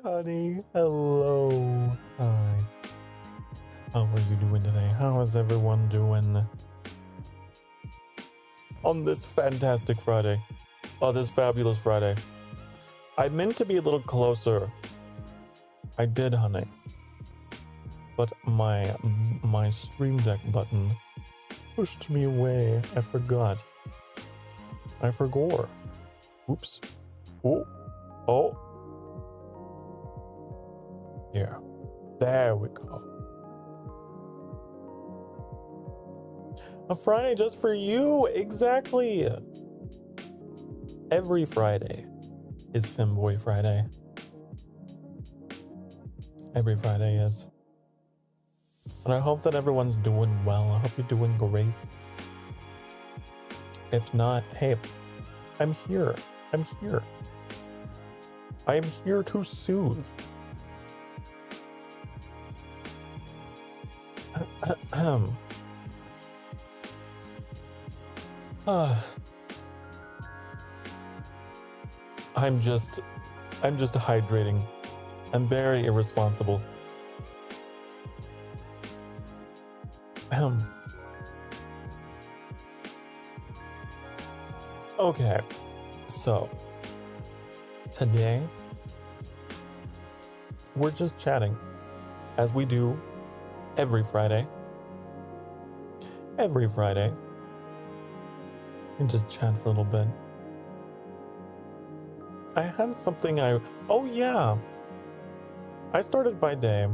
Honey, hello. Hi. How are you doing today? How is everyone doing on this fantastic Friday? Oh, this fabulous Friday. I meant to be a little closer. I did, honey. But my Stream Deck button pushed me away. I forgot. I forgot. Oops. Oh. Oh. Here. There we go. A Friday just for you. Exactly. Every Friday is Femboy Friday. Every Friday is. And I hope that everyone's doing well. I hope you're doing great. If not, hey, I'm here. I'm here. I am here to soothe. I'm just hydrating. I'm very irresponsible. Okay, so today we're just chatting as we do every Friday. Every Friday. And just chat for a little bit. I had something oh yeah. I started my day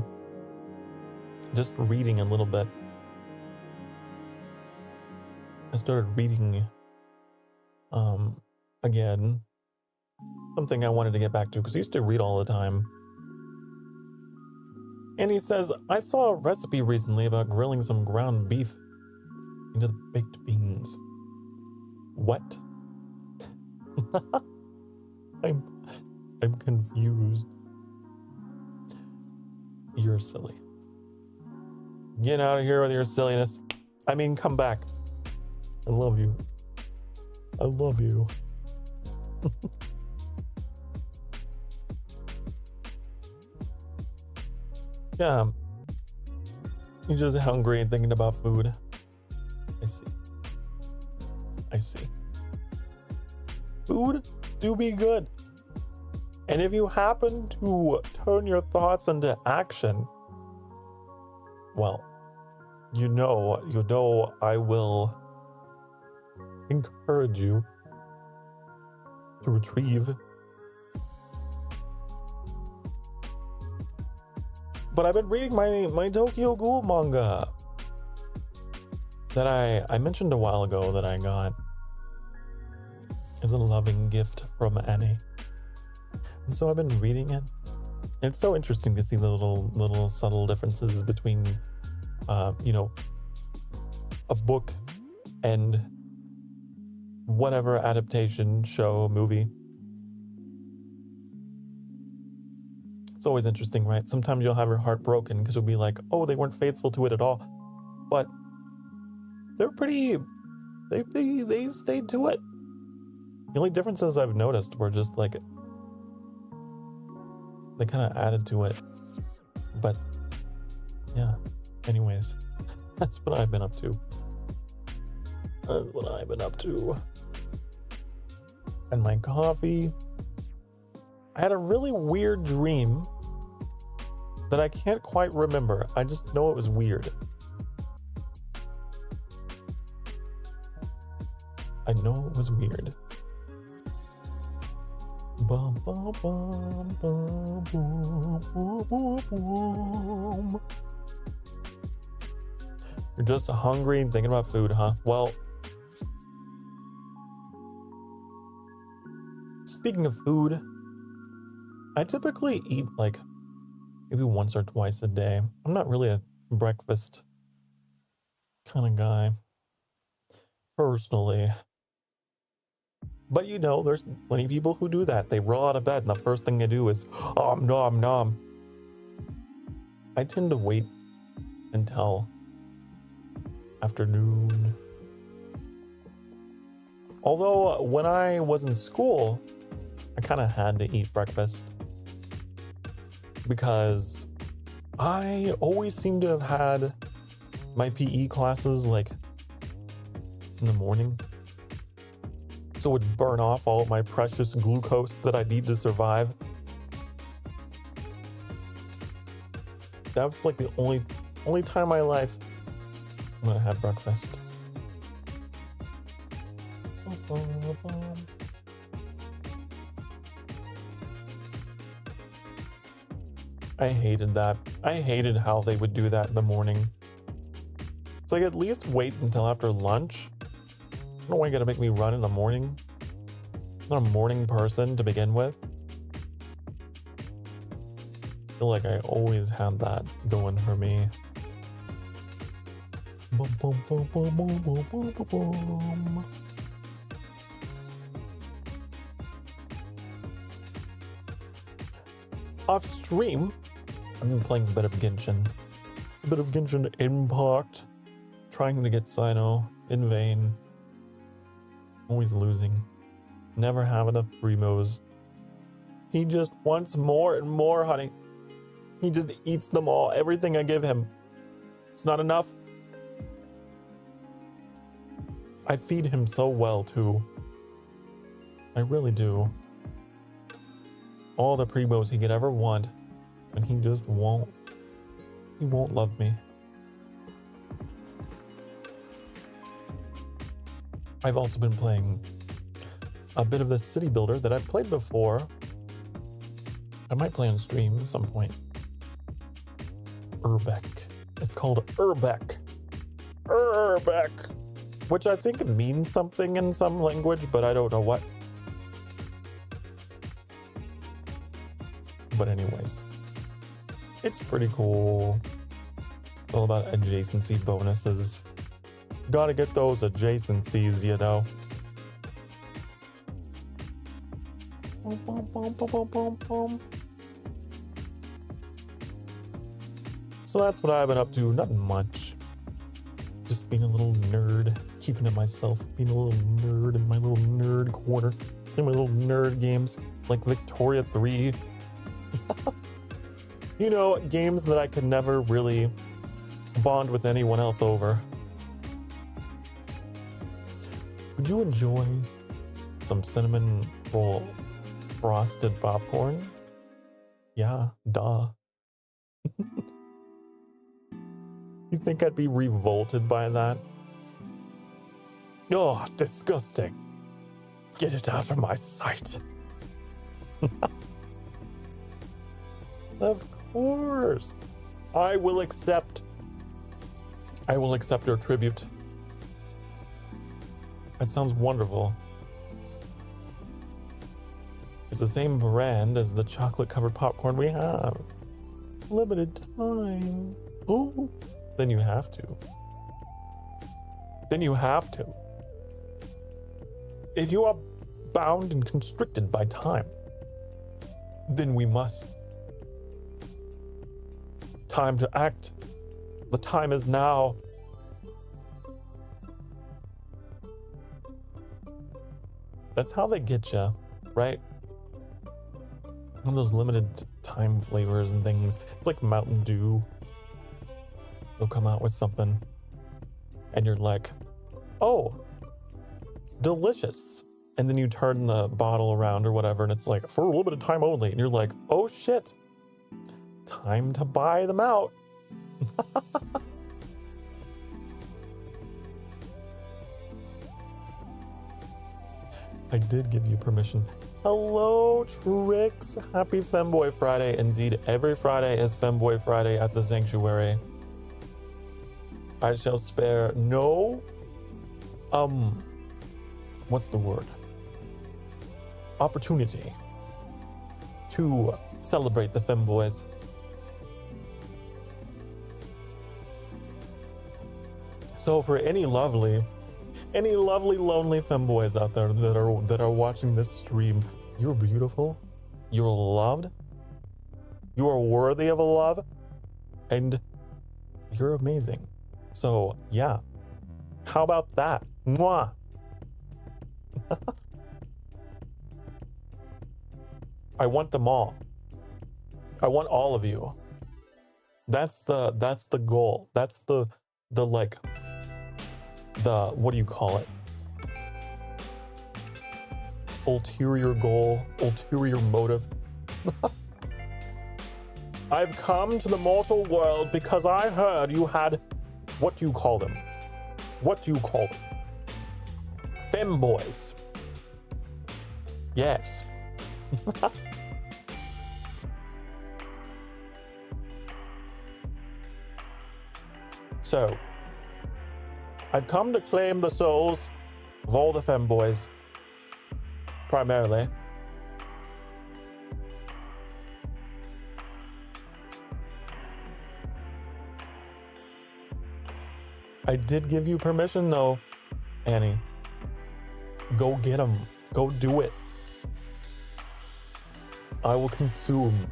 just reading a little bit. I started reading again. Something I wanted to get back to because I used to read all the time. And he says, I saw a recipe recently about grilling some ground beef into the baked beans. What? I'm confused. You're silly. Get out of here with your silliness. I mean, come back. I love you. I love you. Yeah. You're just hungry and thinking about food. I see. Food do be good. And if you happen to turn your thoughts into action, well, you know I will encourage you to retrieve. But I've been reading my Tokyo Ghoul manga that I mentioned a while ago that I got as a loving gift from Annie. And so I've been reading it. It's so interesting to see the little subtle differences between a book and whatever adaptation, show, movie. It's always interesting, right? Sometimes you'll have your heart broken because you'll be like, oh, they weren't faithful to it at all. But they're pretty, they stayed to it. The only differences I've noticed were just like, they kind of added to it. But yeah, anyways, that's what I've been up to. That's what I've been up to. And my coffee. I had a really weird dream that I can't quite remember. I just know it was weird. I know it was weird. Bum, bum, bum, bum, bum, bum, bum. You're just hungry and thinking about food, huh? Well, Speaking of food, I typically eat like maybe once or twice a day. I'm not really a breakfast kind of guy, personally. But you know, there's plenty of people who do that. They roll out of bed and the first thing they do is, nom nom. I tend to wait until afternoon. Although when I was in school, I kind of had to eat breakfast because I always seem to have had my PE classes like in the morning. So it would burn off all of my precious glucose that I need to survive. That was like the only time in my life when I had breakfast. I hated that. I hated how they would do that in the morning. It's like, at least wait until after lunch. I don't know why you gotta make me run in the morning. I'm not a morning person to begin with. I feel like I always had that going for me. Boom, boom, boom, boom, boom, boom, boom, boom, boom. Off stream, I've been playing a bit of Genshin. A bit of Genshin Impact. Trying to get Sino in vain. Always losing. Never have enough primos. He just wants more and more, honey. He just eats them all. Everything I give him. It's not enough. I feed him so well, too. I really do. All the primos he could ever want, and he just won't. He won't love me. I've also been playing a bit of the city builder that I've played before. I might play on stream at some point. Urbeck. It's called Urbeck. Urbeck. Which I think means something in some language, but I don't know what. But anyways, it's pretty cool. It's all about adjacency bonuses. Gotta get those adjacencies, you know. So that's what I've been up to. Nothing much. Just being a little nerd, keeping to myself, being a little nerd in my little nerd corner, playing my little nerd games like Victoria 3. You know, games that I could never really bond with anyone else over. Would you enjoy some cinnamon roll frosted popcorn? Yeah, duh. You think I'd be revolted by that? Oh, disgusting. Get it out of my sight. Of course. I will accept your tribute. That sounds wonderful. It's the same brand as the chocolate-covered popcorn we have. Limited time. Oh, then you have to. Then you have to. If you are bound and constricted by time, then we must. Time to act. The time is now. That's how they get you, right? One of those limited time flavors and things. It's like Mountain Dew. They'll come out with something and you're like, oh, delicious. And then you turn the bottle around or whatever and it's like, for a limited time only. And you're like, oh shit, time to buy them out. I did give you permission. Hello, Trix. Happy Femboy Friday. Indeed, every Friday is Femboy Friday at the Sanctuary. I shall spare no, what's the word? opportunity to celebrate the femboys. So for any lovely lonely femboys out there that are watching this stream, you're beautiful, you're loved, you are worthy of a love, and you're amazing. So yeah, how about that? Mwah. I want them all. I want all of you. That's the goal. That's the what do you call it? Ulterior goal, ulterior motive. I've come to the mortal world because I heard you had, what do you call them? What do you call them? Femboys. Yes. So, I've come to claim the souls of all the femboys, primarily. I did give you permission though, Annie. Go get them. Go do it. I will consume.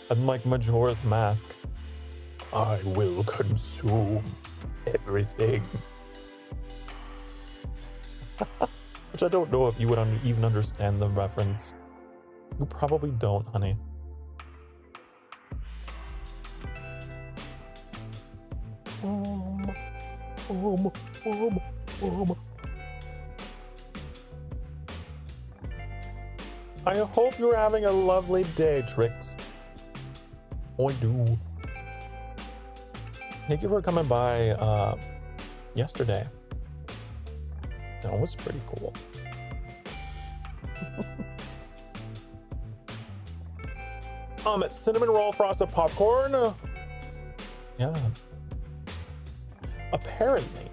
Unlike Majora's Mask, I will consume everything. Which I don't know if you would even understand the reference. You probably don't, honey. I hope you're having a lovely day, Trix. I do. Thank you for coming by yesterday. That was pretty cool. Cinnamon roll frosted popcorn. Yeah. Apparently,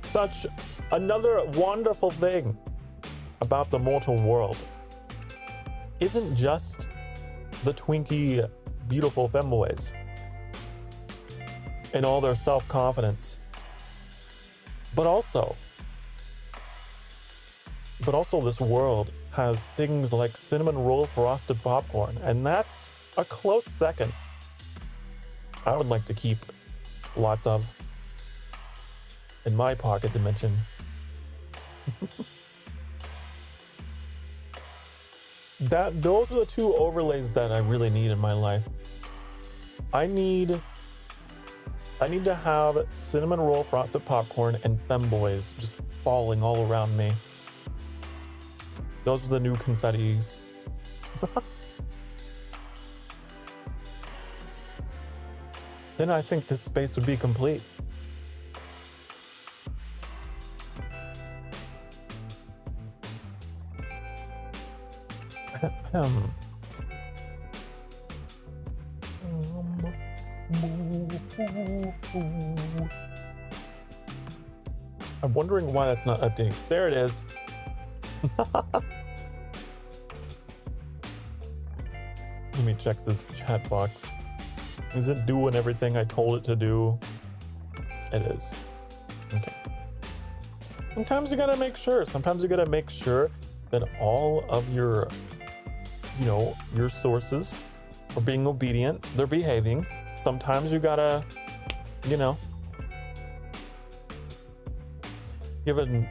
such another wonderful thing about the mortal world isn't just the twinkie, beautiful femboys and all their self-confidence, but also this world has things like cinnamon roll frosted popcorn, and that's a close second. I would like to keep lots of in my pocket dimension. Those are the two overlays that I really need in my life. I need to have cinnamon roll frosted popcorn and femboys just falling all around me. Those are the new confettis. Then I think this space would be complete. I'm wondering why that's not updating. There it is. Let me check this chat box. Is it doing everything I told it to do? It is. Okay. Sometimes you gotta make sure. Sometimes you gotta make sure that all of your, your sources are being obedient. They're behaving. Sometimes you gotta, give it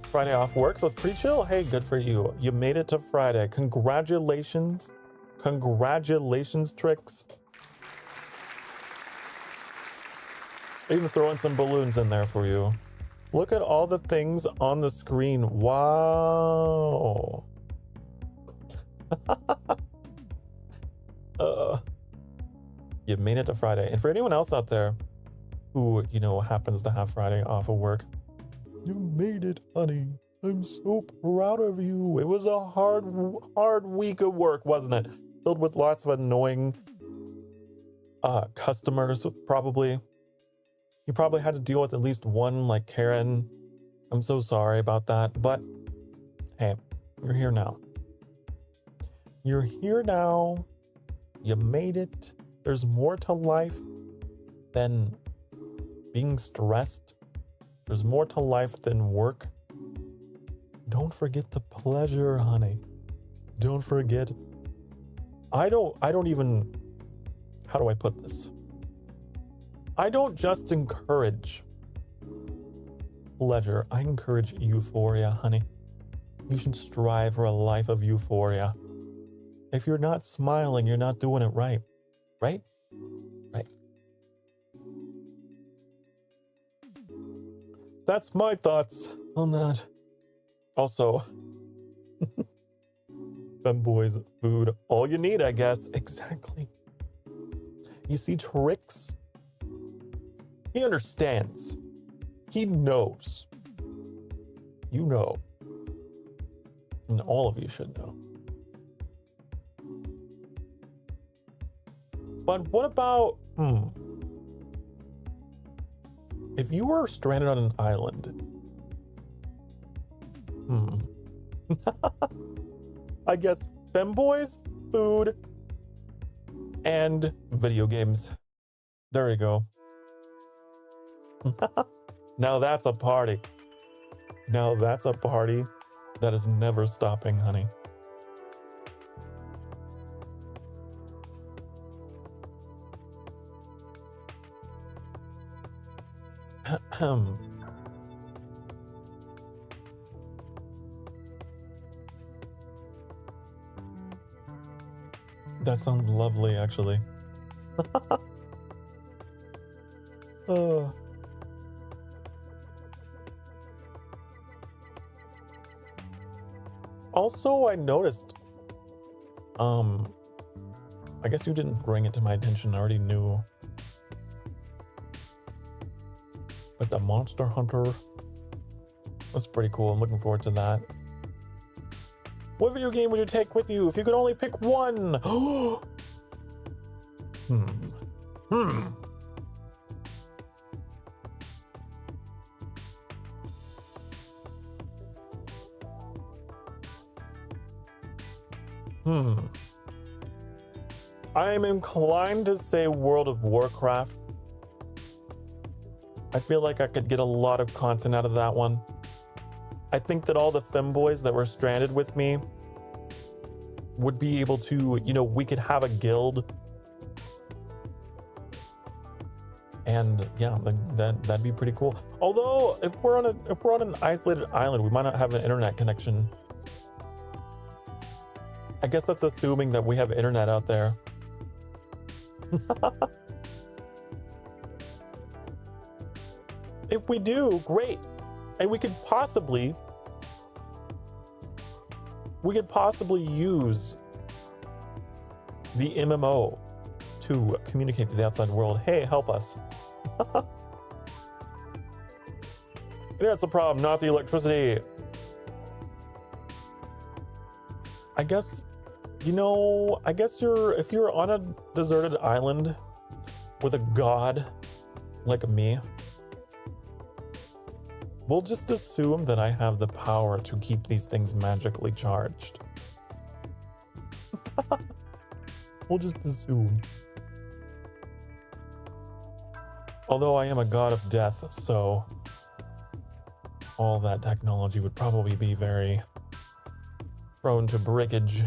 Friday off work, so it's pretty chill. Hey, good for you. You made it to Friday. Congratulations. Congratulations, Trix. Even throwing some balloons in there for you. Look at all the things on the screen. Wow. You made it to Friday. And for anyone else out there who, happens to have Friday off of work, you made it, honey. I'm so proud of you. It was a hard week of work, wasn't it? Filled with lots of annoying customers, probably. You probably had to deal with at least one, like Karen. I'm so sorry about that. But Hey, you're here now. You're here now. You made it. There's more to life than being stressed. There's more to life than work. Don't forget the pleasure, honey. Don't forget. I don't even, how do I put this? I don't just encourage pleasure. I encourage euphoria, honey. You should strive for a life of euphoria. If you're not smiling, you're not doing it right. Right? Right. That's my thoughts on that. Also, Femboy's food, all you need, I guess. Exactly. You see, Tricks, he understands. He knows. You know. And all of you should know. But what about, if you were stranded on an island, I guess Femboys, food, and video games. There you go. Now that's a party. Now that's a party that is never stopping, honey. That sounds lovely, actually. Oh. Also, I noticed, I guess you didn't bring it to my attention, I already knew. But the Monster Hunter, that's pretty cool. I'm looking forward to that. What video game would you take with you if you could only pick one? I am inclined to say World of Warcraft. I feel like I could get a lot of content out of that one. I think that all the femboys that were stranded with me would be able to, you know, we could have a guild. And yeah, that'd be pretty cool. Although if we're on an isolated island, we might not have an internet connection. I guess that's assuming that we have internet out there. If we do, great. And we could possibly use the MMO to communicate to the outside world. Hey, help us. Internet's the problem, not the electricity. I guess, you know, if you're on a deserted island with a god like me, we'll just assume that I have the power to keep these things magically charged. We'll just assume. Although I am a god of death, so all that technology would probably be very prone to breakage.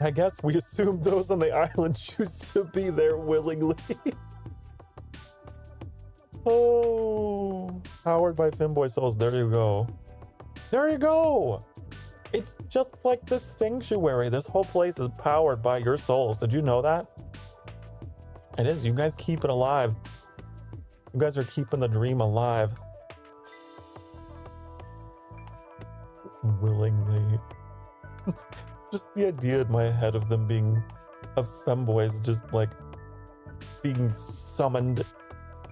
I guess we assumed those on the island choose to be there willingly. Oh, powered by Femboy Souls. There you go. There you go. It's just like the sanctuary. This whole place is powered by your souls. Did you know that? It is. You guys keep it alive. You guys are keeping the dream alive. Willingly. Just the idea in my head of them being of femboys just like being summoned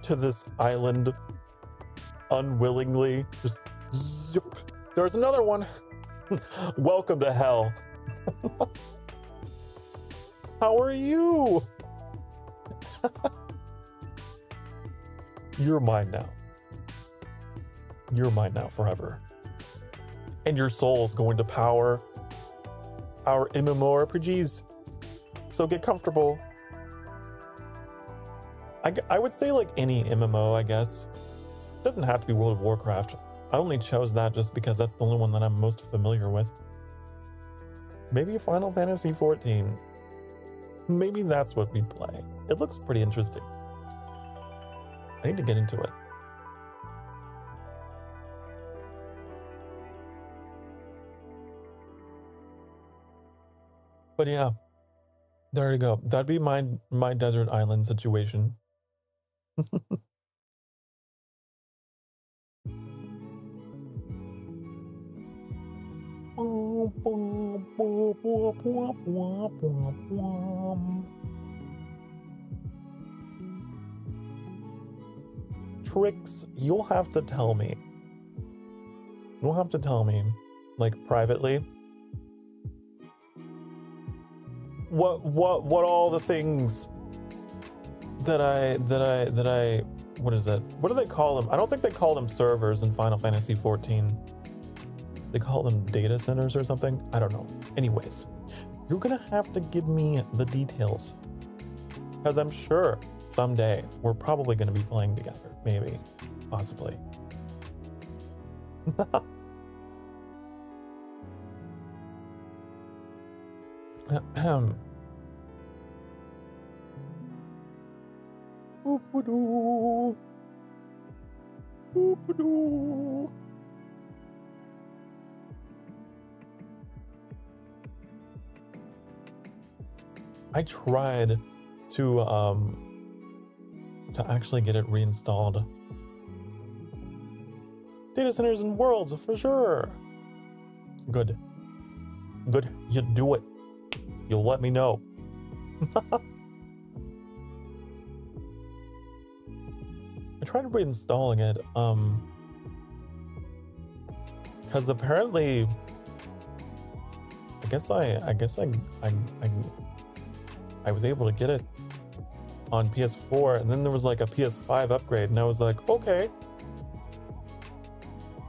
to this island unwillingly. Just zip. There's another one. Welcome to hell. How are you? You're mine now. You're mine now forever. And your soul's going to power our MMORPGs. So get comfortable. I would say like any MMO, I guess. It doesn't have to be World of Warcraft. I only chose that just because that's the only one that I'm most familiar with. Maybe Final Fantasy XIV. Maybe that's what we play. It looks pretty interesting. I need to get into it. But yeah, there you go. That'd be my desert island situation. Tricks, you'll have to tell me. You'll have to tell me, like privately, what all the things that I what is it? What do they call them? I don't think they call them servers in Final Fantasy XIV. They call them data centers or something. I don't know. Anyways, you're gonna have to give me the details, because I'm sure someday we're probably gonna be playing together. Maybe, possibly. I tried to actually get it reinstalled. Data centers and worlds for sure. Good. Good. You do it. You'll let me know. I tried reinstalling it, because apparently, I guess I was able to get it on PS4, and then there was like a PS5 upgrade, and I was like, okay.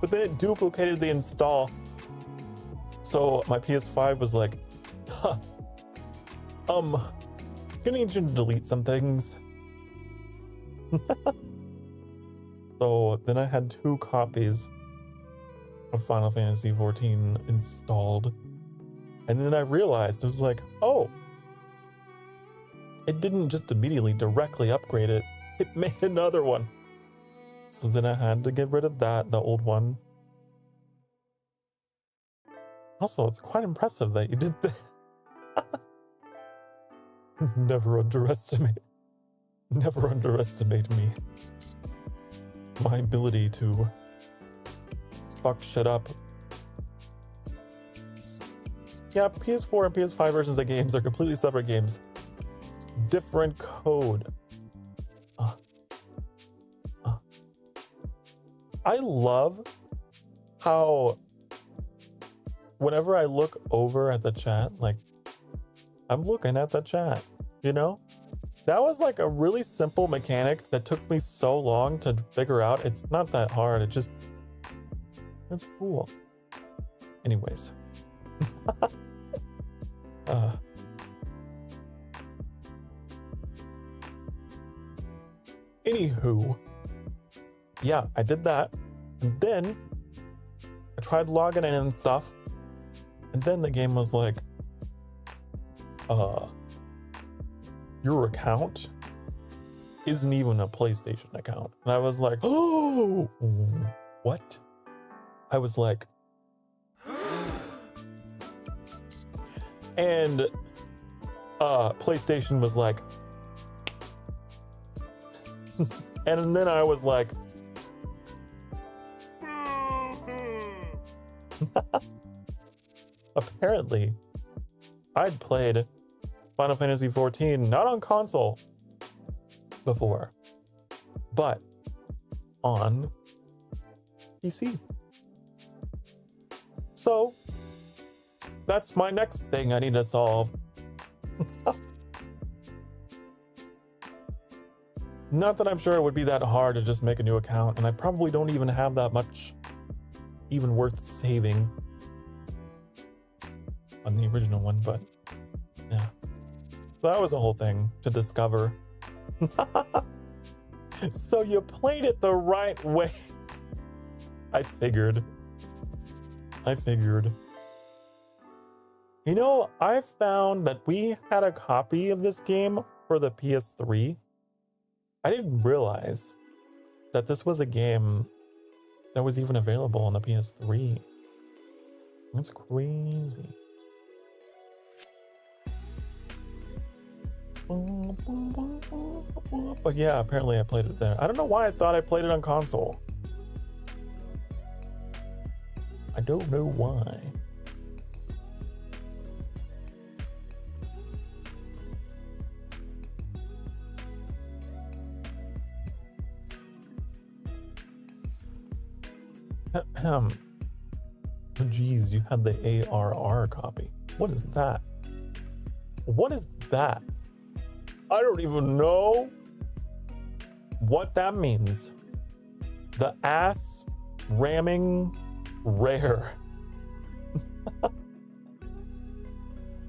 But then it duplicated the install. So my PS5 was like, gonna need you to delete some things. So then I had 2 copies of Final Fantasy XIV installed. And then I realized, I was like, oh, it didn't just immediately directly upgrade it. It made another one. So then I had to get rid of that, the old one. Also, it's quite impressive that you did that. Never underestimate me. My ability to fuck shit up. Yeah, PS4 and PS5 versions of games are completely separate games. Different code. I love how whenever I look over at the chat, like, I'm looking at the chat, you know? That was like a really simple mechanic that took me so long to figure out. It's not that hard. It's cool. Anyways. Anywho. Yeah, I did that. And then I tried logging in and stuff. And then the game was like, your account isn't even a PlayStation account. And I was like, oh, what? I was like, and PlayStation was like, and then I was like, apparently I'd played Final Fantasy XIV not on console before, but on PC. So that's my next thing I need to solve. Not that I'm sure it would be that hard to just make a new account, and I probably don't even have that much even worth saving on the original one, but yeah. So that was a whole thing to discover. So you played it the right way. I figured. You know, I found that we had a copy of this game for the PS3. I didn't realize that this was a game that was even available on the PS3. That's crazy. But yeah, apparently I played it there. I don't know why I thought I played it on console. I don't know why. Geez, you had the ARR copy. What is that? What is that? I don't even know what that means. The ass ramming rare.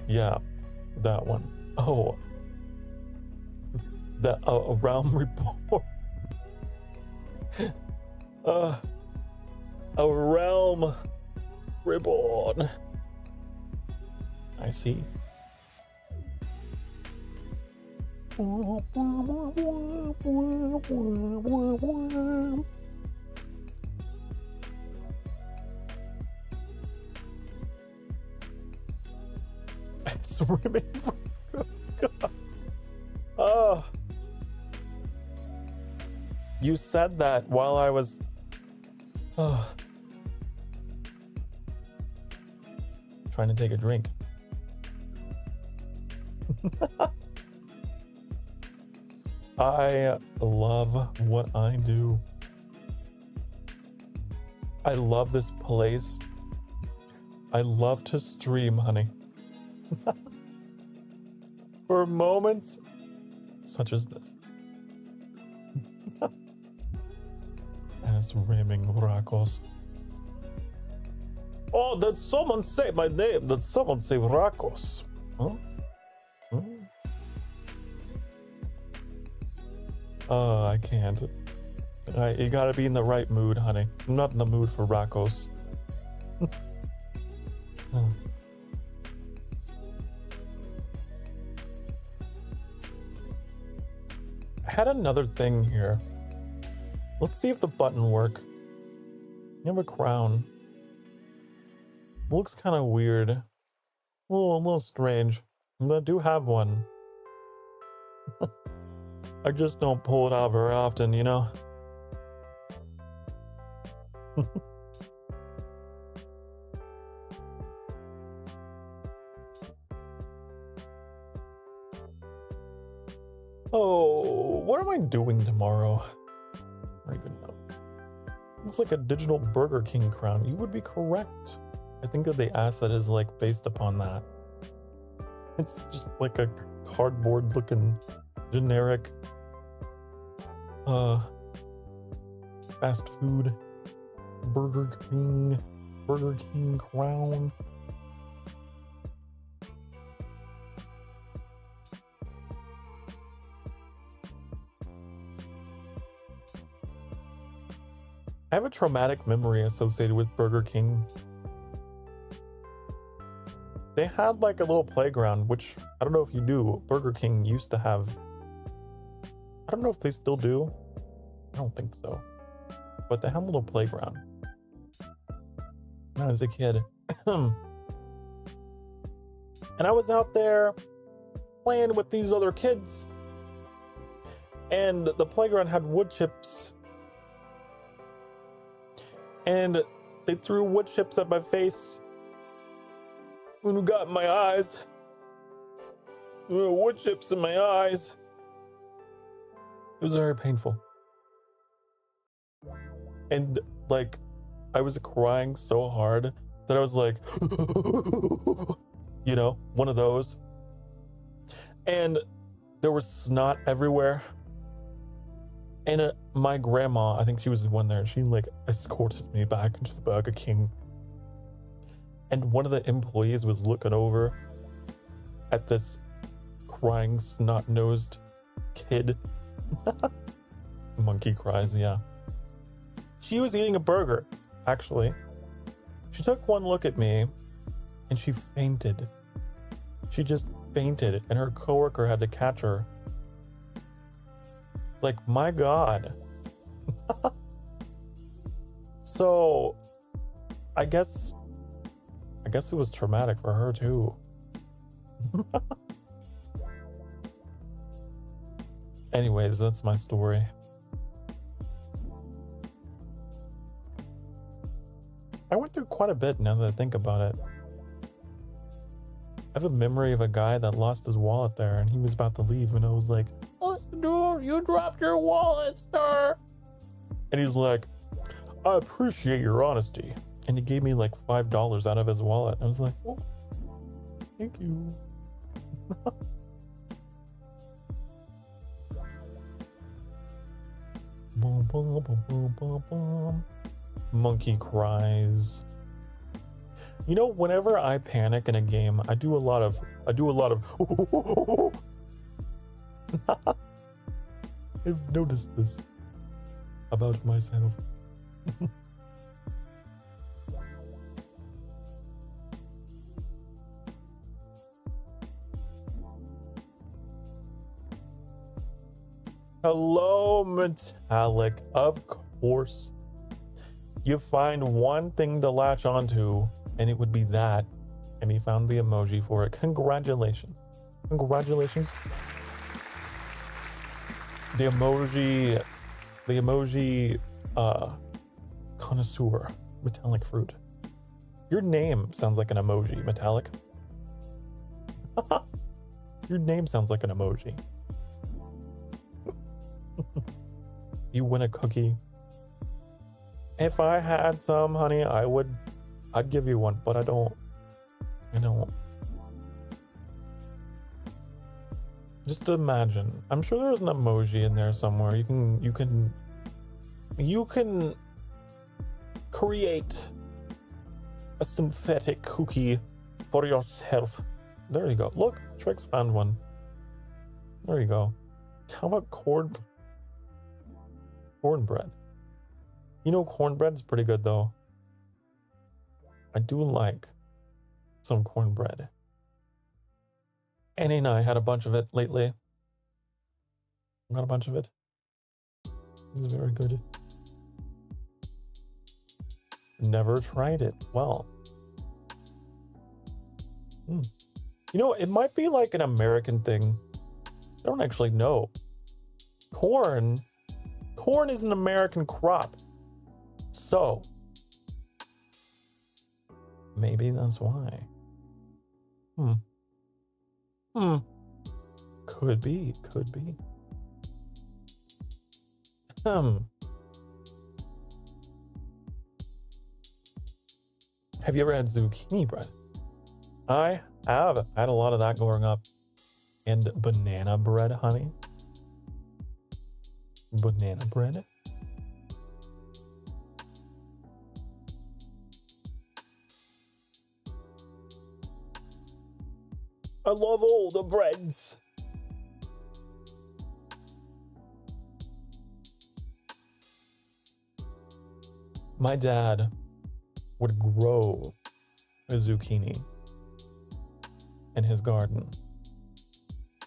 Yeah, that one. Oh, the a realm report. A realm reborn. I see. It's rimming. Oh. You said that while I was trying to take a drink. I love what I do. I love this place. I love to stream, honey. For moments such as this. As ramming Rakos. Oh, did someone say my name? Did someone say Rakos? Huh? I can't. You gotta be in the right mood, honey. I'm not in the mood for Rakos. I had another thing here. Let's see if the button work. You have a crown. Looks kind of weird. A little strange. But I do have one. I just don't pull it out very often, you know? Oh, what am I doing tomorrow? I don't even know. It's like a digital Burger King crown. You would be correct. I think that the asset is like based upon that. It's just like a cardboard looking generic fast food Burger King crown. I have a traumatic memory associated with Burger King. They had like a little playground, which I don't know if you do. Burger King used to have. I don't know if they still do. I don't think so. But they had a little playground when I was a kid. And I was out there playing with these other kids. And the playground had wood chips. And they threw wood chips at my face. And got in my eyes. Wood chips in my eyes. It was very painful. And like, I was crying so hard that I was like, you know, one of those. And there was snot everywhere. And my grandma, I think she was the one there, she like escorted me back into the Burger King. And one of the employees was looking over at this crying, snot-nosed kid. Monkey cries, yeah. She was eating a burger, actually. She took one look at me and she fainted. She just fainted, and her coworker had to catch her. Like, my God. So, I guess it was traumatic for her too. Anyways, that's my story. I went through quite a bit now that I think about it. I have a memory of a guy that lost his wallet there, and he was about to leave, and I was like, "Oh, dude, you dropped your wallet, sir." And he's like, "I appreciate your honesty." And he gave me like $5 out of his wallet. I was like, "Oh, thank you." Boom, boom, boom, boom, boom, boom. Monkey cries. You know, whenever I panic in a game, I do a lot of I've noticed this about myself. Hello, Metallic. Of course. You find one thing to latch onto, and it would be that. And he found the emoji for it. Congratulations. Congratulations. The emoji connoisseur, Metallic Fruit. Your name sounds like an emoji, Metallic. Your name sounds like an emoji. You win a cookie. If I had some, honey, I'd give you one, but I don't. Just imagine. I'm sure there's an emoji in there somewhere. You can create a synthetic cookie for yourself. There you go. Look, Trix found one. There you go. How about cornbread? You know, cornbread's pretty good though. I do like some cornbread. Annie and I had a bunch of it lately. Got a bunch of it. It's very good. Never tried it. Well. You know, it might be like an American thing. I don't actually know. Corn is an American crop. So, maybe that's why. Could be. Have you ever had zucchini bread? I have. I had a lot of that growing up. And banana bread, honey. Banana bread. I love all the breads. My dad would grow a zucchini in his garden.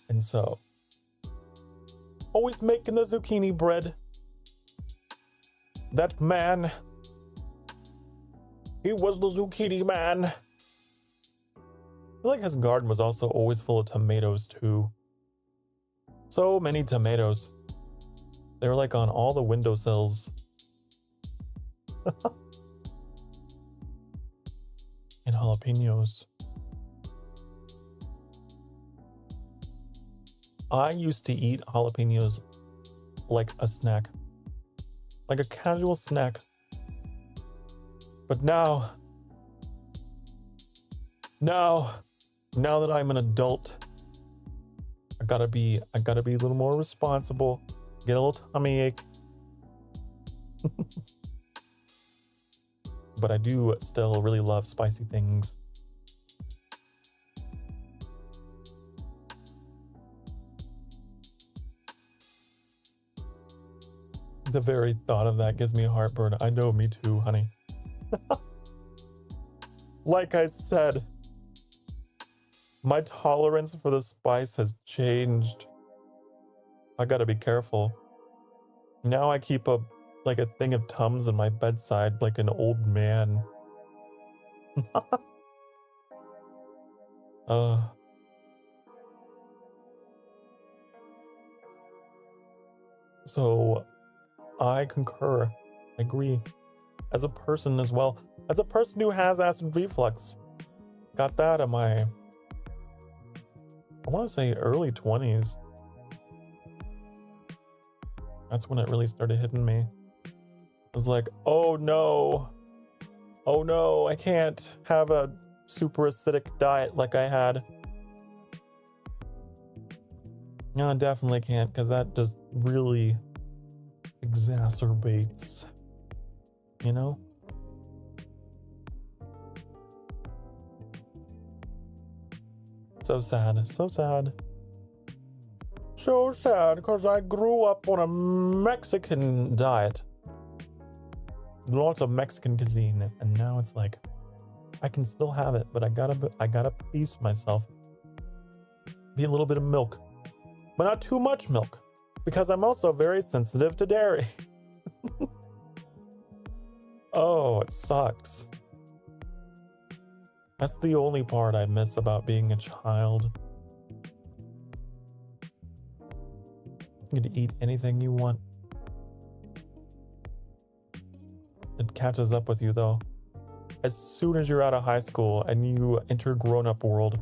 And so, always making the zucchini bread. That man, he was the zucchini man. I feel like his garden was also always full of tomatoes too. So many tomatoes. They were like on all the windowsills. And jalapenos. I used to eat jalapenos like a snack. Like a casual snack. But now that I'm an adult, I gotta be a little more responsible. Get a little tummy ache. But I do still really love spicy things. The very thought of that gives me heartburn. I know, me too, honey. Like I said, my tolerance for the spice has changed. I gotta be careful. Now I keep a thing of Tums in my bedside like an old man. So I concur. I agree. As a person as well. As a person who has acid reflux. Got that in my, I want to say early 20s. That's when it really started hitting me. I was like, oh no. Oh no, I can't have a super acidic diet like I had. No, I definitely can't, because that just really exacerbates, you know? So sad, so sad. So sad, because I grew up on a Mexican diet. Lots of Mexican cuisine, and now it's like, I can still have it, but I gotta pace myself. Be a little bit of milk, but not too much milk, because I'm also very sensitive to dairy. Oh, it sucks. That's the only part I miss about being a child. You get to eat anything you want. It catches up with you though. As soon as you're out of high school and you enter grown-up world,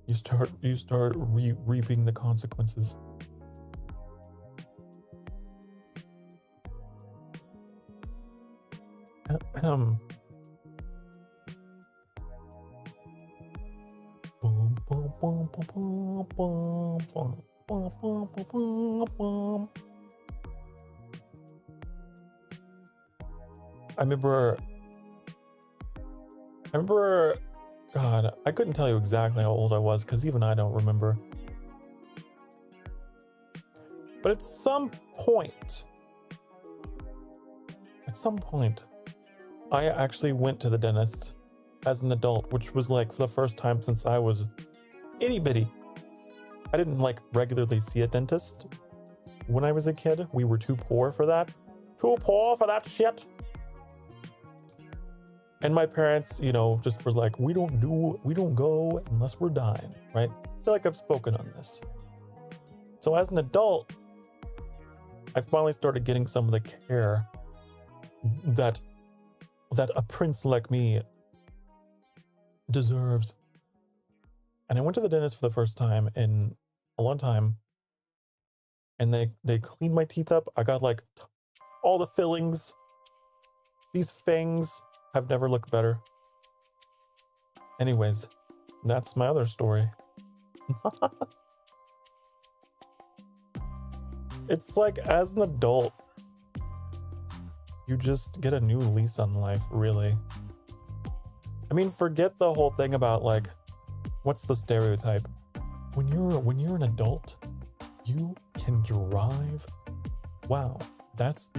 you start reaping the consequences. I remember, God, I couldn't tell you exactly how old I was because even I don't remember. But at some point, I actually went to the dentist as an adult, which was like for the first time since I was itty bitty. I didn't like regularly see a dentist when I was a kid. We were too poor for that. Too poor for that shit. And my parents, you know, just were like, we don't go unless we're dying, right? I feel like I've spoken on this. So as an adult, I finally started getting some of the care that a prince like me deserves. And I went to the dentist for the first time in a long time. And they cleaned my teeth up. I got like all the fillings. These fangs have never looked better. Anyways, that's my other story. It's like as an adult, you just get a new lease on life, really. I mean, forget the whole thing about like, what's the stereotype? When you're an adult, you can drive. Wow, that's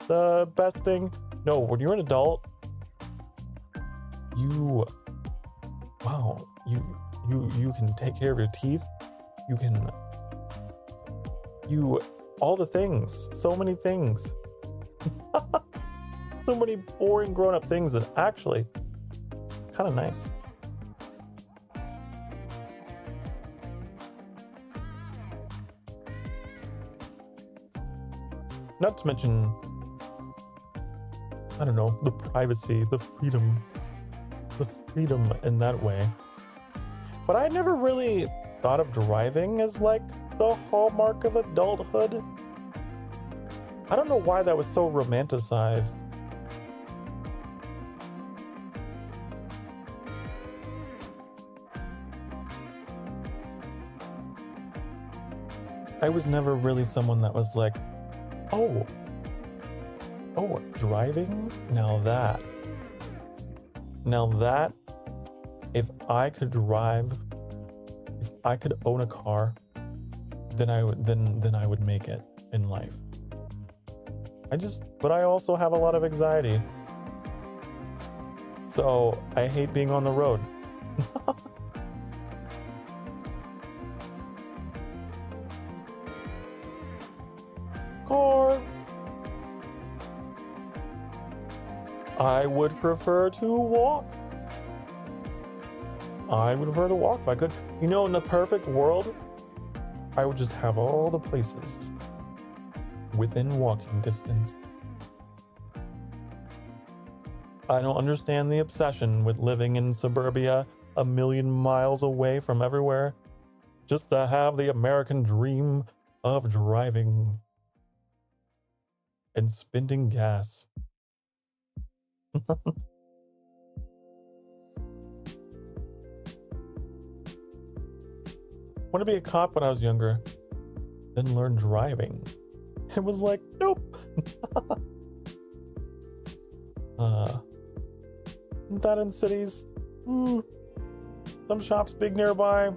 the best thing. No, when you're an adult, you can take care of your teeth. All the things, so many things. So many boring grown-up things that actually kind of nice. Not to mention, I don't know, the privacy, the freedom in that way. But I never really thought of driving as like the hallmark of adulthood. I don't know why that was so romanticized. I was never really someone that was like, oh, driving? Now that, if I could drive, if I could own a car, then I would make it in life. But I also have a lot of anxiety. So I hate being on the road. Car. I would prefer to walk. I would prefer to walk if I could. You know, in the perfect world, I would just have all the places within walking distance. I don't understand the obsession with living in suburbia 1,000,000 miles away from everywhere just to have the American dream of driving and spending gas. Want to be a cop when I was younger, then learn driving. It was like, nope. That in cities. Some shops big nearby.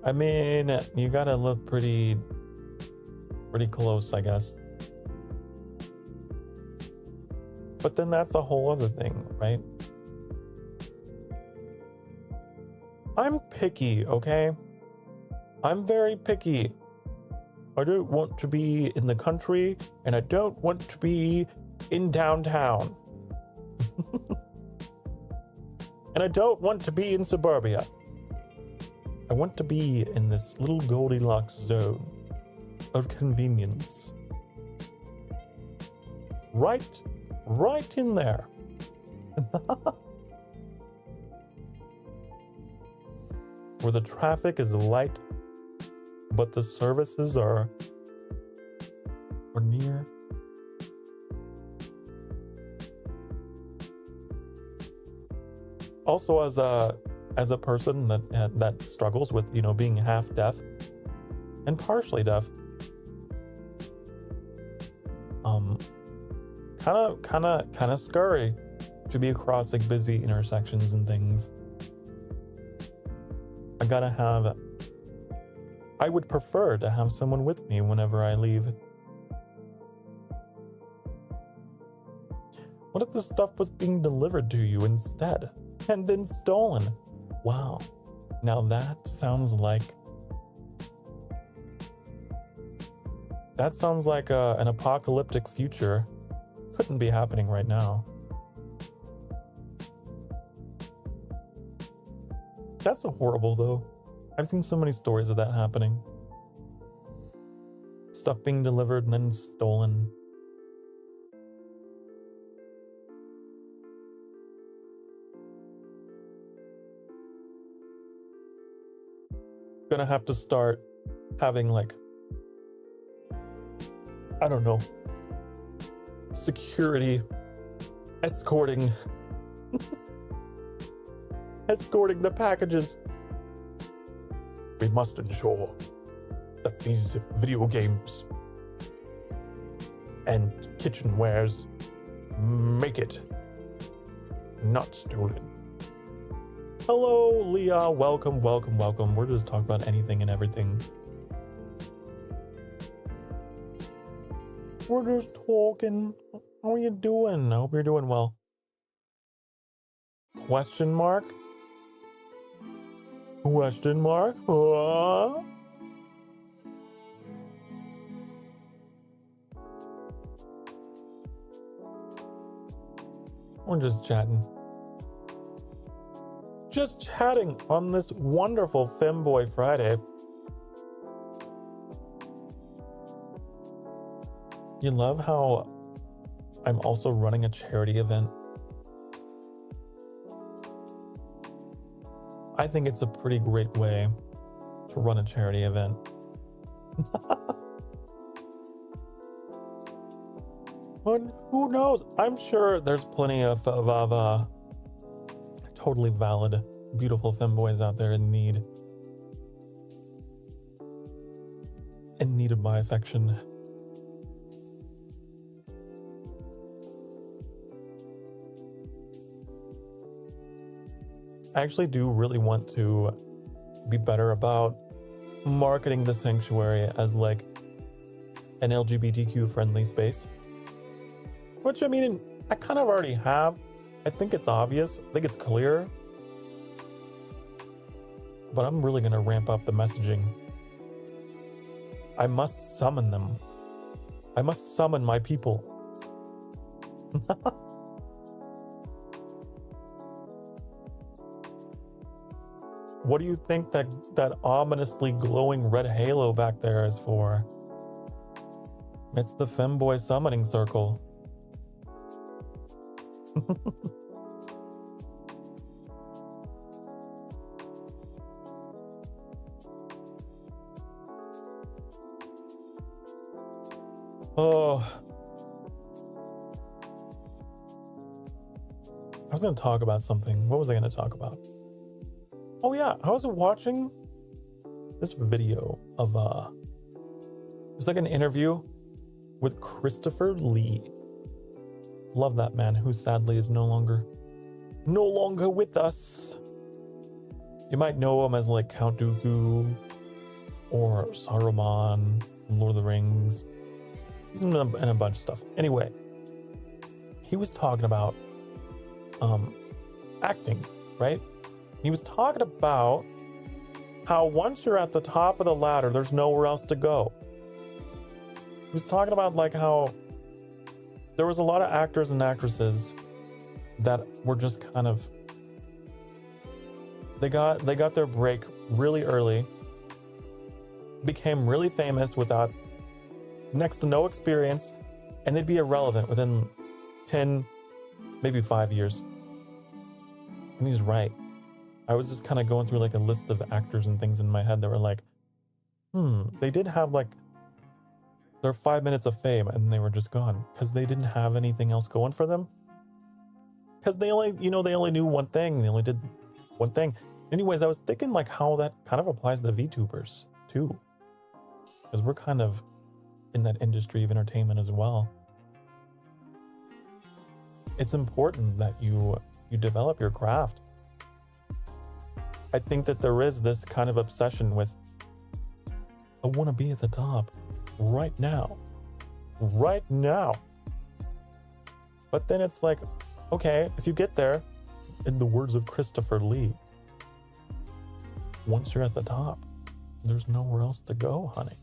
I mean, you gotta look pretty close, I guess. But then that's a whole other thing, right? I'm picky, okay? I'm very picky. I don't want to be in the country, and I don't want to be in downtown. And I don't want to be in suburbia. I want to be in this little Goldilocks zone of convenience. Right in there. Where the traffic is light, but the services are near. Also, as a person that struggles with, you know, being half deaf and partially deaf, kind of scary to be across like busy intersections and things. I would prefer to have someone with me whenever I leave. What if the stuff was being delivered to you instead and then stolen? Wow. Now that sounds like an apocalyptic future. Couldn't be happening right now. That's so horrible, though. I've seen so many stories of that happening. Stuff being delivered and then stolen. Gonna have to start having, like, I don't know, security escorting the packages. We must ensure that these video games and kitchenwares make it not stolen. Hello, Leah. Welcome. We're just talking about anything and everything. We're just talking. How are you doing? I hope you're doing well. Question mark? Question mark? We're just chatting. Just chatting on this wonderful Femboy Friday. You love how I'm also running a charity event? I think it's a pretty great way to run a charity event. But who knows? I'm sure there's plenty of totally valid, beautiful femboys out there in need. in need of my affection. I actually do really want to be better about marketing the sanctuary as like an LGBTQ friendly space. Which, I mean, I kind of already have. I think it's obvious. I think it's clear. But I'm really going to ramp up the messaging. I must summon them. I must summon my people. What do you think that ominously glowing red halo back there is for? It's the Femboy summoning circle. Oh. I was going to talk about something. What was I going to talk about? Oh yeah, I was watching this video of it was like an interview with Christopher Lee. Love that man, who sadly is no longer with us. You might know him as like Count Dooku or Saruman from Lord of the Rings. He's in a bunch of stuff. Anyway, he was talking about acting, right? He was talking about how once you're at the top of the ladder, there's nowhere else to go. He was talking about like how there was a lot of actors and actresses that were just kind of, they got their break really early, became really famous without next to no experience, and they'd be irrelevant within 10, maybe 5 years. And he's right. I was just kind of going through like a list of actors and things in my head that were like, they did have like their 5 minutes of fame and they were just gone because they didn't have anything else going for them. Because they only knew one thing. They only did one thing. Anyways, I was thinking like how that kind of applies to Vtubers too. Because we're kind of in that industry of entertainment as well. It's important that you develop your craft. I think that there is this kind of obsession with, I want to be at the top right now. But then it's like, okay, if you get there, in the words of Christopher Lee, once you're at the top, there's nowhere else to go, honey.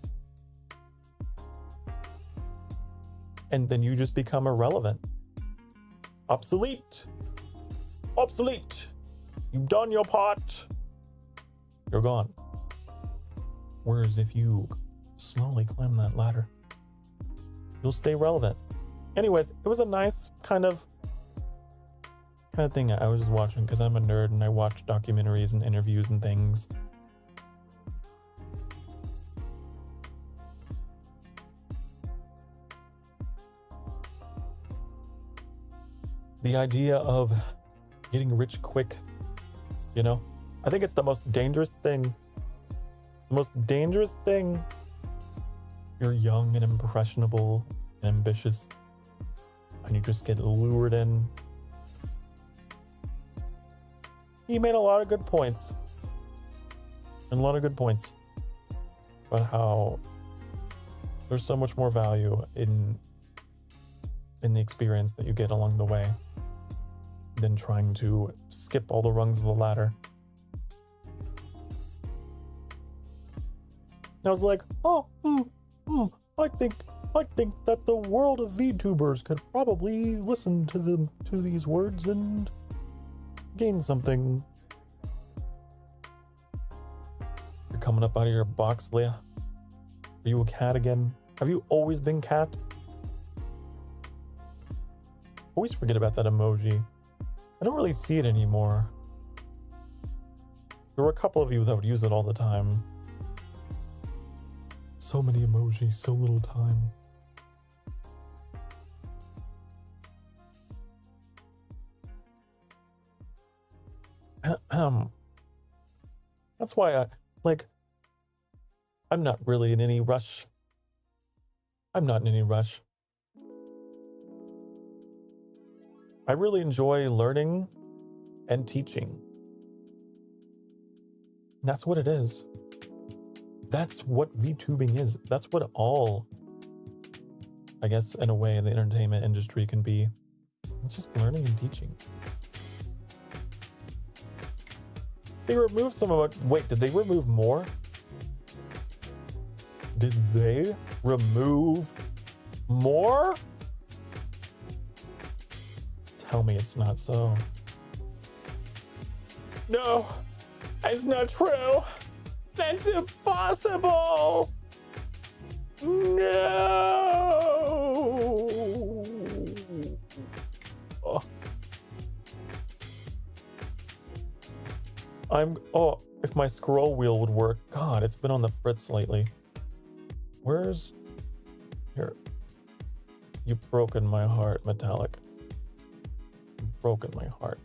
And then you just become irrelevant. Obsolete. You've done your part. You're gone. Whereas if you slowly climb that ladder, you'll stay relevant. Anyways, it was a nice kind of thing I was just watching because I'm a nerd and I watch documentaries and interviews and things. The idea of getting rich quick, I think it's the most dangerous thing. You're young and impressionable and ambitious, and you just get lured in. He made a lot of good points. About how there's so much more value in the experience that you get along the way than trying to skip all the rungs of the ladder. And I was like, I think that the world of VTubers could probably listen to these words and gain something. You're coming up out of your box, Leah. Are you a cat again? Have you always been cat? Always forget about that emoji. I don't really see it anymore. There were a couple of you that would use it all the time. So many emojis, so little time. That's why I'm not really in any rush. I'm not in any rush. I really enjoy learning and teaching. That's what it is. That's what VTubing is. That's what all, I guess, in a way, the entertainment industry can be. It's just learning and teaching. They removed some of it. Wait, did they remove more? Did they remove more? Tell me it's not so. No, it's not true. That's impossible. No. Oh. If my scroll wheel would work. God, it's been on the fritz lately. Where's... Here. You've broken my heart, Metallic. You've broken my heart.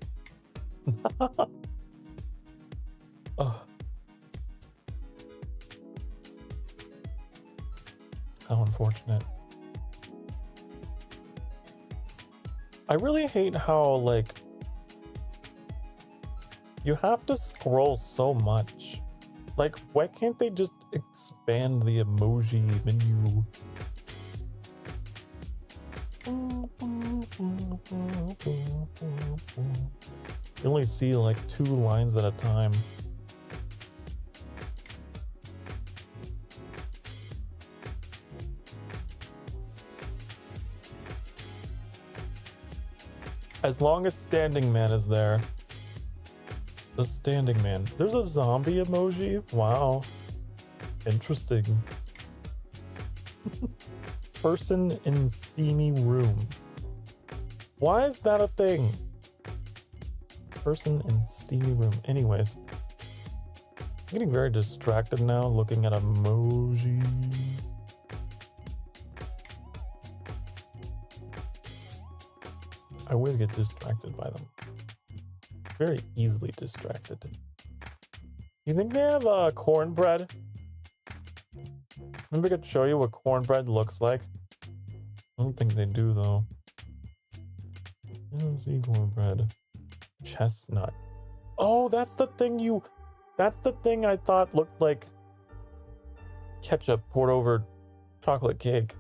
Oh. How unfortunate. I really hate how, like, you have to scroll so much. Like, why can't they just expand the emoji menu? You only see like 2 lines at a time. As long as Standing Man is there. The Standing Man. There's a zombie emoji? Wow. Interesting. Person in steamy room. Why is that a thing? Person in steamy room. Anyways. I'm getting very distracted now looking at emoji. I always get distracted by them. Very easily distracted. You think they have cornbread? Maybe I could show you what cornbread looks like. I don't think they do though. I don't see cornbread. Chestnut. Oh, that's the thing that's the thing I thought looked like ketchup poured over chocolate cake.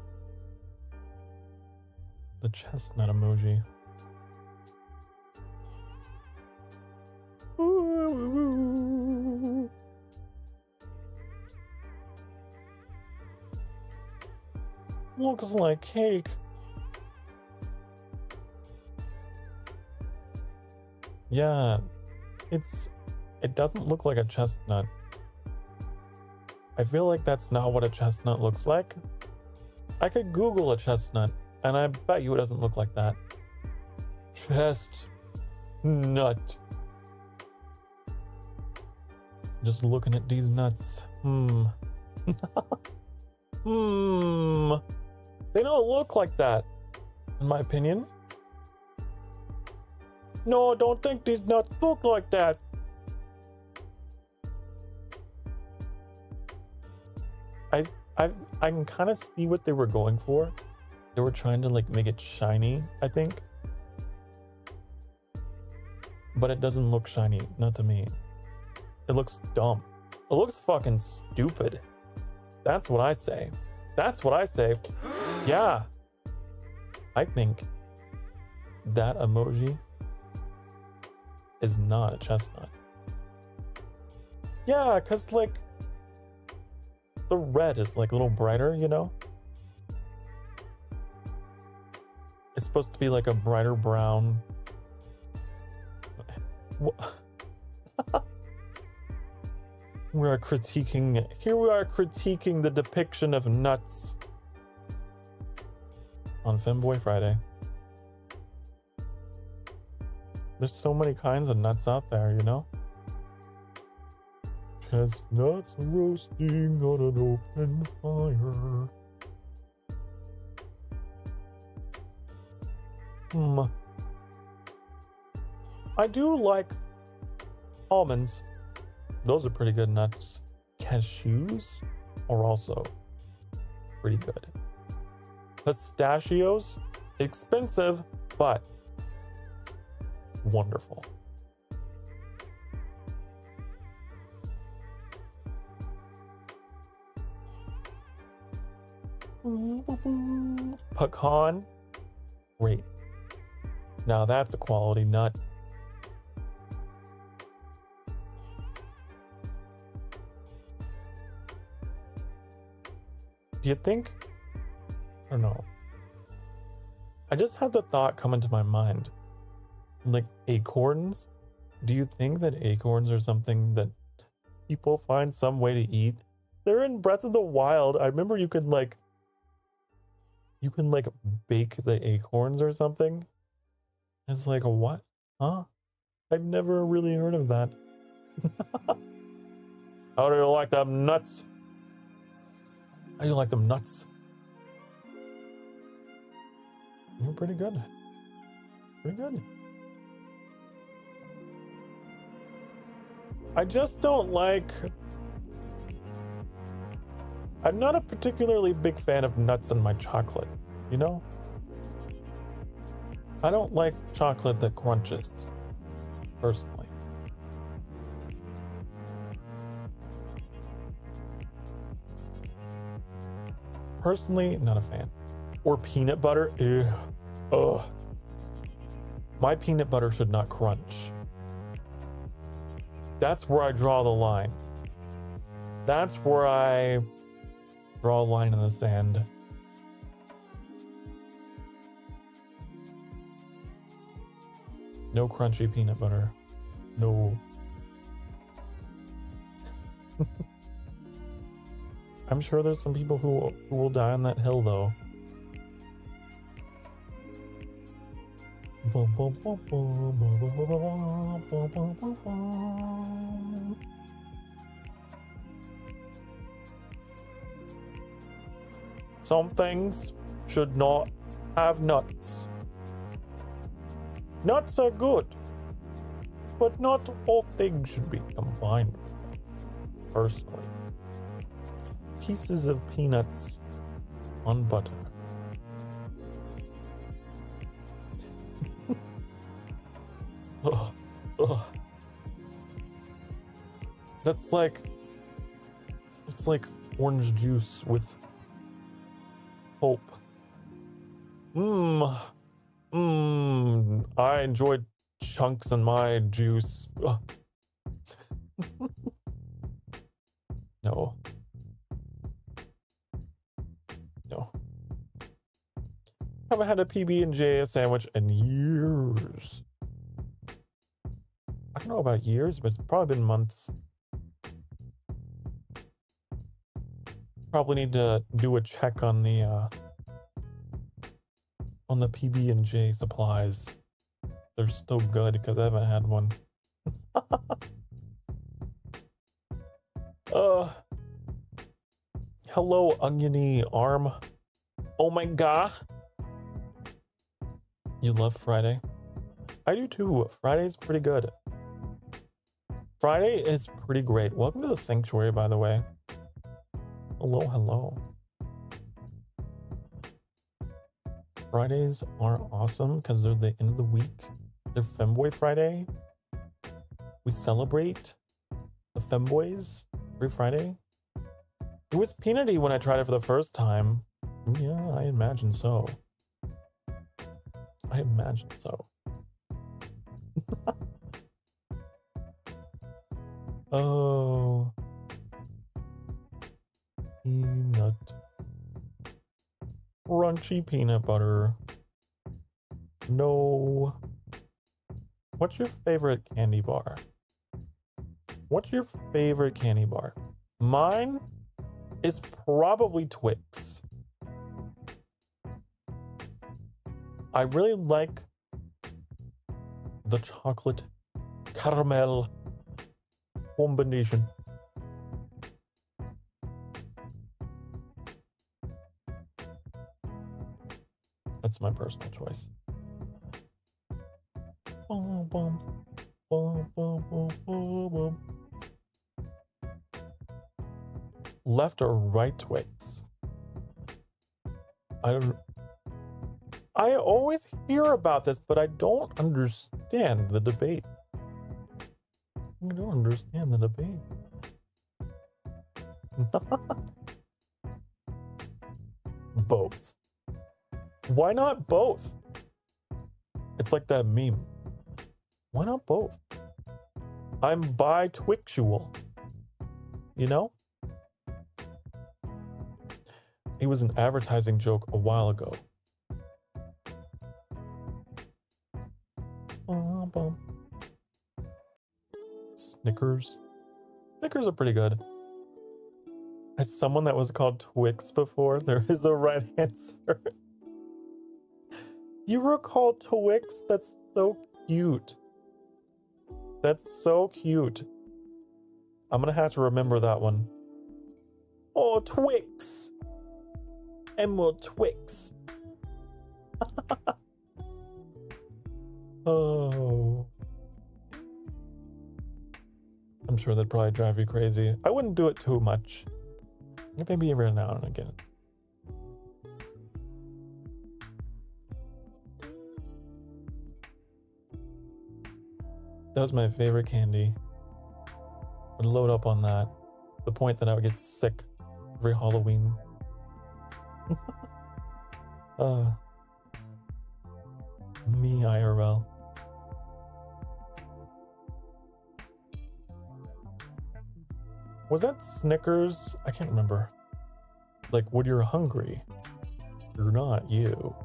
The chestnut emoji. Looks like cake. Yeah, it doesn't look like a chestnut. I feel like that's not what a chestnut looks like. I could Google a chestnut, and I bet you it doesn't look like that. Chestnut. Just looking at these nuts. They don't look like that, in my opinion. No, I don't think these nuts look like that. I can kind of see what they were going for. They were trying to like make it shiny, I think. But it doesn't look shiny, not to me. It looks dumb. It looks fucking stupid. That's what I say. That's what I say. Yeah. I think that emoji is not a chestnut. Yeah, because like the red is like a little brighter, you know? It's supposed to be like a brighter brown. We are critiquing, here we are critiquing the depiction of nuts on Femboy Friday. There's so many kinds of nuts out there, you know? Chestnuts roasting on an open fire. I do like almonds. Those are pretty good nuts. Cashews? are also pretty good. Pistachios, expensive, but wonderful. Pecan, great. Now that's a quality nut. Do you think? I don't know. I just had the thought come into my mind. Like acorns? Do you think that acorns are something that people find some way to eat? They're in Breath of the Wild. I remember you can bake the acorns or something. It's like, what? Huh? I've never really heard of that. How do you like them nuts? How do you like them nuts? You're pretty good. Pretty good. I just don't like... I'm not a particularly big fan of nuts in my chocolate, you know? I don't like chocolate that crunches, personally. Personally, not a fan. Or peanut butter, ew. Ugh. My peanut butter should not crunch. That's where I draw the line. That's where I draw a line in the sand. No crunchy peanut butter. No. I'm sure there's some people who will die on that hill, though. Some things should not have nuts. Nuts are good, but not all things should be combined with them, personally. Pieces of peanuts on butter. Ugh, ugh. That's like, it's like orange juice with hope. I enjoyed chunks in my juice. No. No. Haven't had a PB&J sandwich in years. I don't know about years, but it's probably been months. Probably need to do a check on the PB&J supplies. They're still good because I haven't had one. Hello, oniony arm. Oh my god. You love Friday? I do too. Friday's pretty good. Friday is pretty great. Welcome to the sanctuary, by the way. Hello, hello. Fridays are awesome because they're the end of the week. They're Femboy Friday. We celebrate the femboys every Friday. It was peanutty when I tried it for the first time. Yeah, I imagine so. I imagine so. Oh. Peanut. Crunchy peanut butter. No. What's your favorite candy bar? What's your favorite candy bar? Mine is probably Twix. I really like the chocolate caramel combination. That's my personal choice. Bum, bum, bum, bum, bum, bum, bum. left or right Twix? I always hear about this, but I don't understand the debate. I don't understand the debate. Both. Why not both? It's like that meme. Why not both? I'm bi-twixual. You know? It was an advertising joke a while ago. Snickers. Snickers are pretty good. As someone that was called Twix before, there is a right answer. You were called Twix? That's so cute. That's so cute. I'm gonna have to remember that one. Oh, Twix. Emerald Twix. Oh. I'm sure that'd probably drive you crazy. I wouldn't do it too much. Maybe every now and again. That was my favorite candy. I'd load up on that. The point that I would get sick every Halloween. Me IRL. Was that Snickers? I can't remember. Like, when you're hungry, you're not you.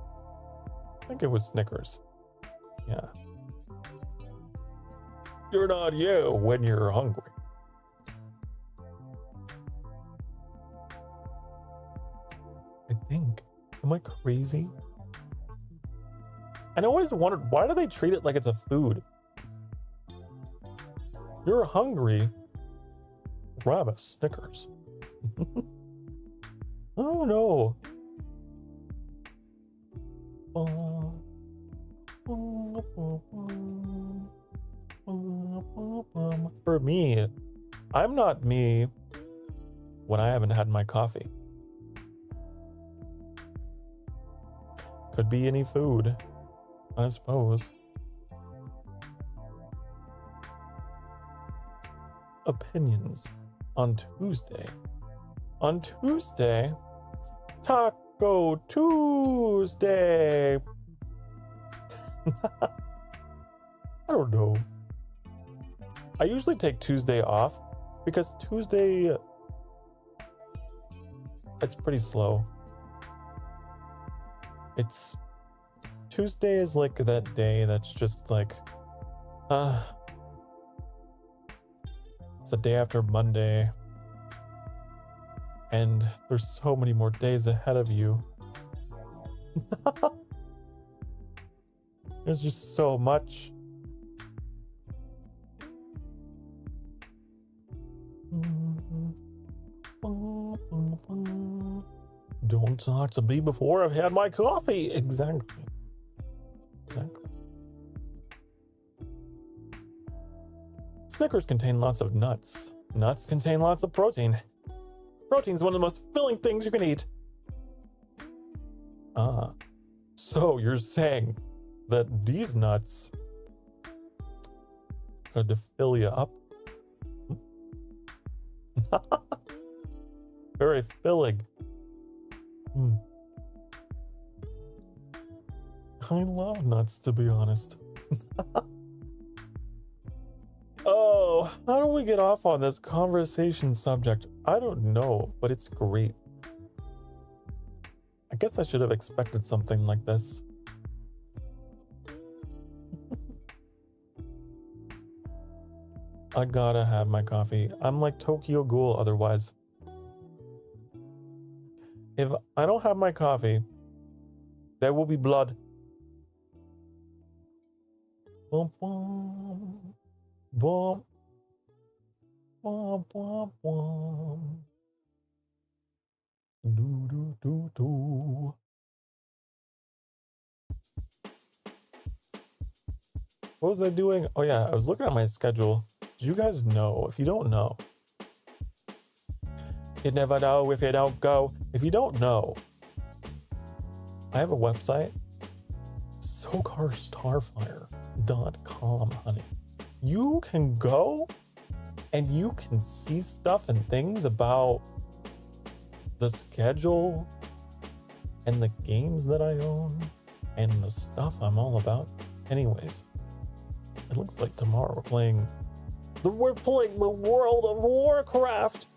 I think it was Snickers. Yeah. You're not you when you're hungry. I think. Am I crazy? And I always wondered, why do they treat it like it's a food? You're hungry. Grab a Snickers. Oh no. For me, I'm not me when I haven't had my coffee. Could be any food, I suppose. Opinions on Tuesday. On Tuesday, Taco Tuesday. I don't know. I usually take Tuesday off because Tuesday, it's pretty slow. Tuesday is like that day that's just like, it's the day after Monday. And there's so many more days ahead of you. There's just so much. Don't talk to me before I've had my coffee. Exactly. Exactly. Snickers contain lots of nuts. Nuts contain lots of protein. Protein is one of the most filling things you can eat. So you're saying that these nuts could fill you up? Very filling. I love nuts, to be honest. Oh, how do we get off on this conversation subject? I don't know, but it's great. I guess I should have expected something like this. I gotta have my coffee. I'm like Tokyo Ghoul otherwise. If I don't have my coffee, there will be blood. Bum, bum, bum, bum, bum, bum. Do, do, do, do. What was I doing? Oh yeah, I was looking at my schedule. Did you guys know? If you don't know, You never know if you don't go. If you don't know, I have a website, sokarstarfire.com, honey. You can go and you can see stuff and things about the schedule and the games that I own and the stuff I'm all about. Anyways, it looks like tomorrow we're playing the World of Warcraft,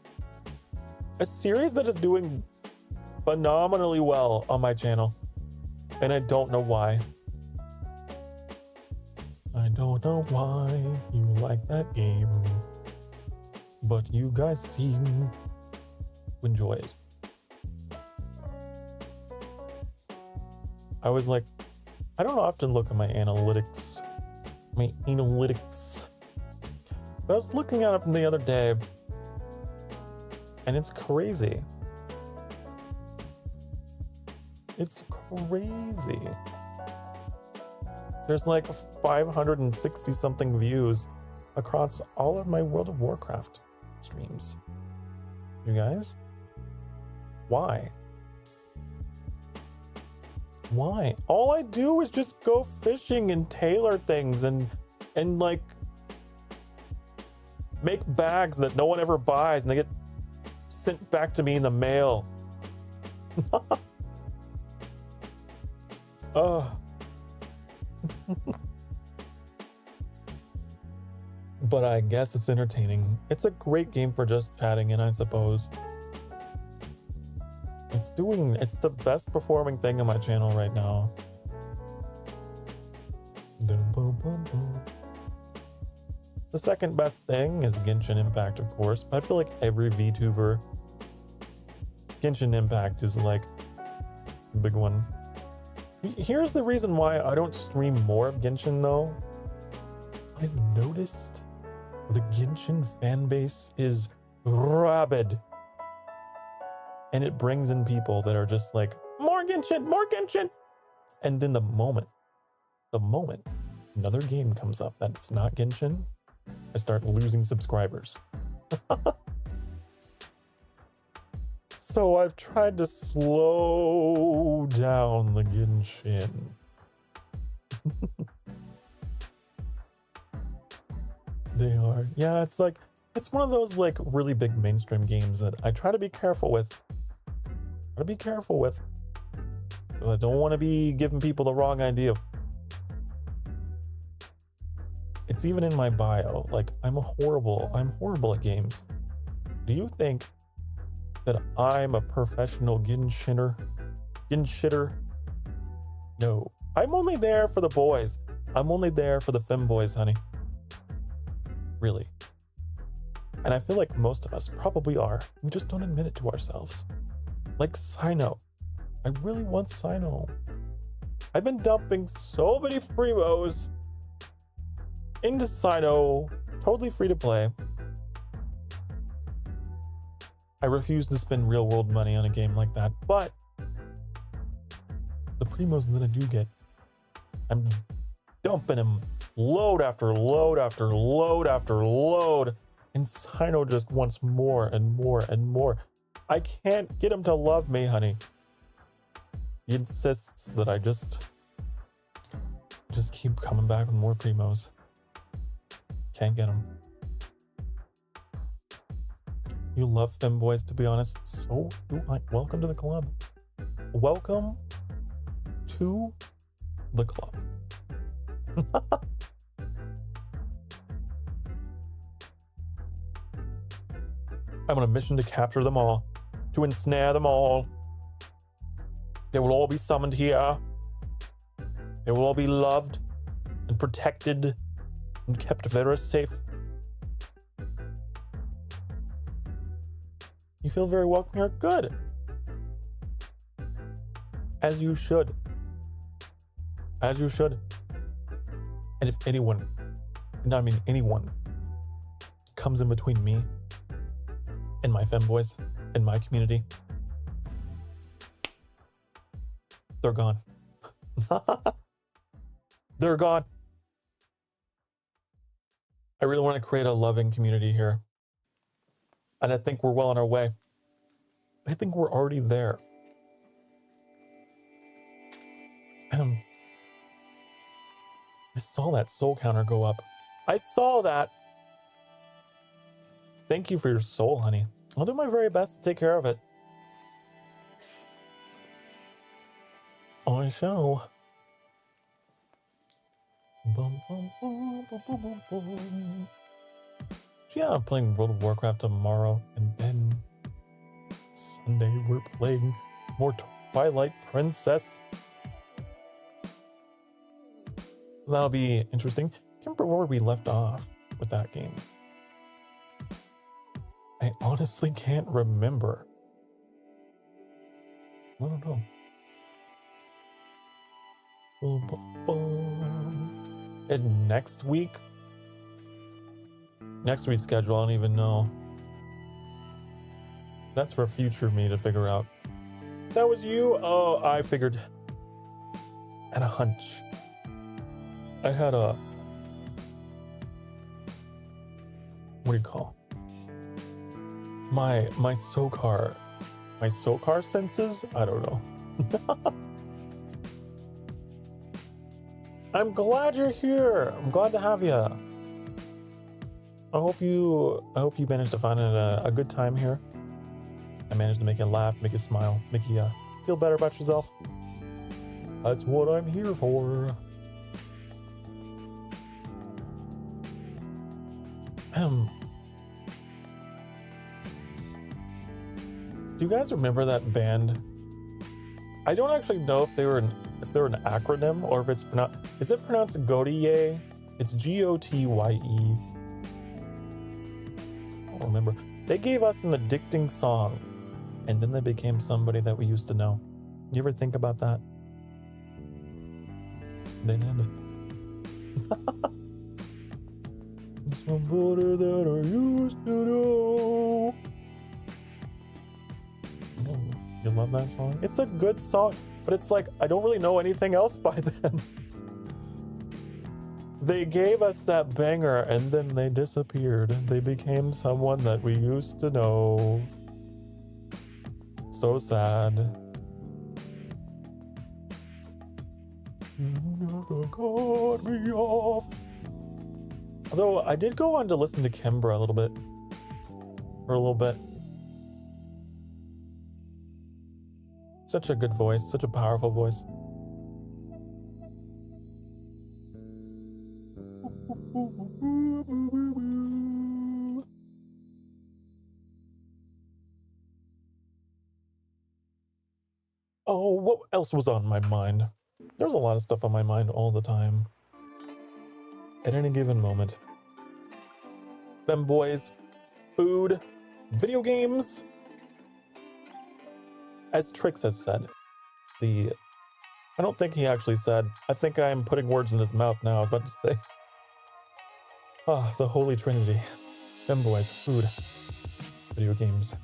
a series that is doing phenomenally well on my channel, and I don't know why. I don't know why you like that game, but you guys seem to enjoy it. I was like, I don't often look at my analytics, but I was looking at it the other day, and it's crazy. It's crazy. There's like 560 something views across all of my World of Warcraft streams. You guys? Why? Why? All I do is just go fishing and tailor things and like make bags that no one ever buys and they get sent back to me in the mail. Oh. But I guess it's entertaining. It's a great game for just chatting in, I suppose. It's the best performing thing on my channel right now. The second best thing is Genshin Impact, of course, but I feel like every VTuber, Genshin Impact is like a big one. Here's the reason why I don't stream more of Genshin though. I've noticed the Genshin fan base is rabid. And it brings in people that are just like, more Genshin, more Genshin. And then the moment another game comes up that's not Genshin, I start losing subscribers. So I've tried to slow down the Genshin. They are. Yeah, it's like, it's one of those like really big mainstream games that I try to be careful with. Because I don't want to be giving people the wrong idea. It's even in my bio. Like, I'm horrible at games. Do you think that I'm a professional Genshitter? No. I'm only there for the boys. I'm only there for the femboys, honey. Really. And I feel like most of us probably are. We just don't admit it to ourselves. Like Sino. I really want Sino. I've been dumping so many primos into Sino, totally free to play. I refuse to spend real world money on a game like that, but the primos that I do get, I'm dumping them load after load after load after load, and Sino just wants more and more and more. I can't get him to love me, honey. He insists that I just keep coming back with more primos. Can't get him. You love femboys, to be honest. So do I. Welcome to the club. Welcome to the club. I'm on a mission to capture them all, to ensnare them all. They will all be summoned here. They will all be loved and protected and kept very safe. You feel very welcome here? Good. As you should. As you should. And if anyone, and I mean anyone, comes in between me and my femboys and my community, they're gone. They're gone. I really want to create a loving community here. And I think we're well on our way. I think we're already there. I saw that soul counter go up. I saw that. Thank you for your soul, honey. I'll do my very best to take care of it. I shall. Bum, bum, bum, bum, bum, bum, bum. Yeah, I'm playing World of Warcraft tomorrow, and then Sunday we're playing more Twilight Princess. That'll be interesting. Can't remember where we left off with that game. I honestly can't remember. I don't know. And next week's schedule, I don't even know. That's for future me to figure out. That was you? Oh, I figured. I had a hunch. I had a... What do you call? My Sokar. My Sokar senses? I don't know. I'm glad you're here. I'm glad to have you. I hope you managed to find a good time here. I managed to make you laugh, make you smile, make you feel better about yourself. That's what I'm here for. Do you guys remember that band? I don't actually know if they're an acronym or if it's pronounced. Is it pronounced Gotye? It's Gotye. I don't remember. They gave us an addicting song, and then they became somebody that we used to know. You ever think about that? They did. Somebody that I used to know. You love that song? It's a good song, but it's like, I don't really know anything else by them. They gave us that banger and then they disappeared. They became someone that we used to know. So sad. You never got me off. Although I did go on to listen to Kimbra a little bit. For a little bit. Such a good voice, such a powerful voice. Oh, what else was on my mind? There's a lot of stuff on my mind all the time. At any given moment. Femboys, food, video games. As Trix has said, I don't think he actually said, I think I'm putting words in his mouth now, I was about to say. The Holy Trinity. Femboys, food, video games.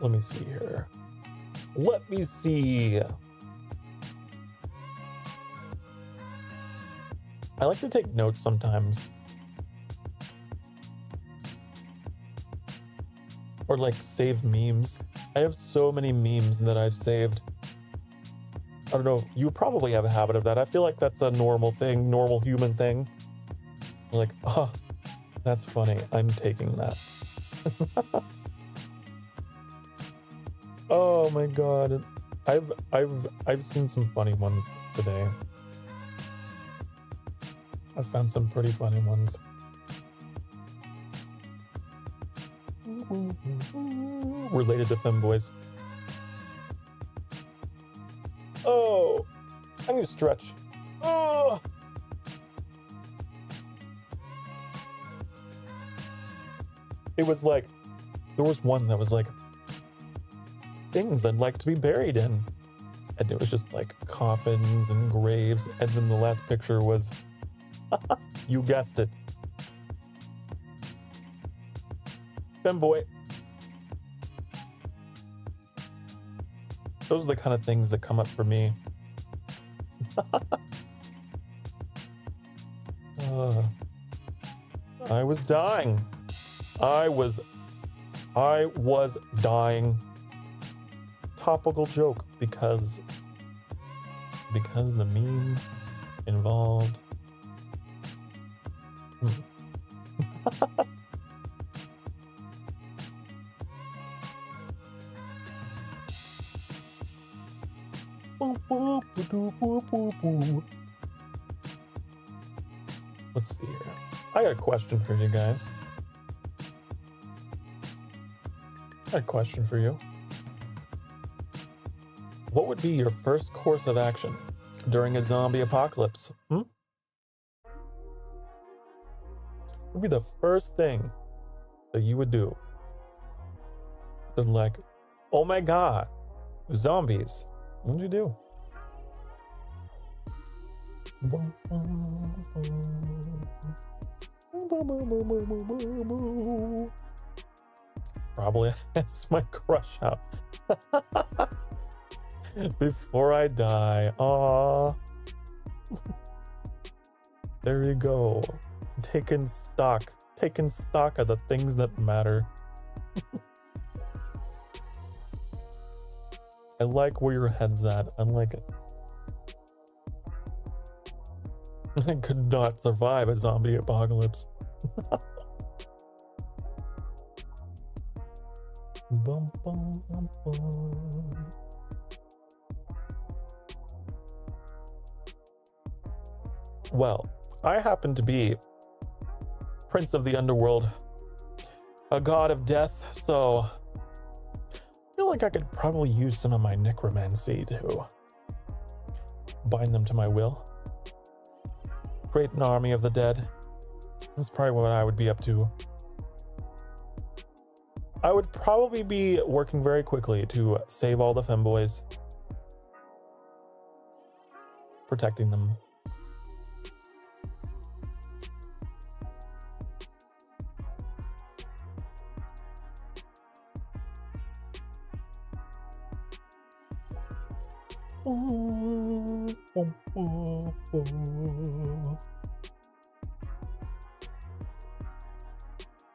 Let me see here. Let me see. I like to take notes sometimes. Or like save memes. I have so many memes that I've saved. I don't know, you probably have a habit of that. I feel like that's a normal thing, normal human thing. Like, that's funny. I'm taking that. Oh my god. I've seen some funny ones today. I found some pretty funny ones. Related to femboys. Oh, I need to stretch. Oh. It was like, there was one that was like, things I'd like to be buried in. And it was just like coffins and graves. And then the last picture was, you guessed it, femboy. Those are the kind of things that come up for me. I was dying. I was dying. Topical joke because the meme involved. Let's see here. I got a question for you guys. I got a question for you. What would be your first course of action during a zombie apocalypse? What would be the first thing that you would do? They're like, oh my god, zombies. What would you do? Probably ask my crush out. Before I die. Aww. There you go. Taking stock of the things that matter. I like where your head's at. I like it. I could not survive a zombie apocalypse. Bum, bum, bum, bum. Well, I happen to be Prince of the Underworld, a god of death, so I feel like I could probably use some of my necromancy to bind them to my will. Create an army of the dead. That's probably what I would be up to. I would probably be working very quickly to save all the femboys. Protecting them.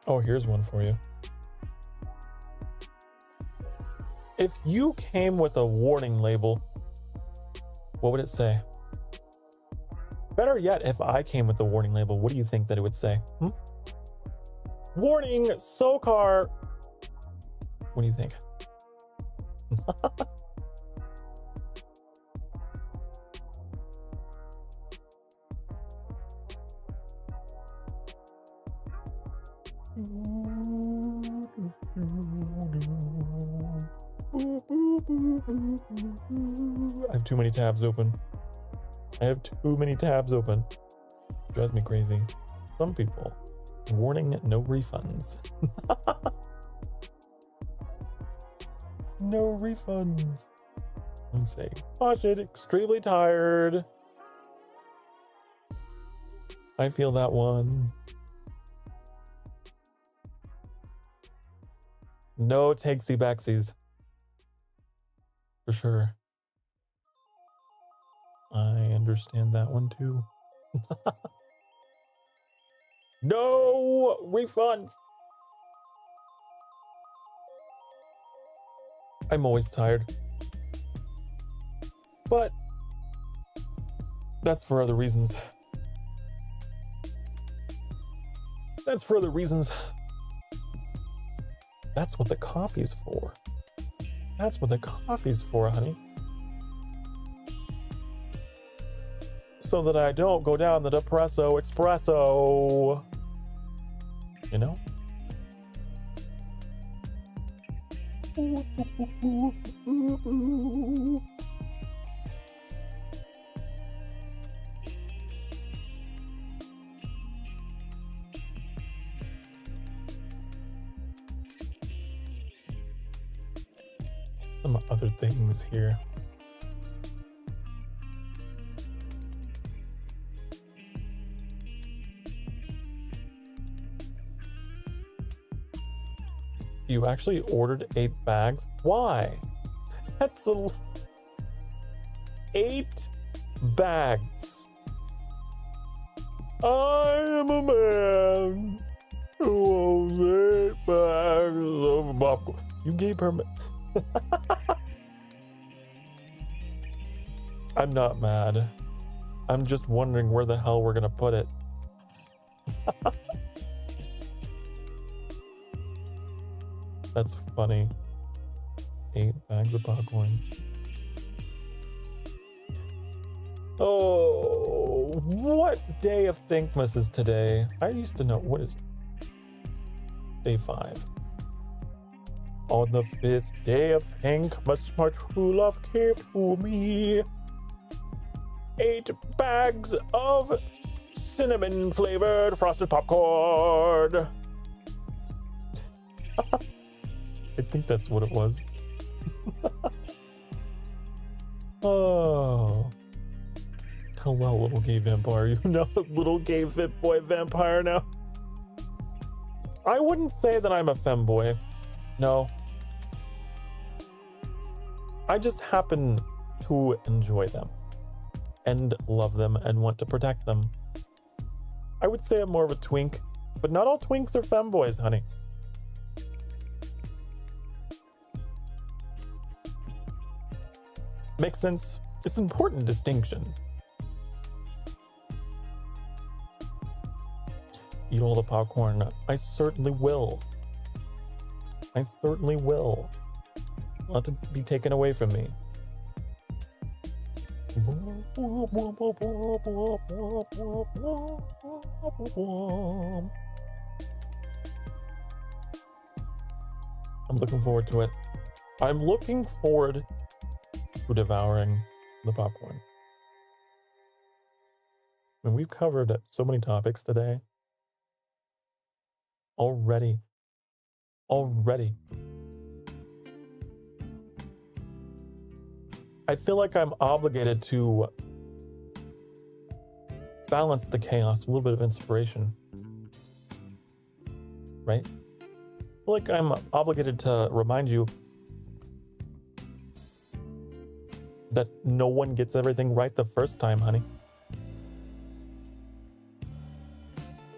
Oh, here's one for you. If you came with a warning label, what would it say? Better yet, if I came with a warning label, what do you think that it would say? Warning, Sokar. What do you think? I have too many tabs open. Drives me crazy. Some people. Warning, no refunds. No refunds. Let's see. Oh shit, extremely tired. I feel that one. No takesy backsies. For sure. I understand that one too. No refunds. I'm always tired. But that's for other reasons. That's for other reasons. That's what the coffee's for. That's what the coffee's for, honey. So that I don't go down the depresso espresso. You know? Some other things here. You actually ordered 8 bags? Why? That's 8 bags. I am a man who owns 8 bags of popcorn. You gave her. I'm not mad. I'm just wondering where the hell we're gonna put it. That's funny. 8 bags of popcorn. Oh, what day of Thankmas is today? I used to know. What is day 5? On the 5th day of Thankmas, my true love gave to me 8 bags of cinnamon flavored frosted popcorn. I think that's what it was. Oh. Hello, little gay vampire. You know, little gay fit boy vampire now. I wouldn't say that I'm a femboy. No. I just happen to enjoy them and love them and want to protect them. I would say I'm more of a twink, but not all twinks are femboys, honey. Makes sense. It's an important distinction. Eat all the popcorn. I certainly will. I certainly will. Not to be taken away from me. I'm looking forward to it. I'm looking forward to devouring the popcorn. And we've covered so many topics today. Already. I feel like I'm obligated to balance the chaos, a little bit of inspiration. Right? I feel like I'm obligated to remind you that no one gets everything right the first time, honey.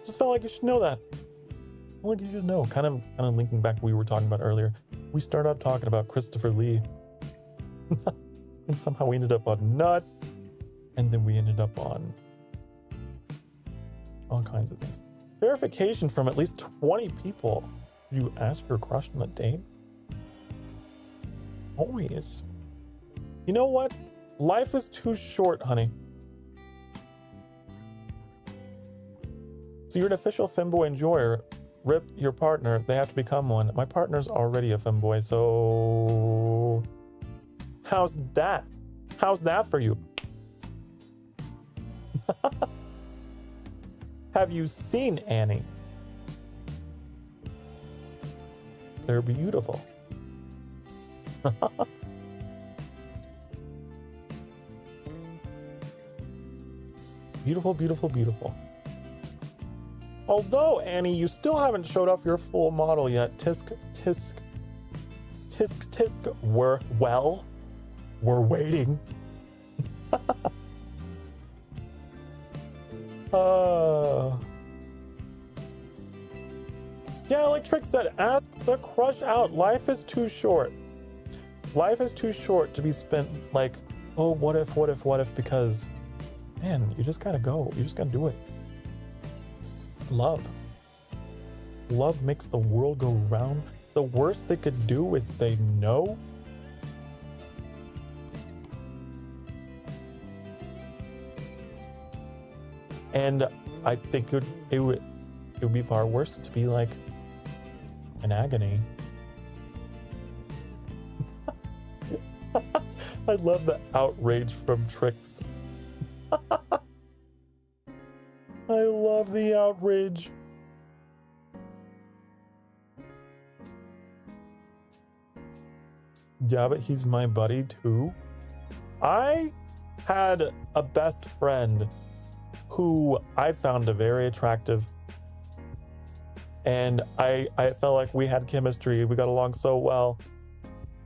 Just felt like you should know that. I feel like you should know. Kind of linking back to what we were talking about earlier. We started out talking about Christopher Lee. And somehow we ended up on Nut. And then we ended up on all kinds of things. Verification from at least 20 people. You ask your crush on a date? Always. You know what? Life is too short, honey. So you're an official femboy enjoyer. Rip your partner. They have to become one. My partner's already a femboy, so... How's that? How's that for you? Have you seen Annie? They're beautiful. Beautiful, beautiful, beautiful. Although, Annie, you still haven't showed off your full model yet. Tisk, tisk. Tisk, tisk. We're waiting. Yeah, like Trick said, ask the crush out. Life is too short. Life is too short to be spent like, oh, what if, because, man, you just gotta go. You just gotta do it. Love makes the world go round. The worst they could do is say no. And I think it would be far worse to be like in agony. I love the outrage from Trix. I love the outrage. Yeah, but he's my buddy too. I had a best friend who I found very attractive. And I felt like we had chemistry. We got along so well.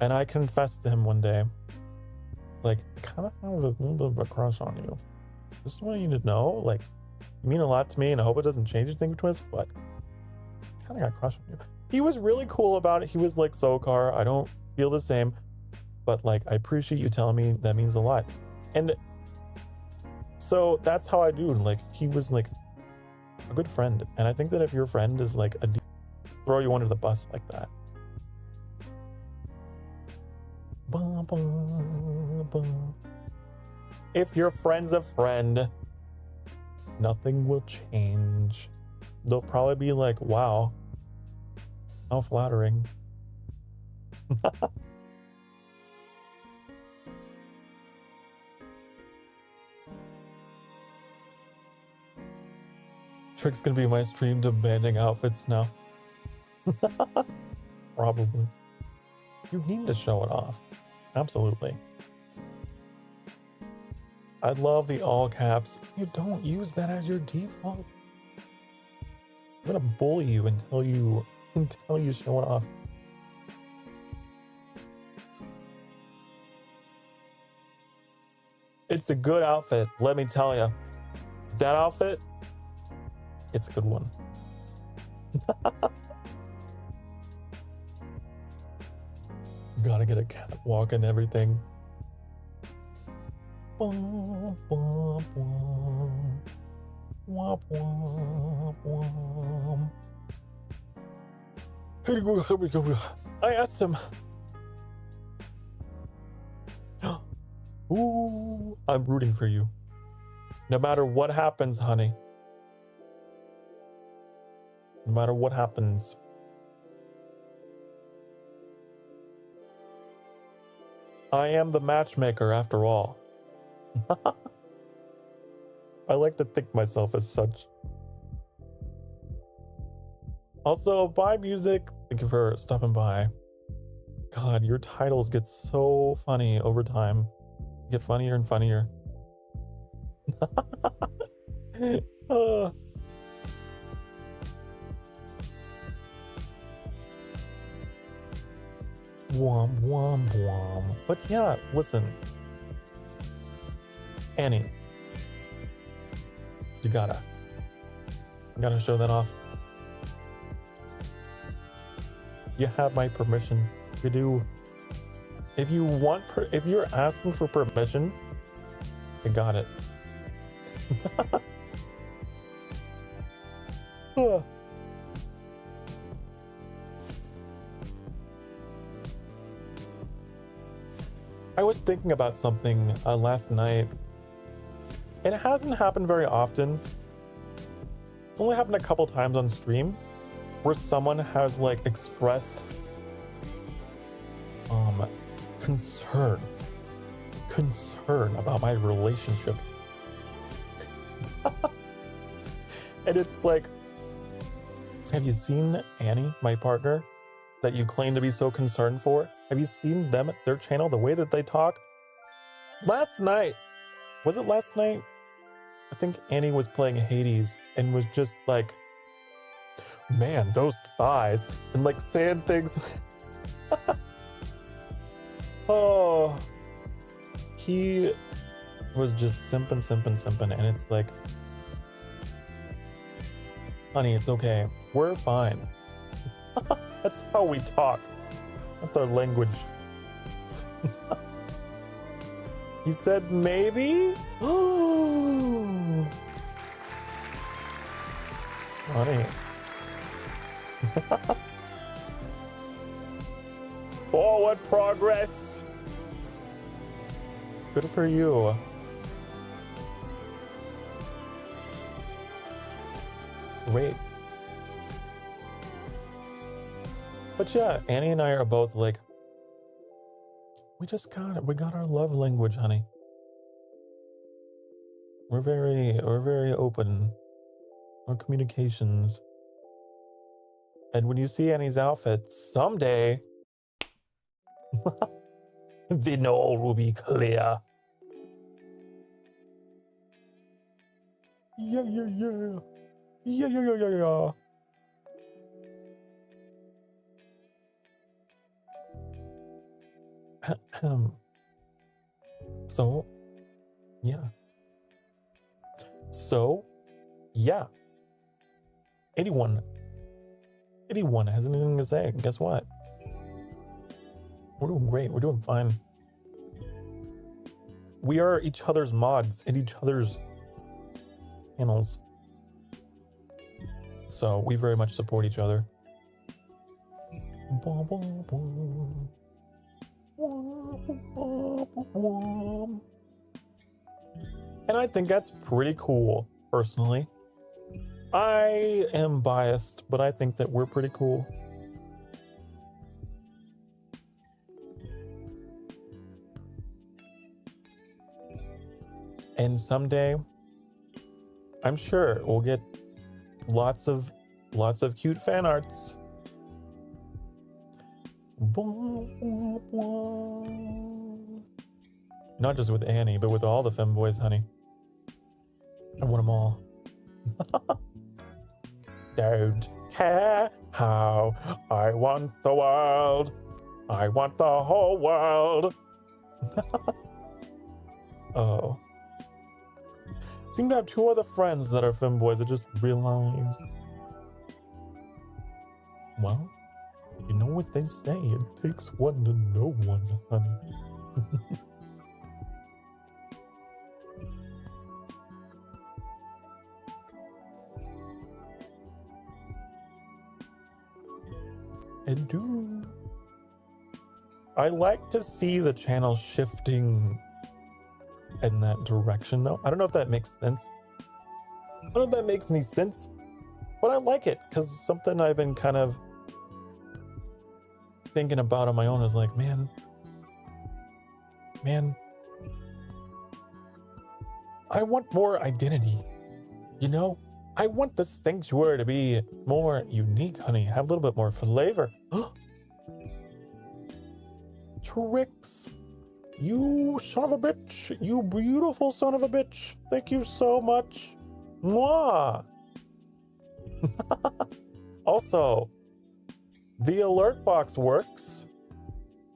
And I confessed to him one day. Like, I kind of have a little bit of a crush on you. Just want you to know, like, you mean a lot to me, and I hope it doesn't change anything between us, but I kind of got a crush on you. He was really cool about it. He was like, Sokar, I don't feel the same, but like, I appreciate you telling me. That means a lot. And so that's how I do. Like, he was like a good friend. And I think that if your friend is like throw you under the bus like that. If your friend's a friend, nothing will change. They'll probably be like, wow, how flattering. Trick's gonna be my stream demanding outfits now. Probably. You need to show it off. Absolutely. I love the all caps. You don't use that as your default. I'm gonna bully you until you show it off. It's a good outfit, let me tell you. That outfit, it's a good one. Gotta get a catwalk and everything. I asked him. Ooh, I'm rooting for you. No matter what happens, honey. No matter what happens. I am the matchmaker after all. I like to think myself as such. Also, bye music. Thank you for stopping by. God, your titles get so funny over time. Get funnier and funnier. Wom wom wom. But yeah, listen. Annie. You gotta show that off. You have my permission. You do. If you want, if you're asking for permission, you got it. I was thinking about something last night. It hasn't happened very often. It's only happened a couple times on stream where someone has like expressed concern about my relationship. And it's like, have you seen Annie, my partner, that you claim to be so concerned for? Have you seen them, their channel, the way that they talk? Last night, was it last night? I think Annie was playing Hades and was just like, man, those thighs, and like saying things. Oh, he was just simping, and it's like, honey, it's okay. We're fine. That's how we talk. That's our language. He said maybe? Honey. Forward progress. Good for you. Great. But yeah, Annie and I are both like, we got our love language, honey. We're very open on communications. And when you see Annie's outfit someday, then all will be clear. Yeah. So, yeah. So, yeah. 81 has anything to say. Guess what? We're doing great. We're doing fine. We are each other's mods in each other's channels. So we very much support each other. And I think that's pretty cool, personally. I am biased, but I think that we're pretty cool. And someday, I'm sure we'll get lots of cute fan arts. Not just with Annie, but with all the femboys, honey. I want them all. Don't care how I want the world. I want the whole world. Oh. Seem to have two other friends that are femboys. I just realized. Well, you know what they say. It takes one to know one, honey. And do. I like to see the channel shifting in that direction, though. I don't know if that makes sense. I don't know if that makes any sense, but I like it because something I've been kind of thinking about on my own is like, man, I want more identity, you know? I want the sanctuary to be more unique, honey. Have a little bit more flavor. Tricks. You son of a bitch. You beautiful son of a bitch. Thank you so much. Mwah. Also, the alert box works.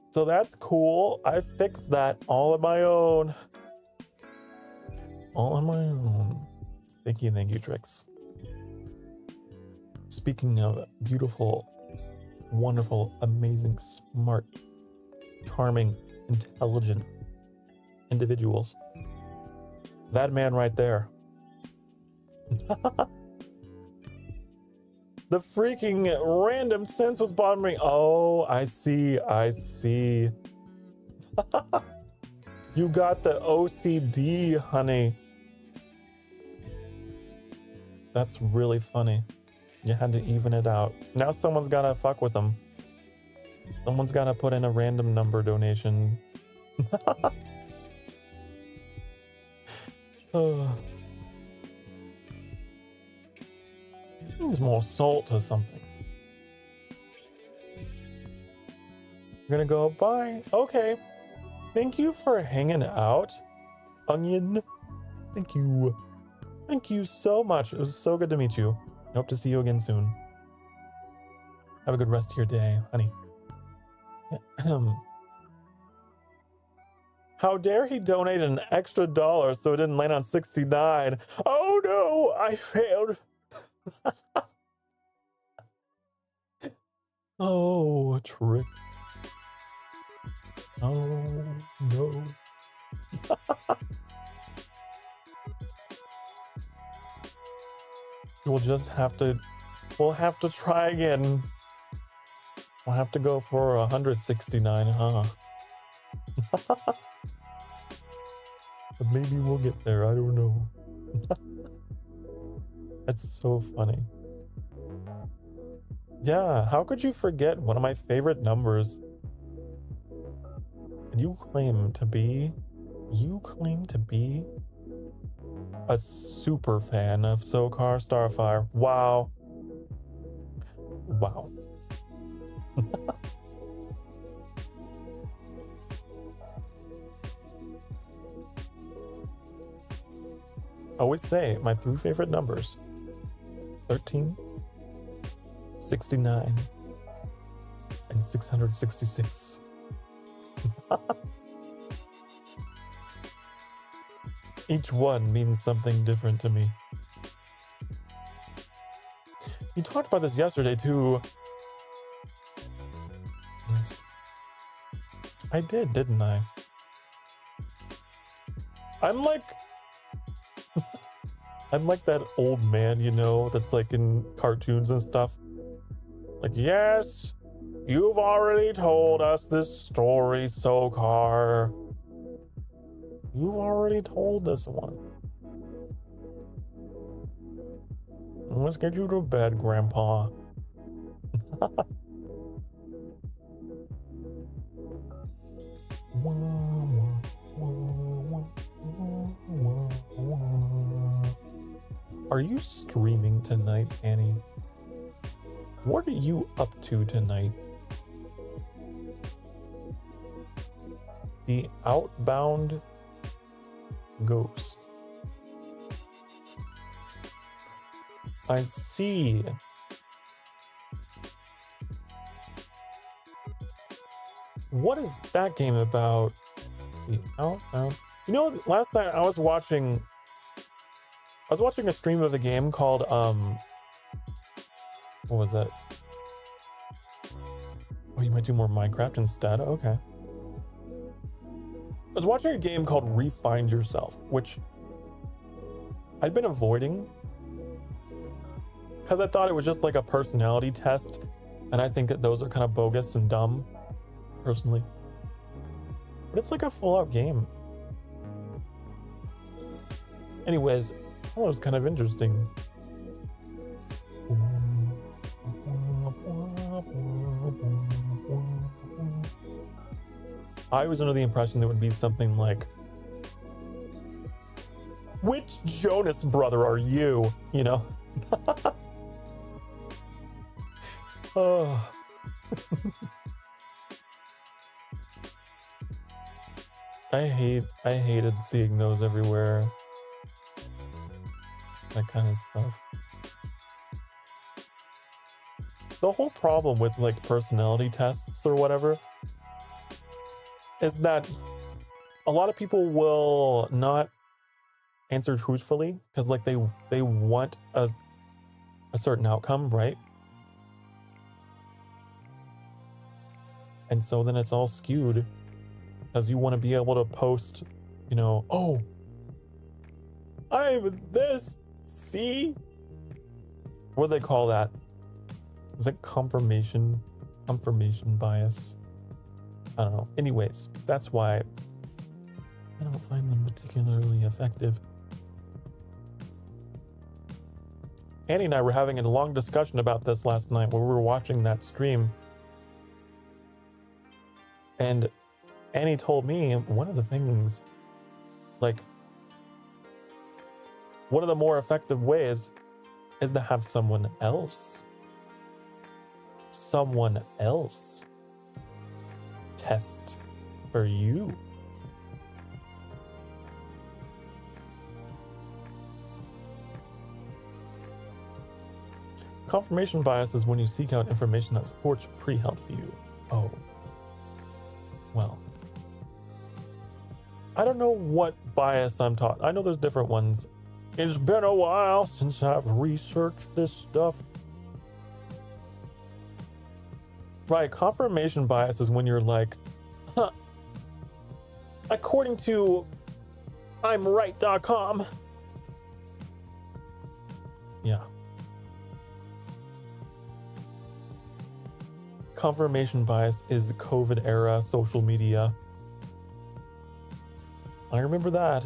So that's cool. I fixed that all on my own. All on my own. Thank you, Tricks. Speaking of beautiful, wonderful, amazing, smart, charming, intelligent individuals, that man right there. The freaking random sense was bothering me. Oh, I see. You got the OCD, honey. That's really funny. You had to even it out. Now someone's gotta fuck with them. Someone's gotta put in a random number donation. Needs more salt or something. You're gonna go, bye. Okay. Thank you for hanging out, Onion. Thank you. Thank you so much. It was so good to meet you. I hope to see you again soon. Have a good rest of your day, honey. How dare he donate an extra $1 so it didn't land on 69? Oh no, I failed. Oh, trick. Oh no. We'll have to try again. We'll have to go for 169, huh? But maybe we'll get there, I don't know. That's so funny. Yeah, how could you forget one of my favorite numbers? And you claim to be a super fan of Sokar Starfire. Wow. Wow. I always say my 3 favorite numbers: 13, 69, and 666. Each one means something different to me. You talked about this yesterday too. Yes. I did, didn't I? I'm like I'm like that old man, you know, that's like in cartoons and stuff. Like, yes, you've already told us this story, Sokar. You've already told this one. Let's get you to bed, Grandpa. Are you streaming tonight, Annie? What are you up to tonight? The Outbound Ghost. I see. What is that game about? The Outbound. You know, last night I was watching a stream of a game called what was that? Oh, you might do more Minecraft instead? Okay. I was watching a game called Refind Yourself, which I'd been avoiding because I thought it was just like a personality test, and I think that those are kind of bogus and dumb, personally. But it's like a full-out game. Anyways, that was kind of interesting. I was under the impression there would be something like, which Jonas brother are you? You know? Oh. I hated seeing those everywhere. That kind of stuff. The whole problem with like personality tests or whatever is that a lot of people will not answer truthfully because like they want a certain outcome, right? And so then it's all skewed because you want to be able to post, you know, oh, I'm this, see? What do they call that? Is it confirmation bias? I don't know. Anyways, that's why I don't find them particularly effective. Annie and I were having a long discussion about this last night when we were watching that stream. And Annie told me one of the things, like, one of the more effective ways is to have someone else test for you. Confirmation bias is when you seek out information that supports your pre-held view. Oh. Well. I don't know what bias I'm taught. I know there's different ones. It's been a while since I've researched this stuff. Right, confirmation bias is when you're like, huh, according to I'mRight.com. Yeah. Confirmation bias is COVID era social media. I remember that.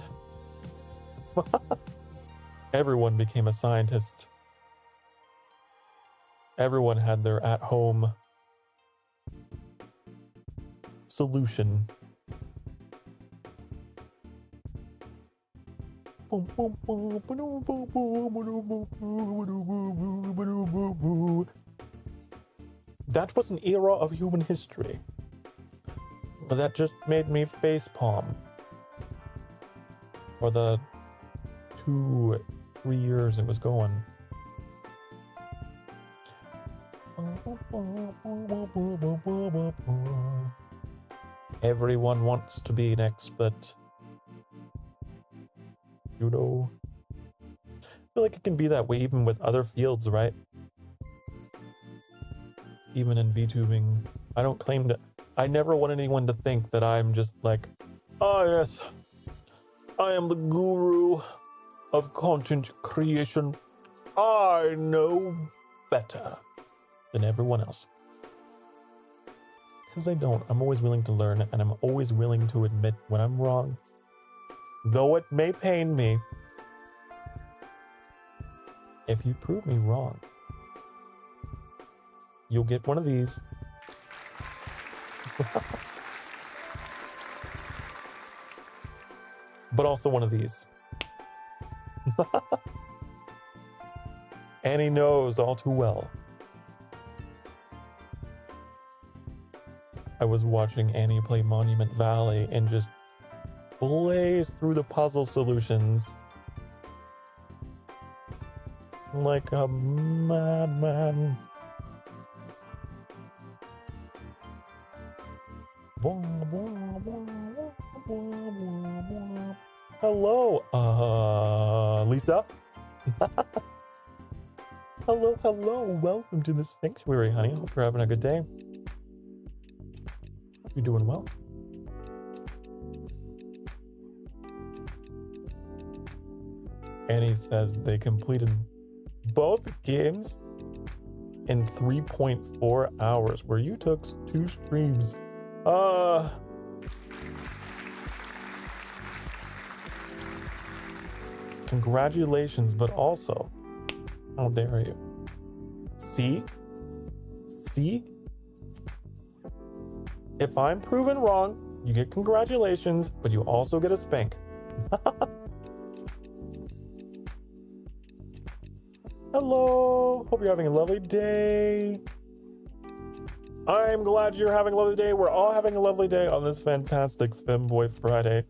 Everyone became a scientist. Everyone had their at-home solution. That was an era of human history. But that just made me facepalm. For the 2-3 years it was going. Everyone wants to be an expert. judo. I feel like it can be that way even with other fields, right? Even in VTubing. I don't claim to... I never want anyone to think that I'm just like, oh yes, I am the guru of content creation. I know better than everyone else. Because I don't. I'm always willing to learn, and I'm always willing to admit when I'm wrong. Though it may pain me. If you prove me wrong, you'll get one of these. But also one of these. Annie knows all too well. I was watching Annie play Monument Valley and just blaze through the puzzle solutions like a madman. Hello, Lisa. Hello. Welcome to the sanctuary, honey. Hope you're having a good day. You're doing well. Annie says they completed both games in 3.4 hours, where you took 2 streams. Congratulations, but also, how dare you? See? If I'm proven wrong, you get congratulations, but you also get a spank. Hello, hope you're having a lovely day. I'm glad you're having a lovely day. We're all having a lovely day on this fantastic Femboy Friday.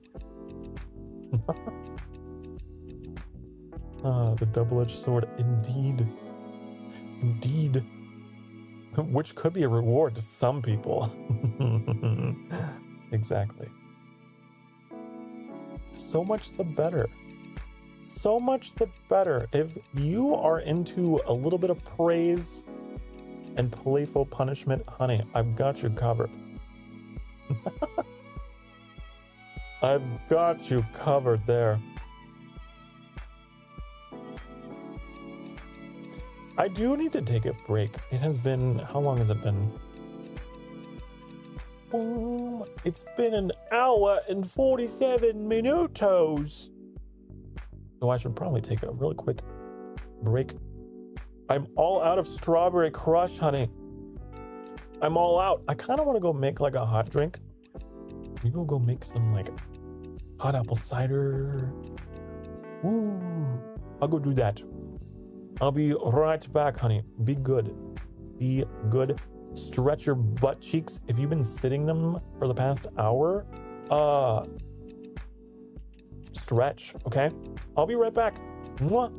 The double-edged sword, indeed. Which could be a reward to some people. Exactly. So much the better. So much the better. If you are into a little bit of praise and playful punishment, honey, I've got you covered. I've got you covered there. I do need to take a break. It has been, how long has it been? Boom. It's been an hour and 47 minutos. So I should probably take a really quick break. I'm all out of Strawberry Crush, honey. I'm all out. I kind of want to go make like a hot drink. Maybe we'll go make some like hot apple cider. Ooh, I'll go do that. I'll be right back, honey. Be good. Be good. Stretch your butt cheeks. If you've been sitting them for the past hour, stretch, okay? I'll be right back. Mwah.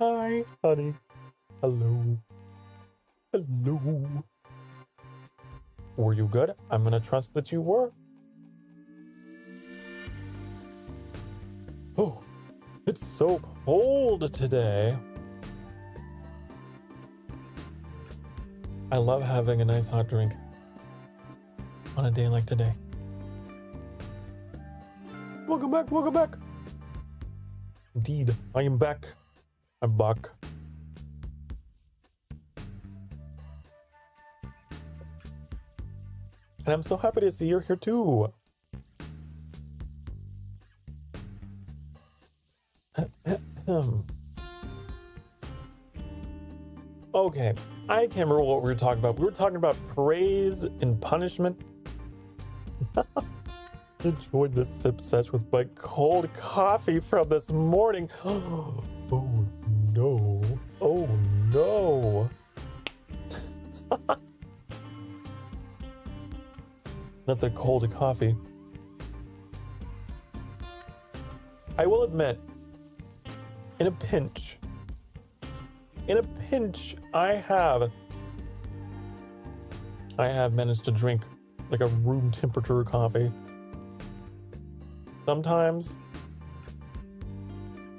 Hi, honey. Hello. Hello. Were you good? I'm gonna trust that you were. Oh, it's so cold today. I love having a nice hot drink on a day like today. Welcome back, welcome back. Indeed, I am back. I'm back. And I'm so happy to see you're here too. Okay, I can't remember what we were talking about. We were talking about praise and punishment. Enjoyed this sip sesh with my cold coffee from this morning. Oh no. Oh no. Not the cold coffee. I will admit, in a pinch, I have managed to drink like a room temperature coffee.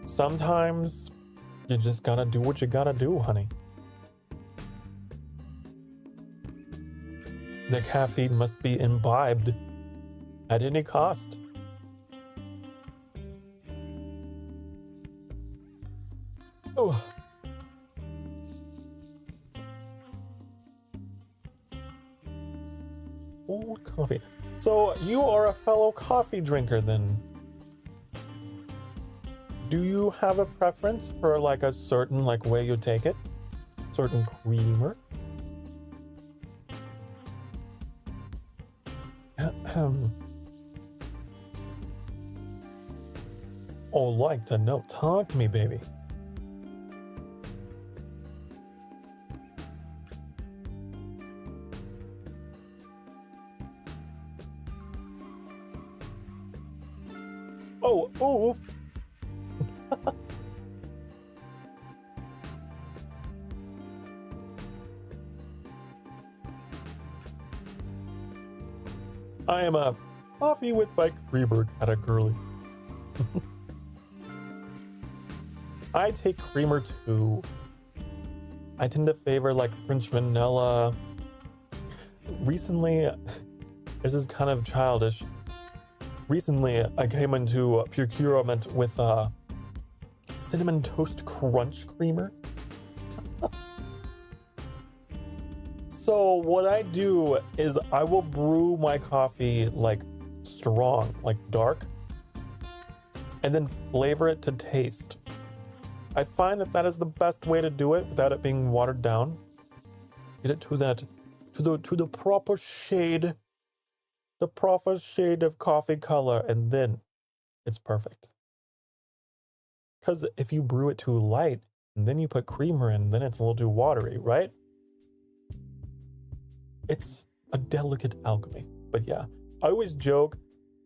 Sometimes you just gotta do what you gotta do, honey. The caffeine must be imbibed at any cost. Oh. Old coffee. So you are a fellow coffee drinker then? Do you have a preference for like a certain like way you take it? Certain creamer? Oh, like to know. Talk to me, baby. Oh, oof. I am a coffee with my creamer at a girly. I take creamer too. I tend to favor like French vanilla. Recently, this is kind of childish. Recently, I came into procurement with cinnamon toast crunch creamer. So what I do is I will brew my coffee like strong, like dark, and then flavor it to taste. I find that that is the best way to do it without it being watered down. Get it to the proper shade, of coffee color, and then it's perfect. Because if you brew it too light and then you put creamer in, then it's a little too watery, right? It's a delicate alchemy. But yeah, I always joke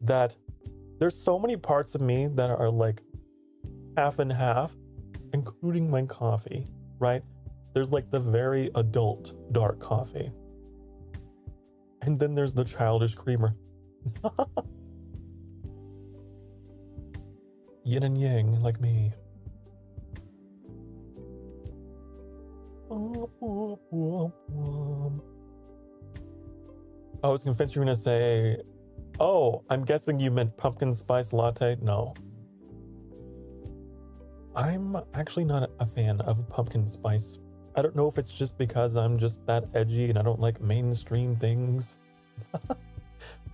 that there's so many parts of me that are like half and half, including my coffee, right? There's like the very adult dark coffee. And then there's the childish creamer. Yin and yang, like me. I was convinced you were gonna say, oh, I'm guessing you meant pumpkin spice latte. No. I'm actually not a fan of pumpkin spice. I don't know if it's just because I'm just that edgy and I don't like mainstream things.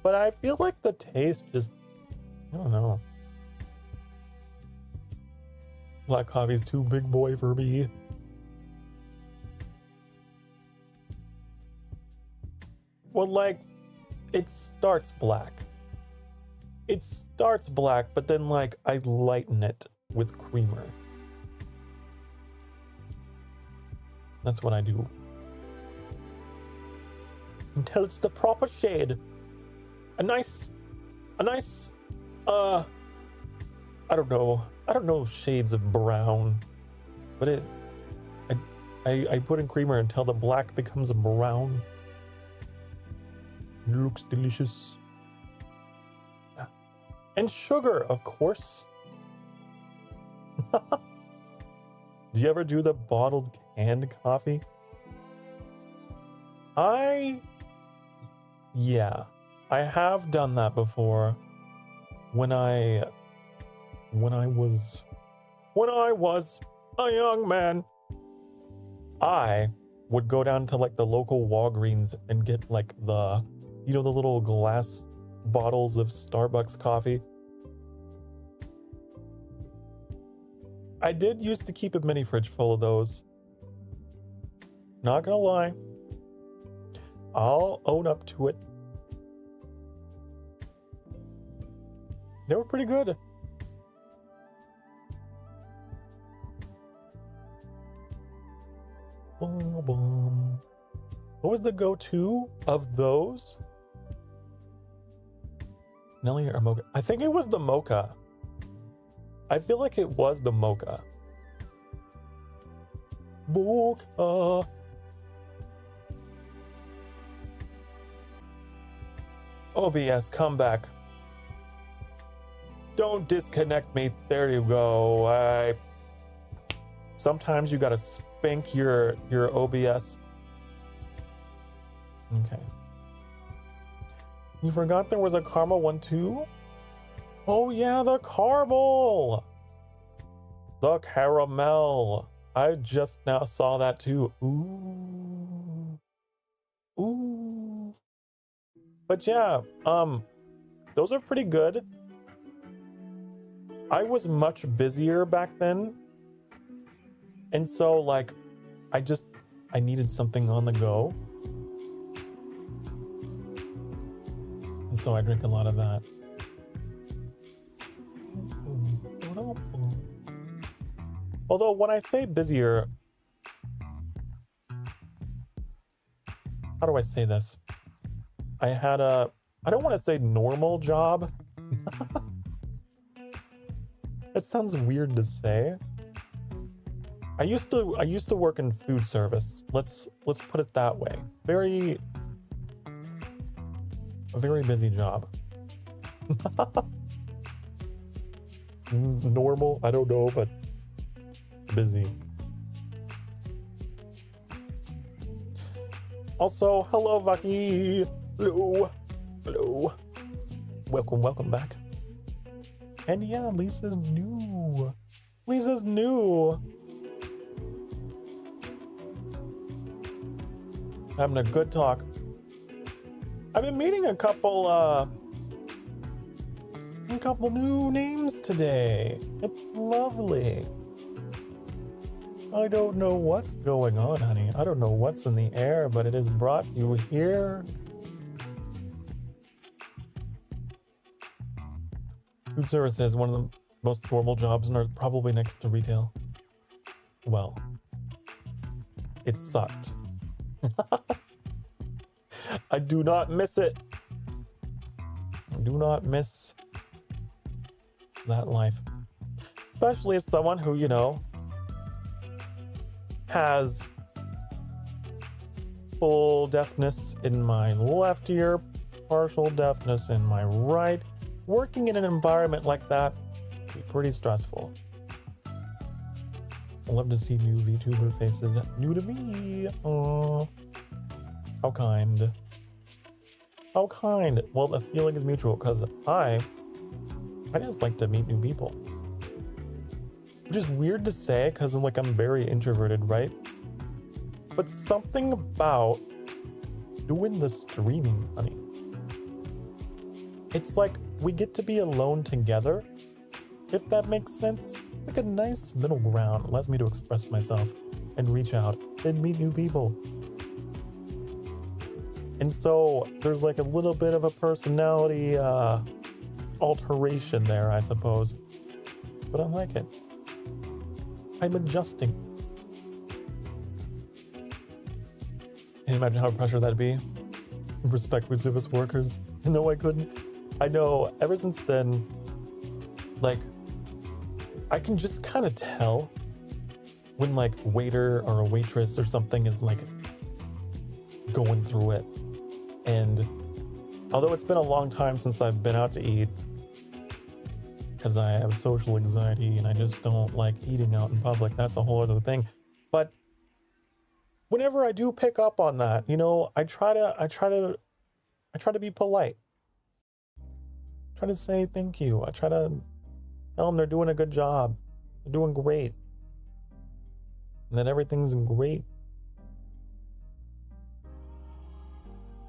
But I feel like the taste just, I don't know. Black coffee's too big boy for me. Well, like, it starts black. But then, like, I lighten it with creamer. That's what I do. Until it's the proper shade. A nice, I don't know shades of brown. But I put in creamer until the black becomes brown. It looks delicious. And sugar, of course. Do you ever do the bottled canned coffee? Yeah, I have done that before. When I was a young man, I would go down to like the local Walgreens and get like the little glass bottles of Starbucks coffee. I did used to keep a mini fridge full of those. Not gonna lie. I'll own up to it. They were pretty good. Boom, boom. What was the go-to of those? Nelly or mocha? I think it was the mocha. I feel like it was the mocha. Mocha. OBS, come back. Don't disconnect me. There you go. Sometimes you gotta spank your OBS. Okay. You forgot there was a caramel one too? Oh yeah, the caramel! The caramel. I just now saw that too. Ooh. Ooh. But yeah, those are pretty good. I was much busier back then. And so like, I needed something on the go. And so I drink a lot of that. Although when I say busier, how do I say this? I had I don't want to say normal job. That sounds weird to say. I used to work in food service. Let's put it that way. A very busy job. Normal? I don't know, but busy. Also, hello, Vaki. Hello. Hello. Welcome back. And yeah, Lisa's new. Having a good talk. I've been meeting a couple new names today. It's lovely. I don't know what's going on, honey. I don't know what's in the air, but it has brought you here. Food service is one of the most normal jobs and are probably next to retail. Well, it sucked. I do not miss it. I do not miss that life. Especially as someone who, has full deafness in my left ear, partial deafness in my right. Working in an environment like that can be pretty stressful. I love to see new VTuber faces. New to me. Aww. How kind. How kind. Well, the feeling is mutual because I just like to meet new people. Which is weird to say because I'm very introverted, right? But something about doing the streaming, honey. It's like we get to be alone together, if that makes sense. Like a nice middle ground. Allows me to express myself and reach out and meet new people. And so there's like a little bit of a personality alteration there, I suppose. But I like it. I'm adjusting. Can you imagine how pressure that'd be? Respect for service workers. No, I couldn't. I know ever since then, I can just kind of tell when like waiter or a waitress or something is like going through it. And although it's been a long time since I've been out to eat, because I have social anxiety and I just don't like eating out in public, that's a whole other thing. But whenever I do pick up on that, you know, I try to be polite. I try to say thank you. I try to tell them they're doing a good job. They're doing great. And that everything's great.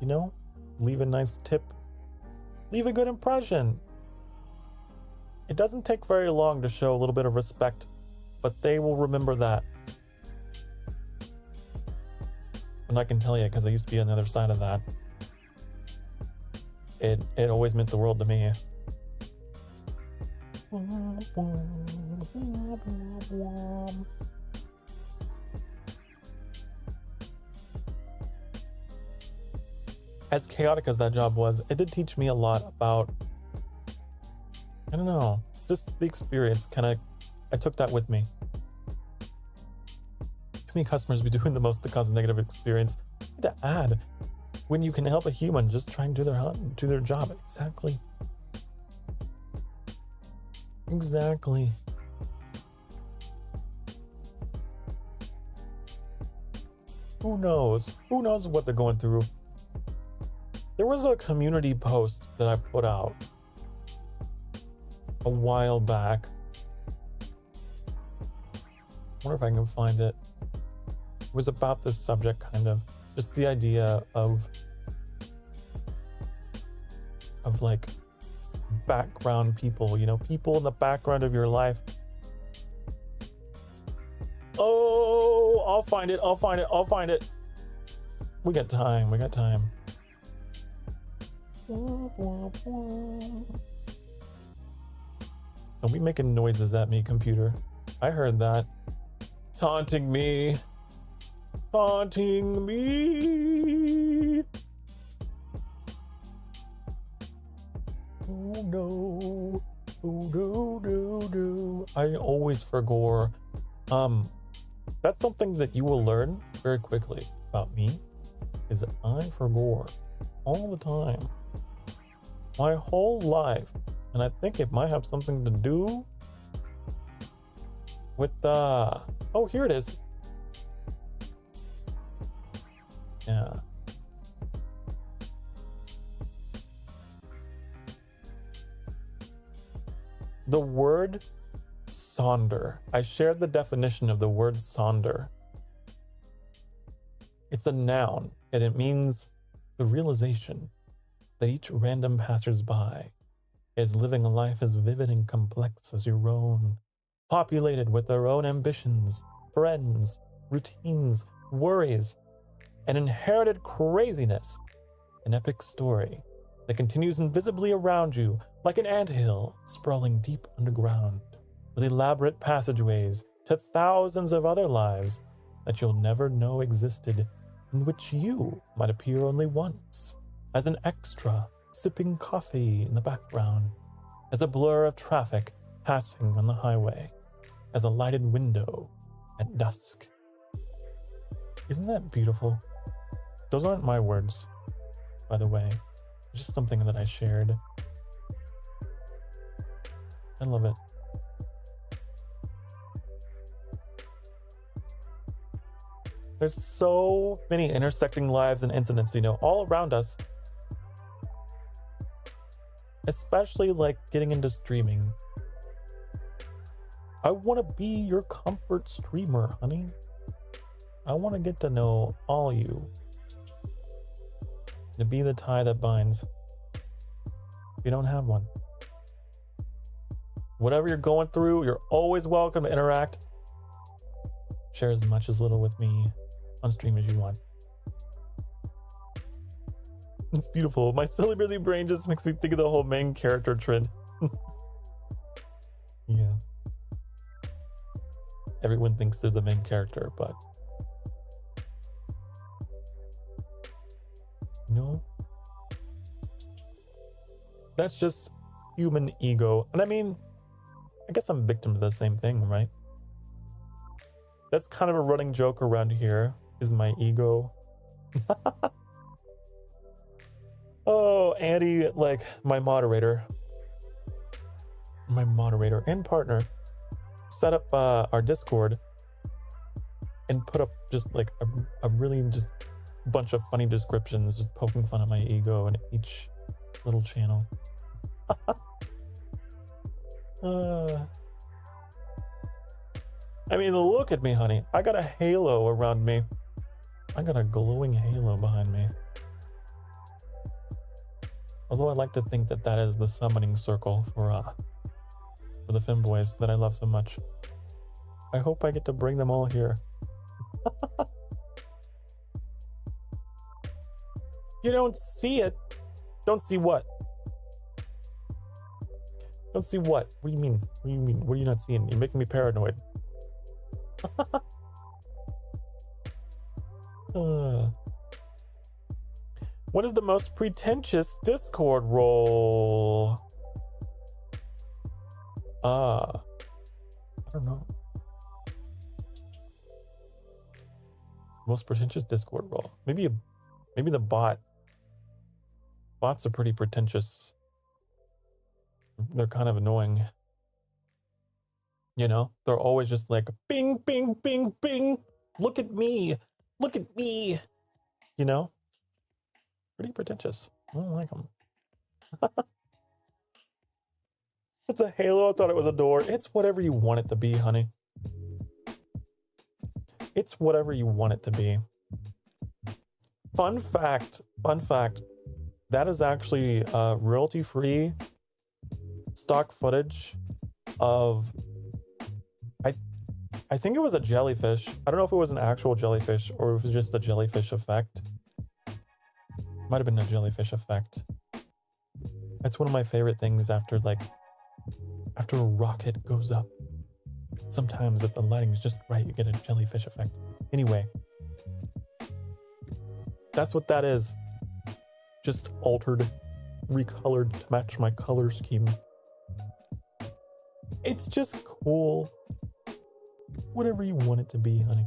You know, leave a nice tip. Leave a good impression. It doesn't take very long to show a little bit of respect, but they will remember that. And I can tell you, because I used to be on the other side of that. It always meant the world to me. As chaotic as that job was, it did teach me a lot about, I don't know, just the experience. I took that with me. Too many customers be doing the most to cause a negative experience. To add, when you can help a human just try and do their job. Exactly. Who knows what they're going through. There was a community post that I put out a while back. I wonder if I can find it. It was about this subject, kind of. Just the idea of like background people, you know, people in the background of your life. Oh, I'll find it. We got time. Don't be making noises at me, computer. I heard that. Taunting me. Oh no. Oh no. I always forgot. That's something that you will learn very quickly about me, is that I forgot all the time. My whole life. And I think it might have something to do with oh, here it is. Yeah. The word sonder. I shared the definition of the word sonder. It's a noun, and it means the realization that each random passersby is living a life as vivid and complex as your own, populated with their own ambitions, friends, routines, worries, and inherited craziness. An epic story that continues invisibly around you like an anthill sprawling deep underground, with elaborate passageways to thousands of other lives that you'll never know existed, in which you might appear only once, as an extra sipping coffee in the background, as a blur of traffic passing on the highway, as a lighted window at dusk. Isn't that beautiful? Those aren't my words, by the way. It's just something that I shared. I love it. There's so many intersecting lives and incidents, you know, all around us. Especially like getting into streaming. I want to be your comfort streamer, honey. I want to get to know all you. To be the tie that binds. You don't have one. Whatever you're going through, you're always welcome to interact. Share as much as little with me on stream as you want. It's beautiful. My silly Billy brain just makes me think of the whole main character trend. Yeah. Everyone thinks they're the main character, but no. That's just human ego. And I mean, I guess I'm a victim of the same thing, right? That's kind of a running joke around here, is my ego. Oh, Andy, like my moderator and partner, set up our Discord and put up just like a really just bunch of funny descriptions, just poking fun at my ego in each little channel. I mean, look at me, honey. I got a halo around me. I got a glowing halo behind me. Although I like to think that that is the summoning circle for the Femboys that I love so much. I hope I get to bring them all here. You don't see it. Don't see what? Don't see what? What do you mean? What do you mean? What are you not seeing? You're making me paranoid. What is the most pretentious Discord role? I don't know. Most pretentious Discord role. Maybe the bot. Bots are pretty pretentious. They're kind of annoying. You know, they're always just like, bing, bing, bing, bing. Look at me. Look at me. You know? Pretty pretentious. I don't like them. It's a halo. I thought it was a door. It's whatever you want it to be, honey. It's whatever you want it to be. Fun fact. That is actually royalty-free stock footage of, I think it was a jellyfish. I don't know if it was an actual jellyfish or if it was just a jellyfish effect. Might have been a jellyfish effect. That's one of my favorite things after a rocket goes up. Sometimes if the lighting is just right, you get a jellyfish effect. Anyway, that's what that is. Just altered, recolored to match my color scheme. It's just cool. Whatever you want it to be, honey.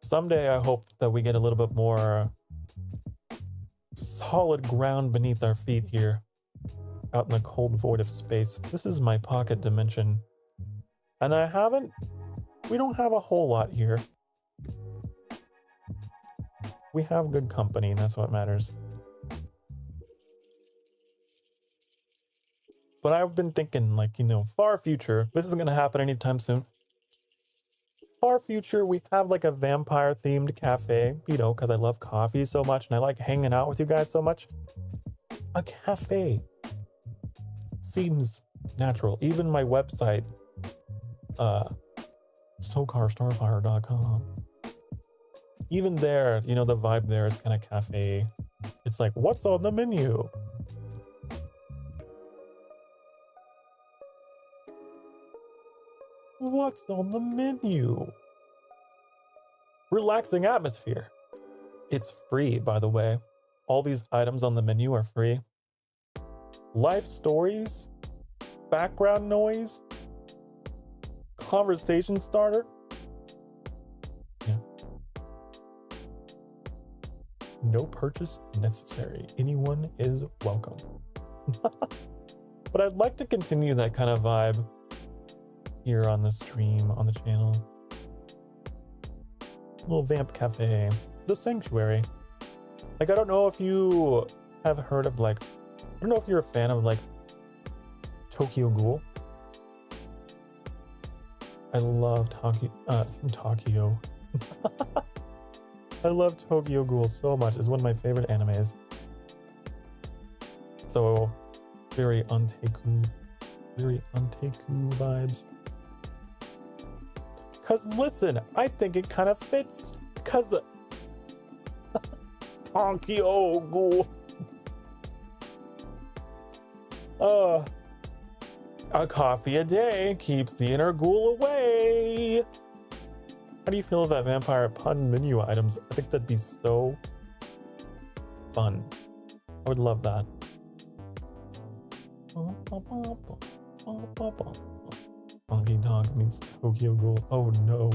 Someday I hope that we get a little bit more solid ground beneath our feet here, out in the cold void of space. This is my pocket dimension. And we don't have a whole lot here. We have good company, and that's what matters. But I've been thinking, far future, this isn't going to happen anytime soon. Far future, we have a vampire-themed cafe, because I love coffee so much, and I like hanging out with you guys so much. A cafe seems natural. Even my website, Sokarstarfire.com. Even there, the vibe there is kind of cafe. It's like, what's on the menu? What's on the menu? Relaxing atmosphere. It's free, by the way. All these items on the menu are free. Life stories, background noise, conversation starter. Yeah. No purchase necessary. Anyone is welcome. But I'd like to continue that kind of vibe here on the stream, on the channel. Little vamp cafe. The sanctuary. I don't know if you have heard of I don't know if you're a fan of Tokyo Ghoul. I love Tokyo. I love Tokyo Ghoul so much. It's one of my favorite animes. So very untaku vibes. Cause listen, I think it kind of fits. Cause Tokyo Ghoul. A coffee a day keeps the inner ghoul away. How do you feel about vampire pun menu items? I think that'd be so fun. I would love that. Monkey Dog means Tokyo Ghoul. Oh no.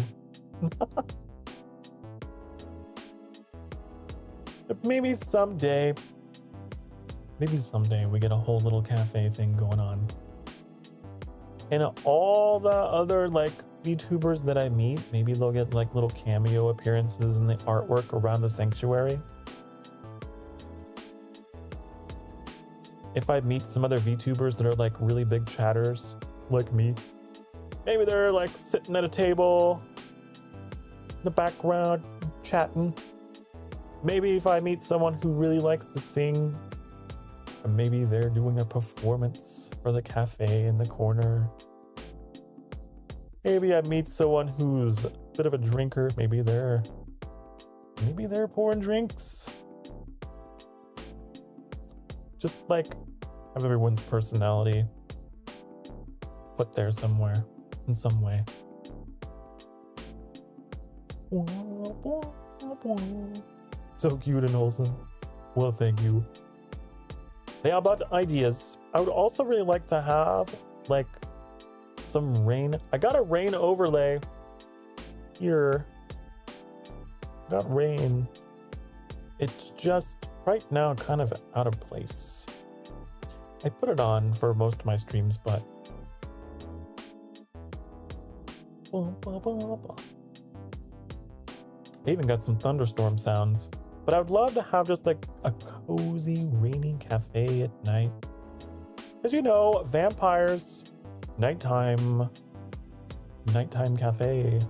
But maybe someday we get a whole little cafe thing going on. And all the other like VTubers that I meet, maybe they'll get like little cameo appearances in the artwork around the sanctuary. If I meet some other VTubers that are like really big chatters, like me, maybe they're like sitting at a table in the background chatting. Maybe if I meet someone who really likes to sing, maybe they're doing a performance for the cafe in the corner. Maybe I meet someone who's a bit of a drinker. Maybe they're pouring drinks. Just like have everyone's personality put there somewhere in some way. So cute and wholesome. Well, thank you. Yeah, about ideas. I would also really like to have like some rain. I got a rain overlay here. Got rain. It's just right now kind of out of place. I put it on for most of my streams, but I even got some thunderstorm sounds. But I would love to have just like a cozy, rainy cafe at night. As you know, vampires, nighttime cafe.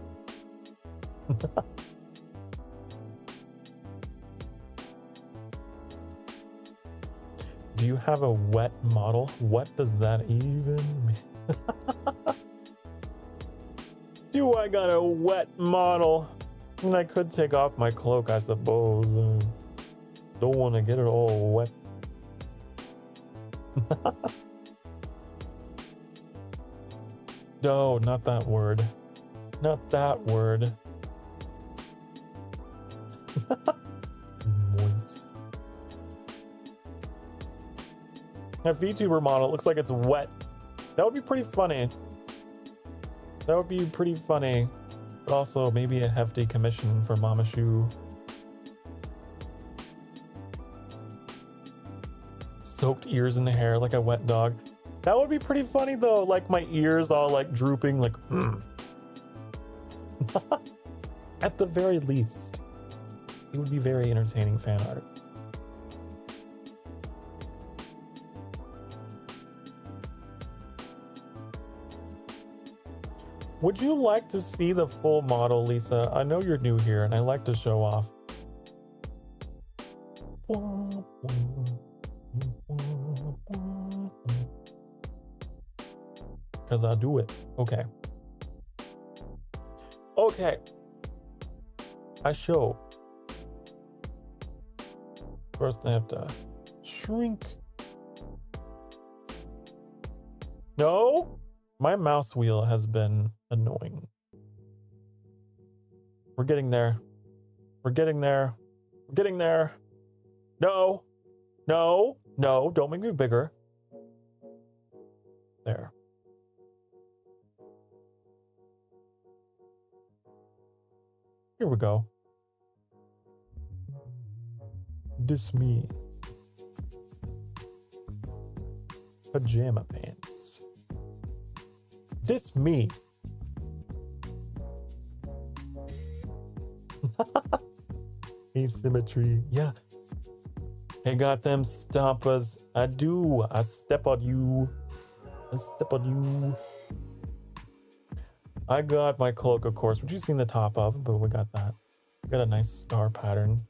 Do you have a wet model? What does that even mean? Do I got a wet model? And I could take off my cloak, I suppose. Don't want to get it all wet. No, not that word. Not that word. Moist. That VTuber model looks like it's wet. That would be pretty funny. That would be pretty funny. But also maybe a hefty commission for Mama Shu. Soaked ears in the hair like a wet dog. That would be pretty funny though, like my ears all like drooping like At the very least, it would be very entertaining fan art. Would you like to see the full model, Lisa? I know you're new here and I like to show off. Because I do it. Okay. Okay. I show. First I have to shrink. No? My mouse wheel has been annoying. We're getting there. We're getting there. We're getting there. No. No. No. Don't make me bigger. There. Here we go. This me. Pajama pants. This me. Asymmetry. Yeah. I got them stompers. I do. I step on you. I step on you. I got my cloak, of course, which you've seen the top of, but we got that. We got a nice star pattern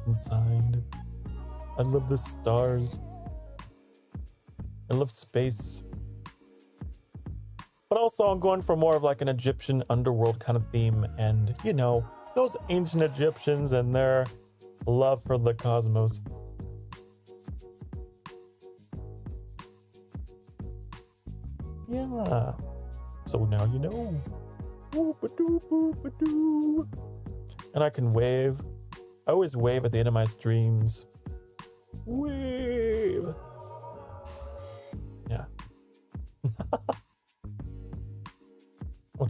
inside. I love the stars. I love space. But also I'm going for more of like an Egyptian underworld kind of theme. And, you know, those ancient Egyptians and their love for the cosmos. Yeah. So now you know. And I can wave. I always wave at the end of my streams. Wave. Yeah.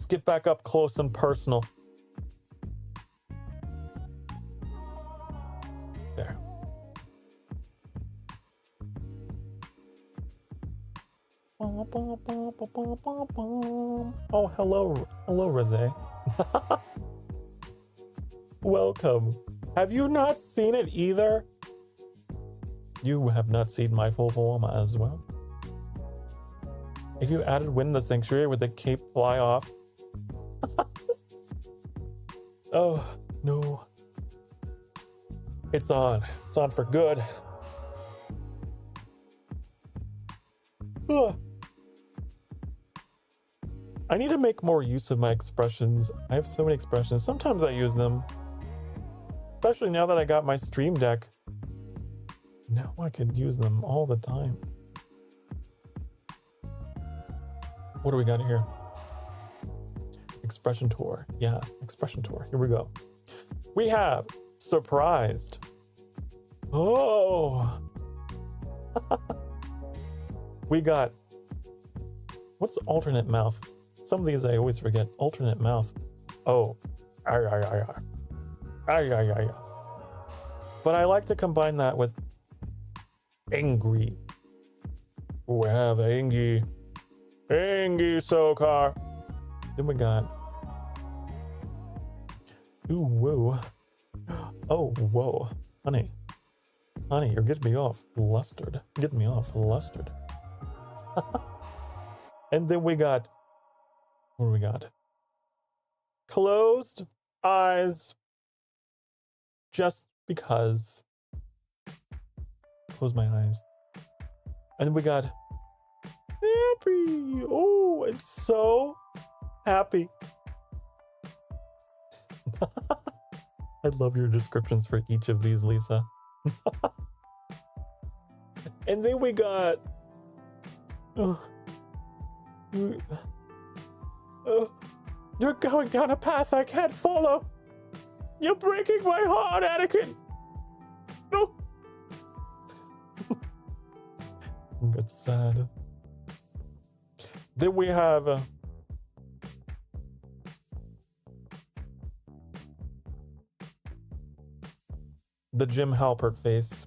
Let's get back up close and personal. There. Oh, hello, Rosé. Welcome. Have you not seen it either? You have not seen my full form as well. If you added Win the Sanctuary, would the cape fly off? Oh, no. It's on. It's on for good. Ugh. I need to make more use of my expressions. I have so many expressions. Sometimes I use them. Especially now that I got my stream deck. Now I can use them all the time. What do we got here? Expression tour. Yeah, expression tour. Here we go. We have surprised. Oh. We got, what's alternate mouth? Some of these I always forget. Alternate mouth. Oh. But I like to combine that with angry. We have angry. Angry Sokar. Then we got, ooh, whoa. Oh, whoa. Honey, you're getting me off flustered. Getting me off flustered. And then we got, what do we got? Closed eyes. Just because. Close my eyes. And then we got happy. Oh, I'm so happy. I love your descriptions for each of these, Lisa. And then we got you're going down a path I can't follow. You're breaking my heart, Etiquette. No. That's sad. Then we have the Jim Halpert face.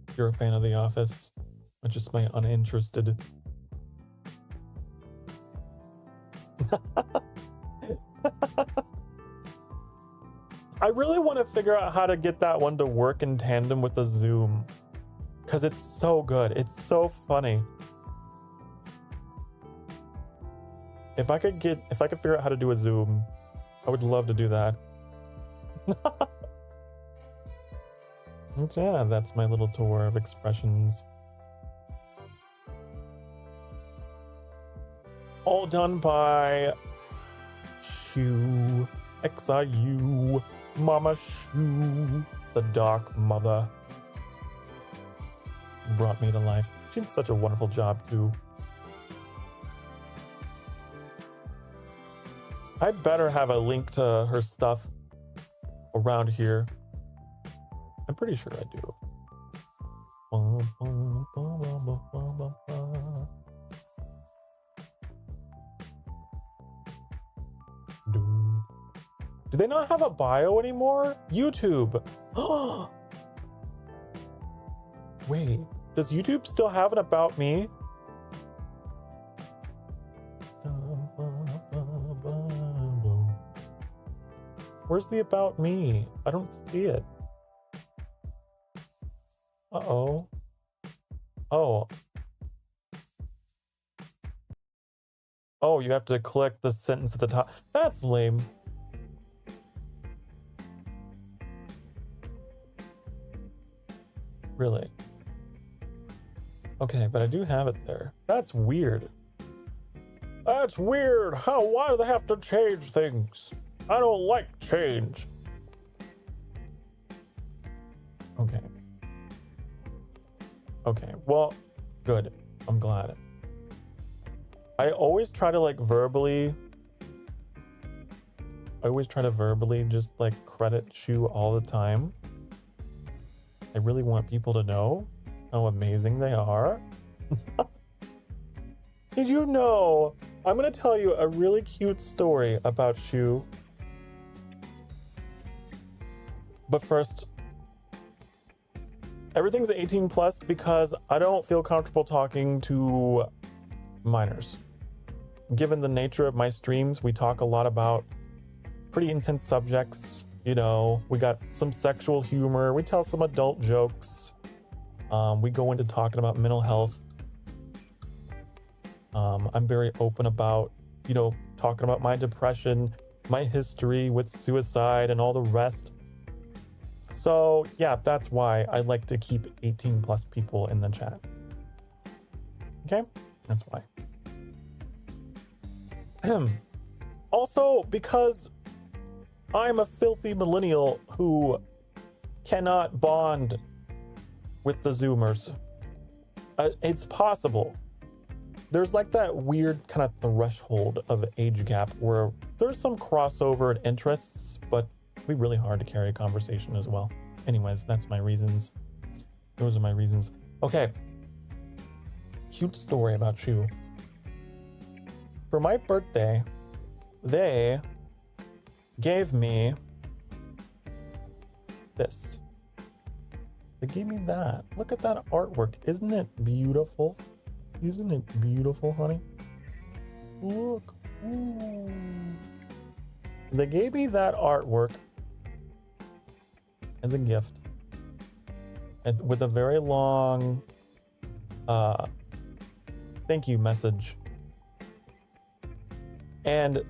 If you're a fan of The Office, which is my uninterested. I really want to figure out how to get that one to work in tandem with the zoom, because it's so good. It's so funny. If I could figure out how to do a zoom, I would love to do that. Yeah, that's my little tour of expressions. All done by Shu, XIU, Mama Shu, the Dark Mother. Brought me to life. She did such a wonderful job too. I better have a link to her stuff around here. I'm pretty sure I do. Do they not have a bio anymore? YouTube. Wait, does YouTube still have an about me? Where's the about me? I don't see it. Uh-oh. Oh. Oh, you have to click the sentence at the top. That's lame. Really? Okay, but I do have it there. That's weird. That's weird. Why do they have to change things? I don't like change. Okay. Okay, well, good. I'm glad. I always try to verbally just credit Shu all the time. I really want people to know how amazing they are. Did you know I'm gonna tell you a really cute story about Shu. But first, everything's 18 plus because I don't feel comfortable talking to minors. Given the nature of my streams, we talk a lot about pretty intense subjects. You know, we got some sexual humor, we tell some adult jokes. We go into talking about mental health. I'm very open about, you know, talking about my depression, my history with suicide and all the rest. So yeah, that's why I like to keep 18 plus people in the chat. Okay, that's why. Also, because I'm a filthy millennial who cannot bond with the Zoomers. It's possible. There's like that weird kind of threshold of age gap where there's some crossover in interests, but it'd be really hard to carry a conversation as well. Anyways, that's my reasons. Those are my reasons. Okay. Cute story about Shu. For my birthday, they gave me this. They gave me that. Look at that artwork. Isn't it beautiful? Isn't it beautiful, honey? Look. Ooh. They gave me that artwork as a gift. And with a very long thank you message. And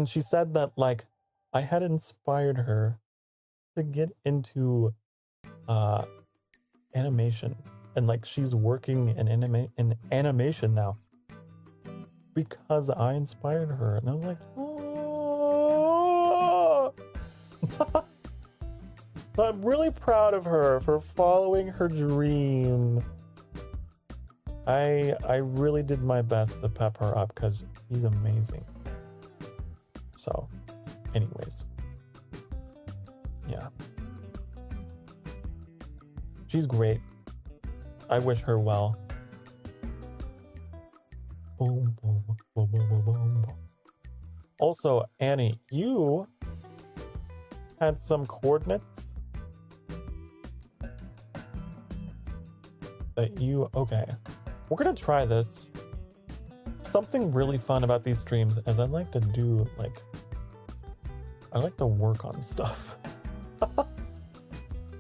she said that like I had inspired her to get into animation, and like she's working in animation now because I inspired her. And I was like, oh. I'm really proud of her for following her dream. I really did my best to pep her up because she's amazing. So, anyways, yeah. She's great. I wish her well. Boom, boom, boom, boom, boom, boom. Also, Annie, you had some coordinates that you... Okay. We're gonna try this. Something really fun about these streams is I like to do, like... I like to work on stuff.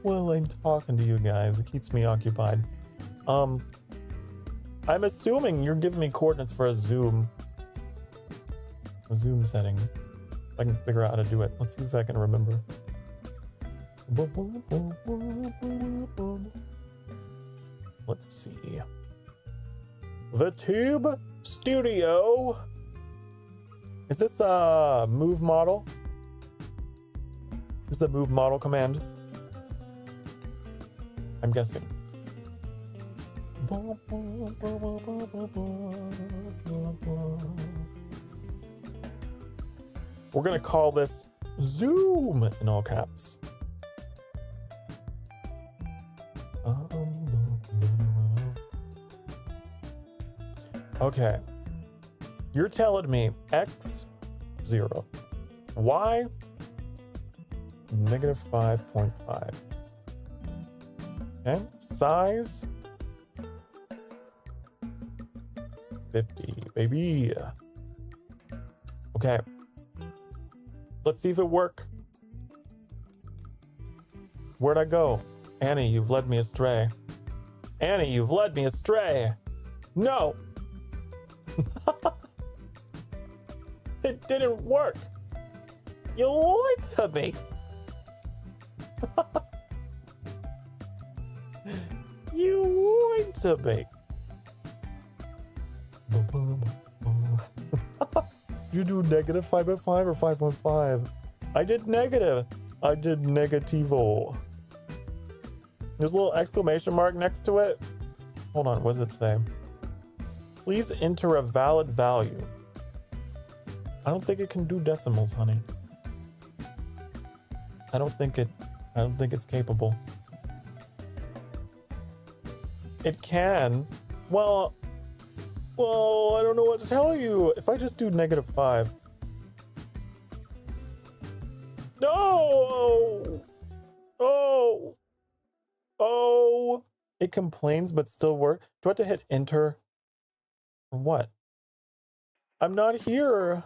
Well, I'm talking to you guys. It keeps me occupied. I'm assuming you're giving me coordinates for a Zoom setting. I can figure out how to do it. Let's see if I can remember. Let's see. Vtuber Studio. Is this a move model? This is a move model command. I'm guessing. We're gonna call this Zoom in all caps. Okay. You're telling me X 0, Y -5.5. Okay, size 50, baby. Okay, let's see if it works. Where'd I go? Annie, you've led me astray. Annie, you've led me astray. No! It didn't work. You lied to me. You lied to me. You do -5.5 or 5.5? I did negative. I did negativo. There's a little exclamation mark next to it. Hold on, what does it say? Please enter a valid value. I don't think it can do decimals, honey. I don't think it's capable. It can. Well, Well, I don't know what to tell you. If I just do -5. No! Oh! Oh! It complains but still work. Do I have to hit enter? Or what? I'm not here.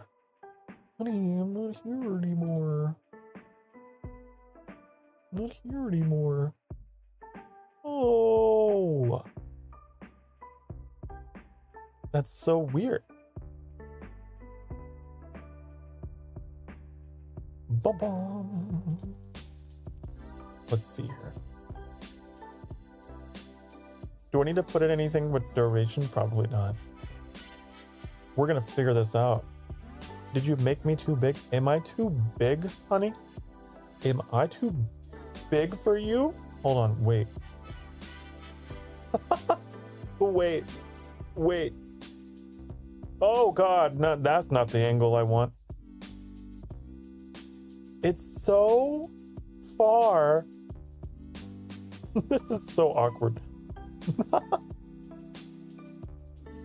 Honey, I'm not here anymore. I'm not here anymore. Oh! That's so weird. Ba-bum. Let's see here. Do I need to put in anything with duration? Probably not. We're gonna figure this out. Did you make me too big? Am I too big, honey? Am I too big for you? Hold on, wait. Wait. Wait. Oh God, no, that's not the angle I want. It's so far. This is so awkward.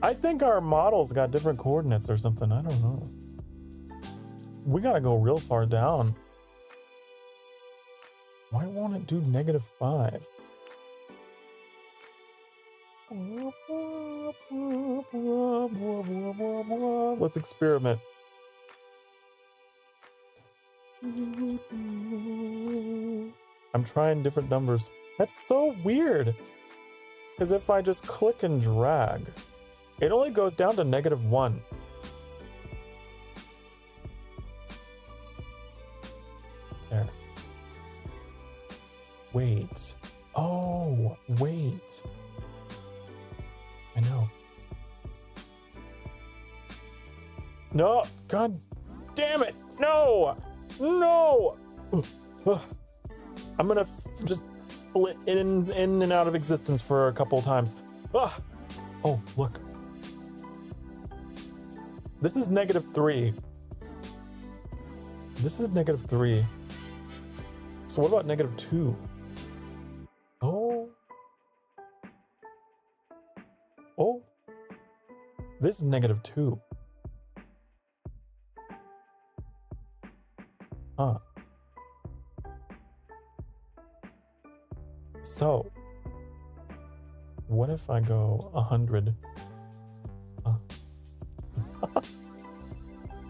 I think our models got different coordinates or something. I don't know. We gotta go real far down. Why won't it do -5? Let's experiment. I'm trying different numbers. That's so weird. Because if I just click and drag, it only goes down to -1. There. Wait. Oh, wait. I know. No, God damn it. No, no. I'm gonna just split in and out of existence for a couple of times. Oh, look. This is -3. This is -3. So what about -2? Oh. Oh. This is -2. Huh. So, what if I go 100?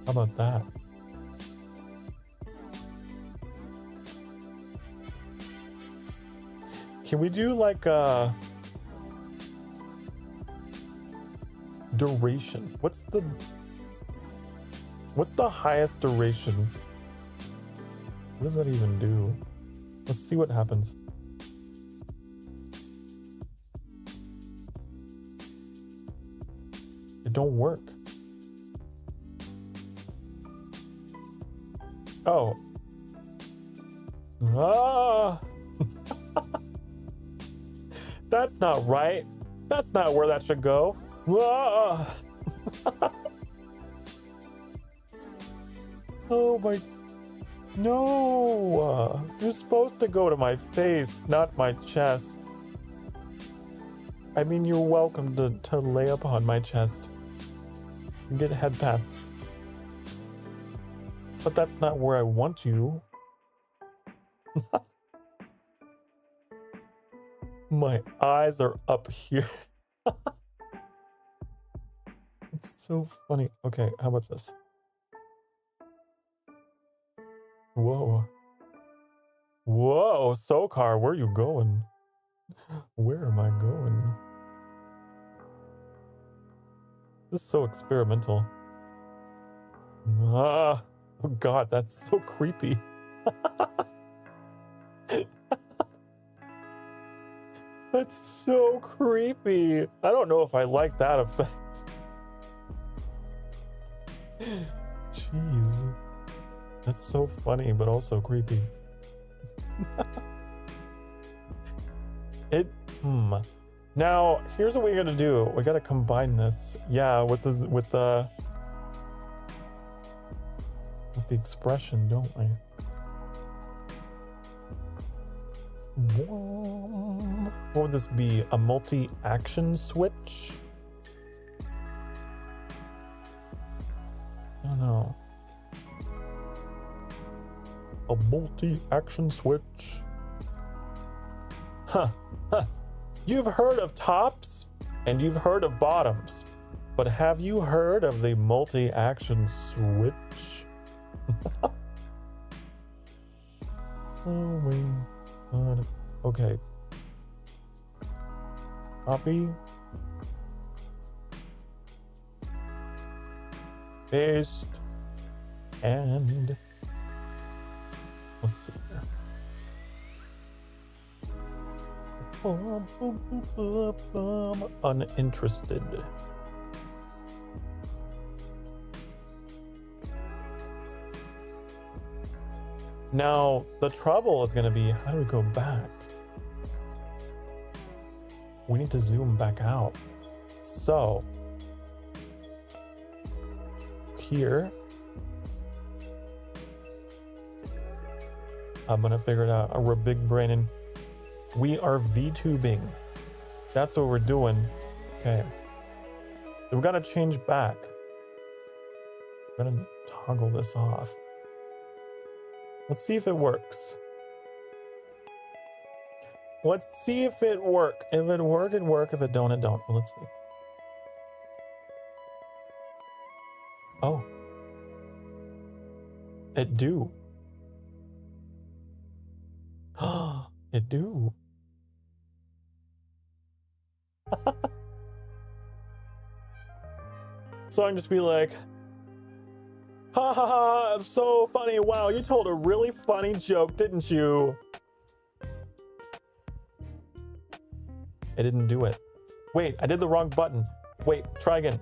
How about that? Can we do like a duration? What's the highest duration? What does that even do? Let's see what happens. It don't work. Oh. Ah! That's not right. That's not where that should go. Ah! Oh my... No! You're supposed to go to my face, not my chest. I mean, you're welcome to lay upon my chest and get head pats. But that's not where I want you. My eyes are up here. It's so funny. Okay, how about this? Whoa. Whoa, Sokar, where are you going? Where am I going? This is so experimental. Ah, oh God, that's so creepy. That's so creepy. I don't know if I like that effect. Jeez. That's so funny, but also creepy. Now, here's what we gotta do. We gotta combine this. Yeah, with the expression, don't we? What would this be? A multi-action switch? A multi-action switch. Huh. You've heard of tops and you've heard of bottoms, but have you heard of the multi-action switch? Oh my god. Okay. Copy. Paste. And let's see here. Uninterested. Now, the trouble is going to be, how do we go back? We need to zoom back out. So, here, I'm going to figure it out. We're big braining. We are VTubing. That's what we're doing. Okay. So we got to change back. I'm going to toggle this off. Let's see if it works. Let's see if it works. If it work, it work. If it don't, it don't. Well, let's see. Oh. It do. It do. So I'm just be like, ha ha ha, so funny. Wow, you told a really funny joke, didn't you? I didn't do it. Wait, I did the wrong button. Wait, try again.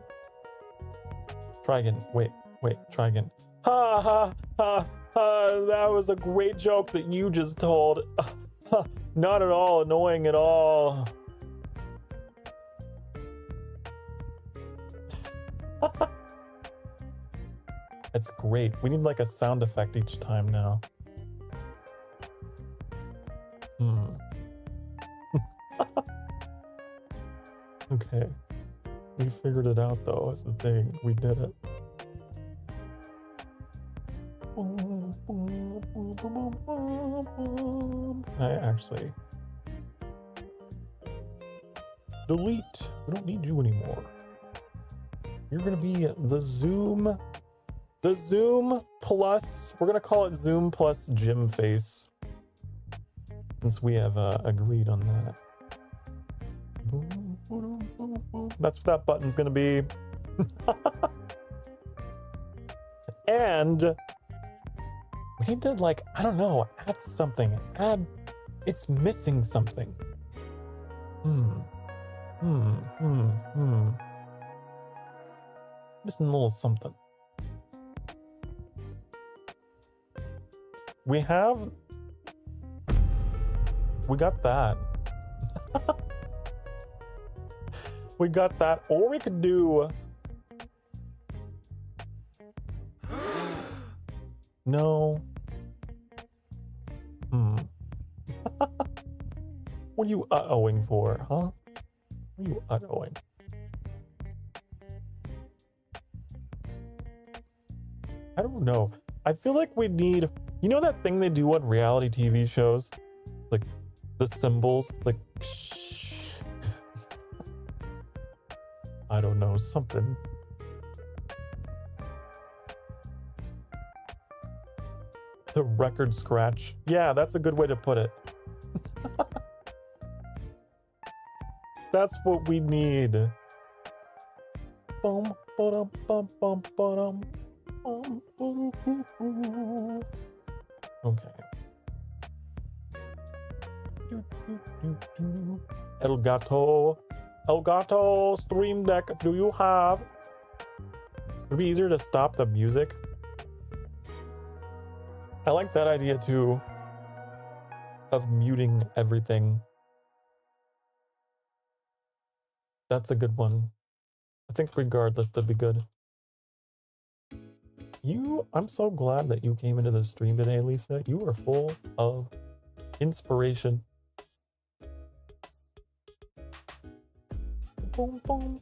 Try again. Wait, try again. Ha ha ha ha, that was a great joke that you just told. Not at all annoying at all. It's great. We need like a sound effect each time now. Okay. We figured it out though, is the thing. We did it. Can I actually delete? We don't need you anymore. You're gonna be the Zoom plus, we're gonna call it Zoom plus Gym Face, since we have agreed on that. That's what that button's gonna be. And we need to, like, I don't know, add something. It's missing something. Missing a little something. We got that. We got that. Or we could do... No. What are you uh-ohing for, huh? What are you uh-ohing? I don't know. I feel like we need... You know that thing they do on reality TV shows? Like, the symbols, like, shh. I don't know, something. The record scratch. Yeah, that's a good way to put it. That's what we need. Bum, ba-dum, bum, bum, ba-dum. Okay. Elgato Stream Deck, do you have? It'd be easier to stop the music. I like that idea too, of muting everything. That's a good one. I think regardless, that'd be good. I'm so glad that you came into the stream today, Lisa. You are full of inspiration. Boom, boom.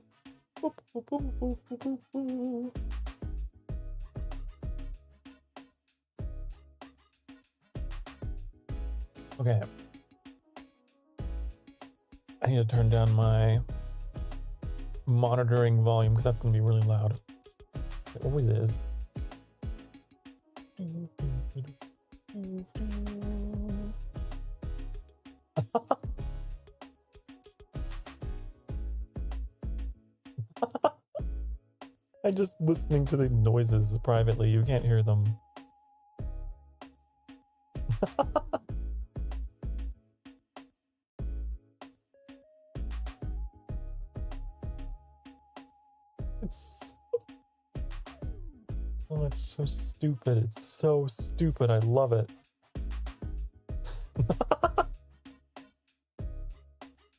Boop, boop, boop, boop, boop, boop. Okay. I need to turn down my monitoring volume because that's going to be really loud. It always is. I'm just listening to the noises privately. You can't hear them. Oh, it's so stupid. It's so stupid. I love it.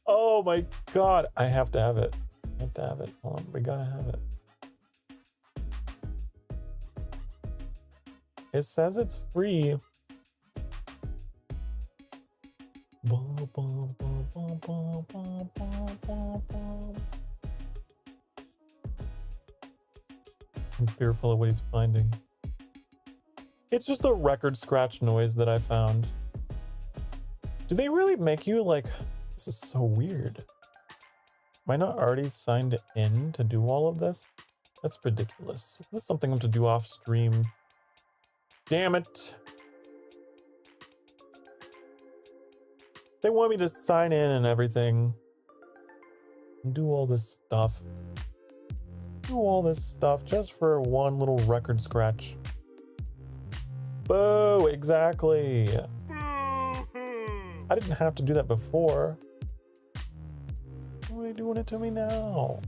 Oh my god. I have to have it. I have to have it. Hold on. We gotta have it. It says it's free. I'm fearful of what he's finding. It's just a record scratch noise that I found. Do they really make you like... This is so weird. Am I not already signed in to do all of this? That's ridiculous. This is something I'm to do off stream. Damn it. They want me to sign in and everything. And do all this stuff. Do all this stuff just for one little record scratch. Boo, exactly. I didn't have to do that before. Why are they doing it to me now?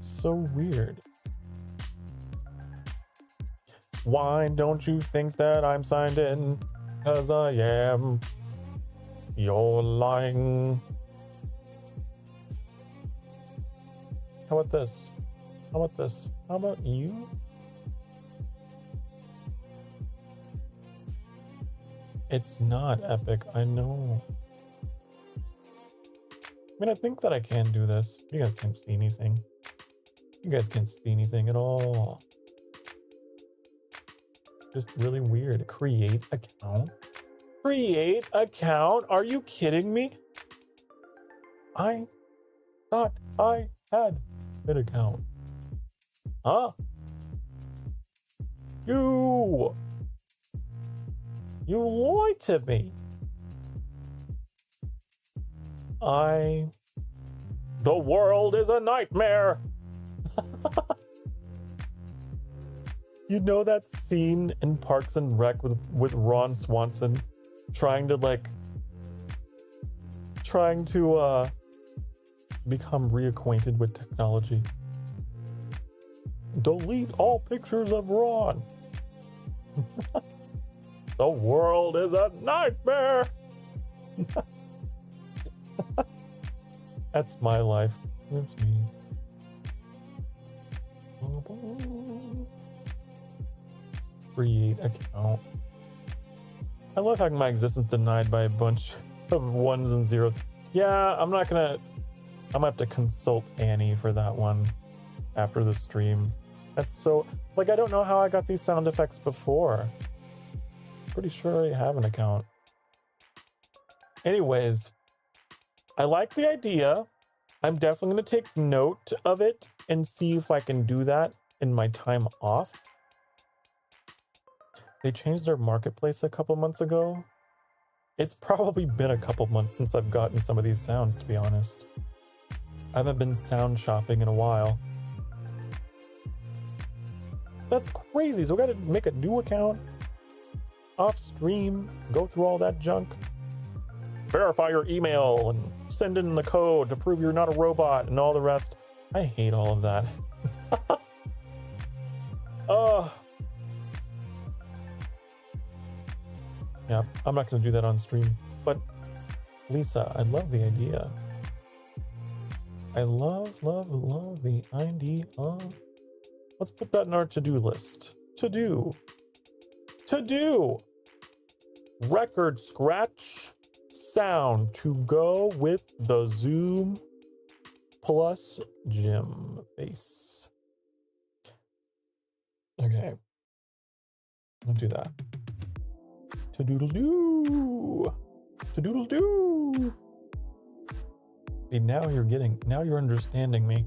So weird. Why don't you think that I'm signed in? 'Cause I am. You're lying. How about this? How about this? How about you? It's not epic, I know. I mean, I think that I can do this. You guys can't see anything. You guys can't see anything at all. Just really weird. Create account? Create account? Are you kidding me? I thought I had an account. Huh? You lied to me. The world is a nightmare. You know that scene in Parks and Rec with Ron Swanson trying to become reacquainted with technology. Delete all pictures of Ron. The world is a nightmare. That's my life. That's me. Create account. I love having my existence denied by a bunch of ones and zeros. Yeah, I'm gonna have to consult Annie for that one after the stream. That's so, I don't know how I got these sound effects before. Pretty sure I have an account. Anyways, I like the idea. I'm definitely gonna take note of it and see if I can do that in my time off. They changed their marketplace a couple months ago. It's probably been a couple months since I've gotten some of these sounds, to be honest. I haven't been sound shopping in a while. That's crazy. So we gotta make a new account, off stream, go through all that junk, verify your email and send in the code to prove you're not a robot and all the rest. I hate all of that. Yeah, I'm not going to do that on stream. But Lisa, I love the idea. I love the idea. Let's put that in our to-do list. To do. Record scratch sound to go with the Zoom plus gym face. Okay. I'll do that. To-doodle-doo. To-doodle-doo. See, now you're understanding me.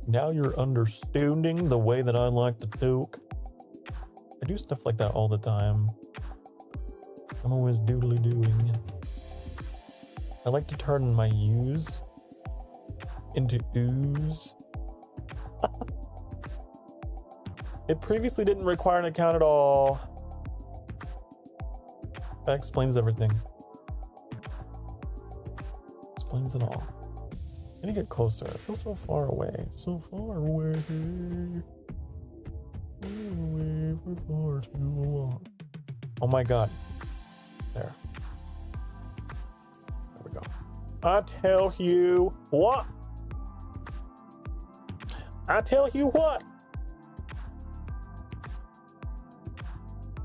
Now you're understanding the way that I like to talk. I do stuff like that all the time. I'm always doodly-doing. I like to turn my U's into ooze. It previously didn't require an account at all. That explains everything. Explains it all. I need to get closer. I feel so far away. So far away. Far away for far too long. Oh my god. There. There we go. I tell you what. I tell you what.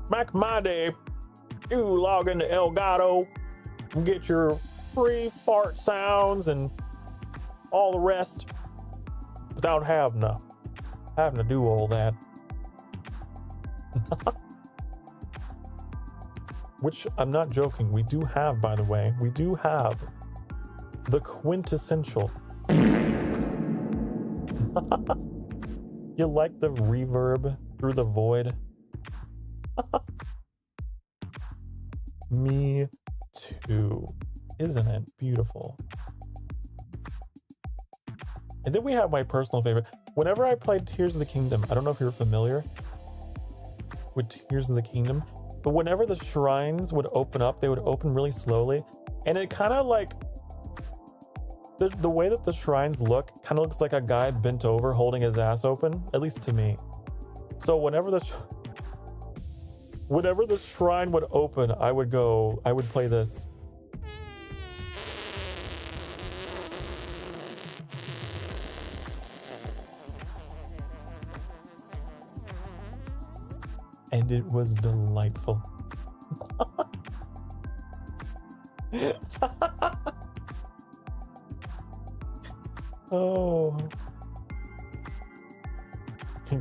Back in my day, you log into Elgato and get your free fart sounds and all the rest without having to do all that. Which I'm not joking. We do have, by the way, we do have the quintessential. You like the reverb through the void? Me too. Isn't it beautiful? And then we have my personal favorite. Whenever I played Tears of the Kingdom, I don't know if you're familiar with Tears of the Kingdom, but whenever the shrines would open up, they would open really slowly. And it kind of like, the way that the shrines look kind of looks like a guy bent over holding his ass open, at least to me. So whenever the shrine would open, I would play this. And it was delightful. Oh.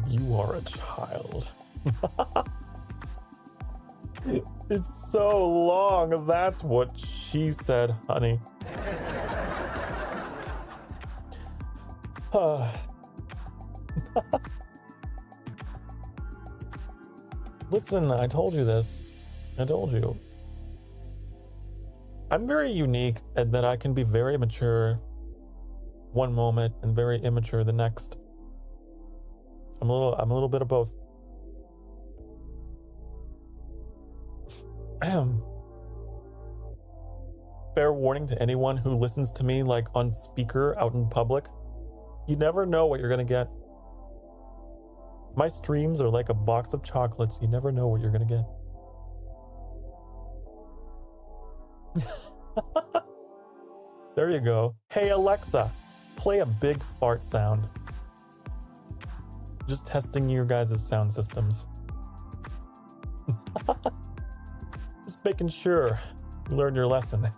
You are a child. It's so long. That's what she said, honey. Listen, I told you this. I told you. I'm very unique in that I can be very mature one moment and very immature the next. I'm a little bit of both. Fair warning to anyone who listens to me like on speaker out in public. You never know what you're gonna get. My streams are like a box of chocolates. You never know what you're gonna get. There you go. Hey Alexa, play a big fart sound. Just testing your guys' sound systems. Just making sure you learned your lesson.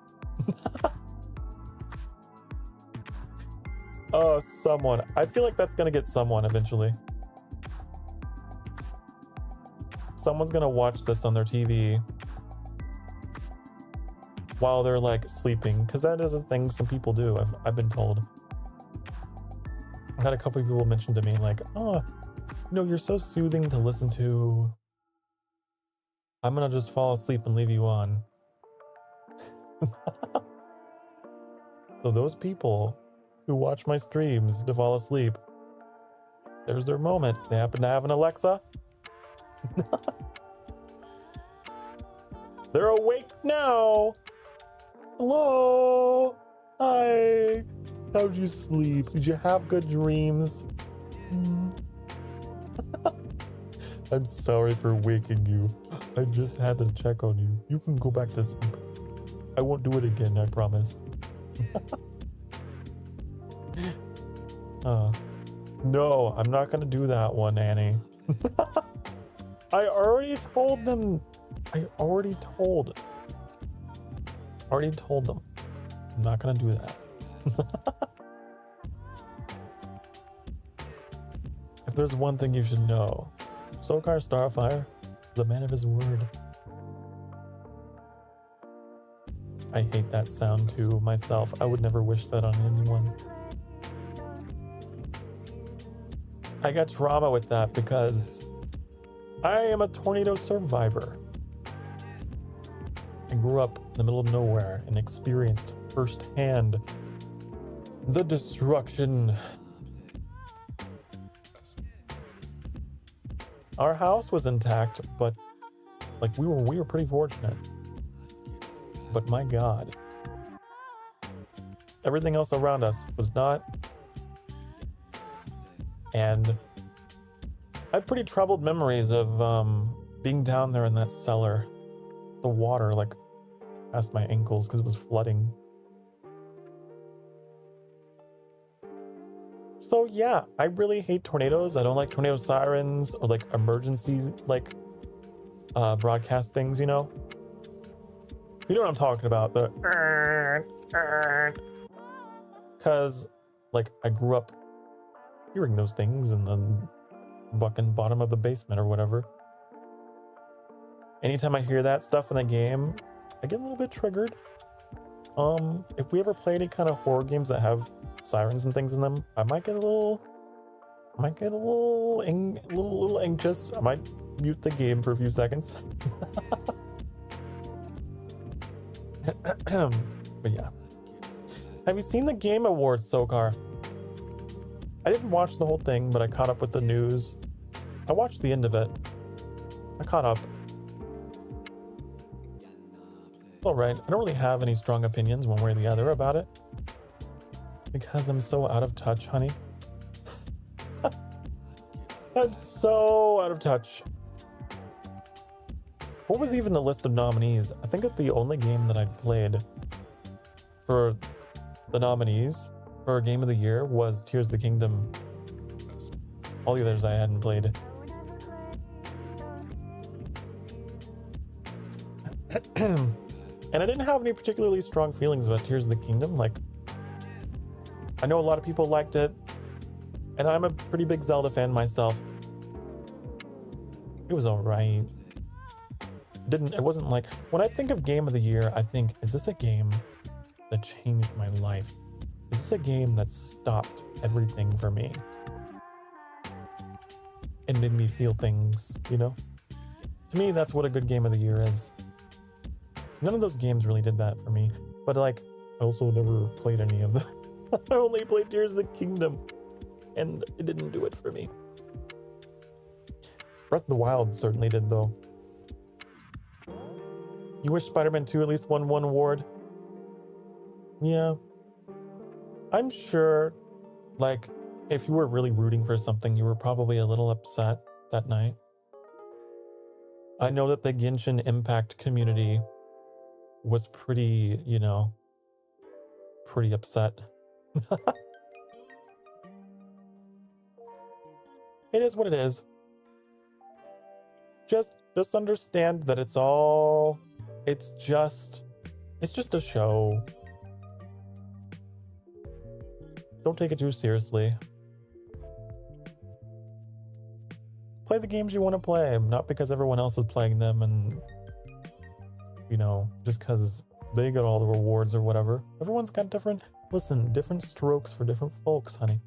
Oh, someone. I feel like that's gonna get someone eventually. Someone's gonna watch this on their TV while they're like sleeping, because that is a thing some people do. I've been told. I've had a couple of people mention to me like, oh, you're so soothing to listen to. I'm gonna just fall asleep and leave you on. So those people who watch my streams to fall asleep, there's their moment. They happen to have an Alexa. They're awake now. Hello. Hi. How'd you sleep? Did you have good dreams? I'm sorry for waking you. I just had to check on you. You can go back to sleep. I won't do it again, I promise. No, I'm not gonna do that one, Annie. I already told them. I already told them. I'm not gonna do that. there's one thing you should know. Sokar Starfire is a man of his word. I hate that sound too myself. I would never wish that on anyone. I got trauma with that because I am a tornado survivor. I grew up in the middle of nowhere and experienced firsthand the destruction. Our house was intact, but like we were pretty fortunate. But my God, everything else around us was not. And I have pretty troubled memories of being down there in that cellar. The water like past my ankles because it was flooding. So yeah, I really hate tornadoes. I don't like tornado sirens or like emergency like broadcast things, you know? You know what I'm talking about, the because like I grew up hearing those things in the fucking bottom of the basement or whatever. Anytime I hear that stuff in the game, I get a little bit triggered. If we ever play any kind of horror games that have sirens and things in them, I might get a little anxious. I might mute the game for a few seconds. But yeah. Have you seen the Game Awards, Sokar? I didn't watch the whole thing, but I caught up with the news. I watched the end of it. I caught up. All right, I don't really have any strong opinions one way or the other about it. Because I'm so out of touch, honey. I'm so out of touch. What was even the list of nominees? I think that the only game that I'd played for the nominees for Game of the Year was Tears of the Kingdom. All the others I hadn't played. And I didn't have any particularly strong feelings about Tears of the Kingdom. Like, I know a lot of people liked it, and I'm a pretty big Zelda fan myself. It was alright. It wasn't like, when I think of Game of the Year, I think, is this a game that changed my life? Is this a game that stopped everything for me? And made me feel things, you know? To me, that's what a good Game of the Year is. None of those games really did that for me. But like, I also never played any of them. I only played Tears of the Kingdom. And it didn't do it for me. Breath of the Wild certainly did, though. You wish Spider-Man 2 at least won one award? Yeah. I'm sure, like, if you were really rooting for something, you were probably a little upset that night. I know that the Genshin Impact community was pretty, you know, pretty upset. It is what it is. Just understand that it's just a show. Don't take it too seriously. Play the games you want to play, not because everyone else is playing them and, you know, just because they got all the rewards or whatever. Everyone's got different strokes for different folks, honey.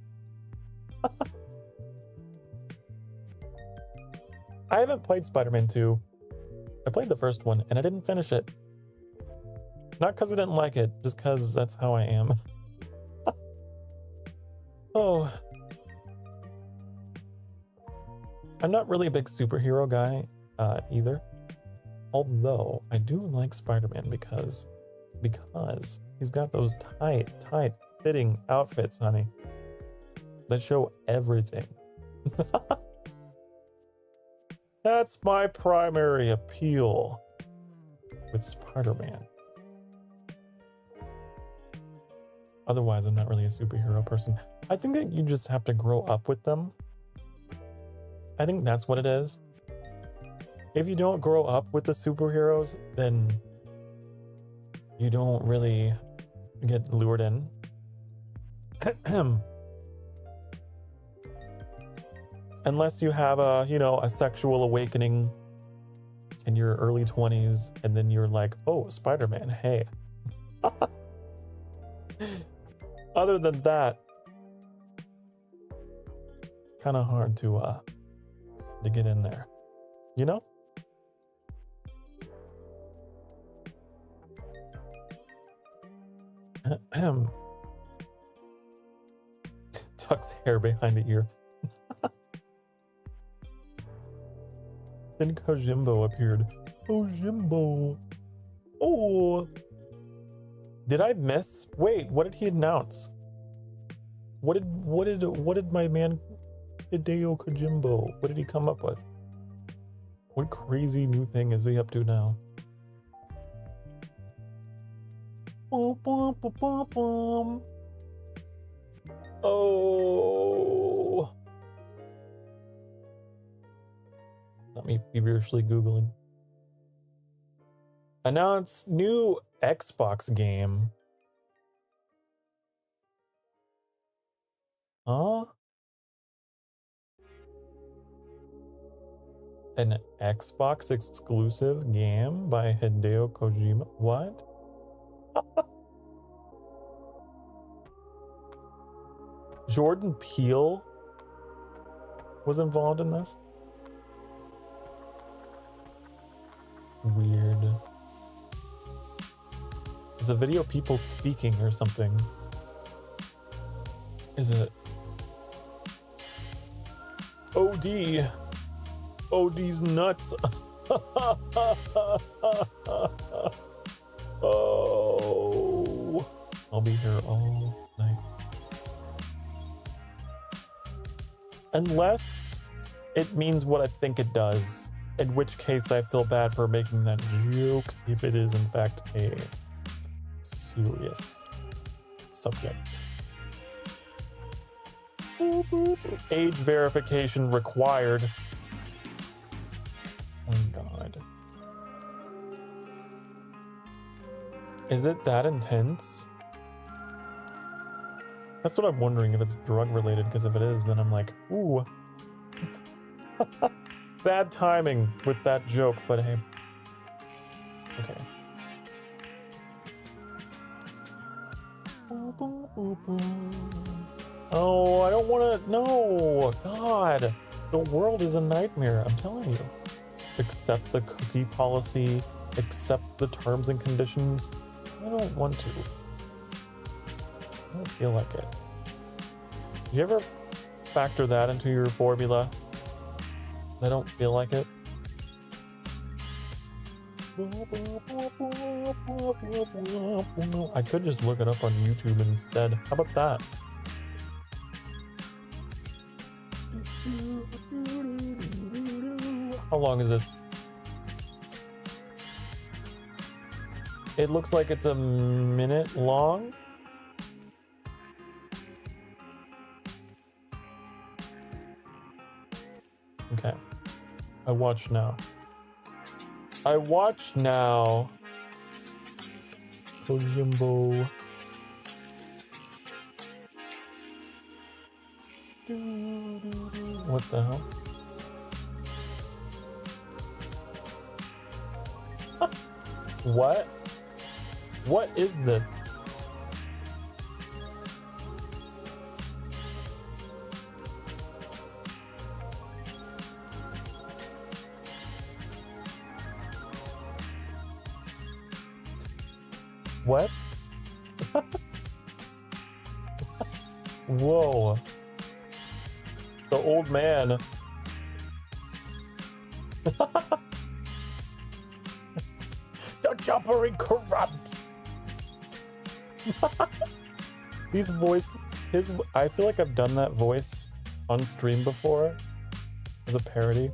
I haven't played Spider-Man 2. I played the first one and I didn't finish it. Not because I didn't like it, just because that's how I am. Oh. I'm not really a big superhero guy either. Although I do like Spider-Man because he's got those tight fitting outfits, honey, that show everything. That's my primary appeal with Spider-Man. Otherwise, I'm not really a superhero person. I think that you just have to grow up with them. I think that's what it is. If you don't grow up with the superheroes, then you don't really get lured in. Unless you have a, you know, a sexual awakening in your early 20s and then you're like, oh, Spider-Man, hey. Other than that, kind of hard to get in there, you know? Tucks hair behind the ear. Then Kojimbo appeared. Kojimbo. Oh. Did I miss? Wait, what did he announce? What did my man Hideo Kojimbo, what did he come up with? What crazy new thing is he up to now? Oh. Not me feverishly Googling. Announce new Xbox game. Huh? An Xbox exclusive game by Hideo Kojima? What? Jordan Peele was involved in this? Weird. Is the video people speaking or something? Is it? OD. OD's nuts. Oh. I'll be here all night. Unless it means what I think it does. In which case I feel bad for making that joke if it is in fact a serious subject. Age verification required. Oh God. Is it that intense? That's what I'm wondering, if it's drug related, because if it is, then I'm like, ooh. Bad timing with that joke, but hey. Okay. Oh, I don't want to. No, God. The world is a nightmare, I'm telling you. Accept the cookie policy, accept the terms and conditions. I don't want to. I don't feel like it. Did you ever factor that into your formula? I don't feel like it. I could just look it up on YouTube instead. How about that? How long is this? It looks like it's a minute long. Okay. I watch now. I watch now. Kojimbo. What the hell? What? What is this? What? Whoa. The old man. The jumpering corrupts. His, I feel like I've done that voice on stream before as a parody.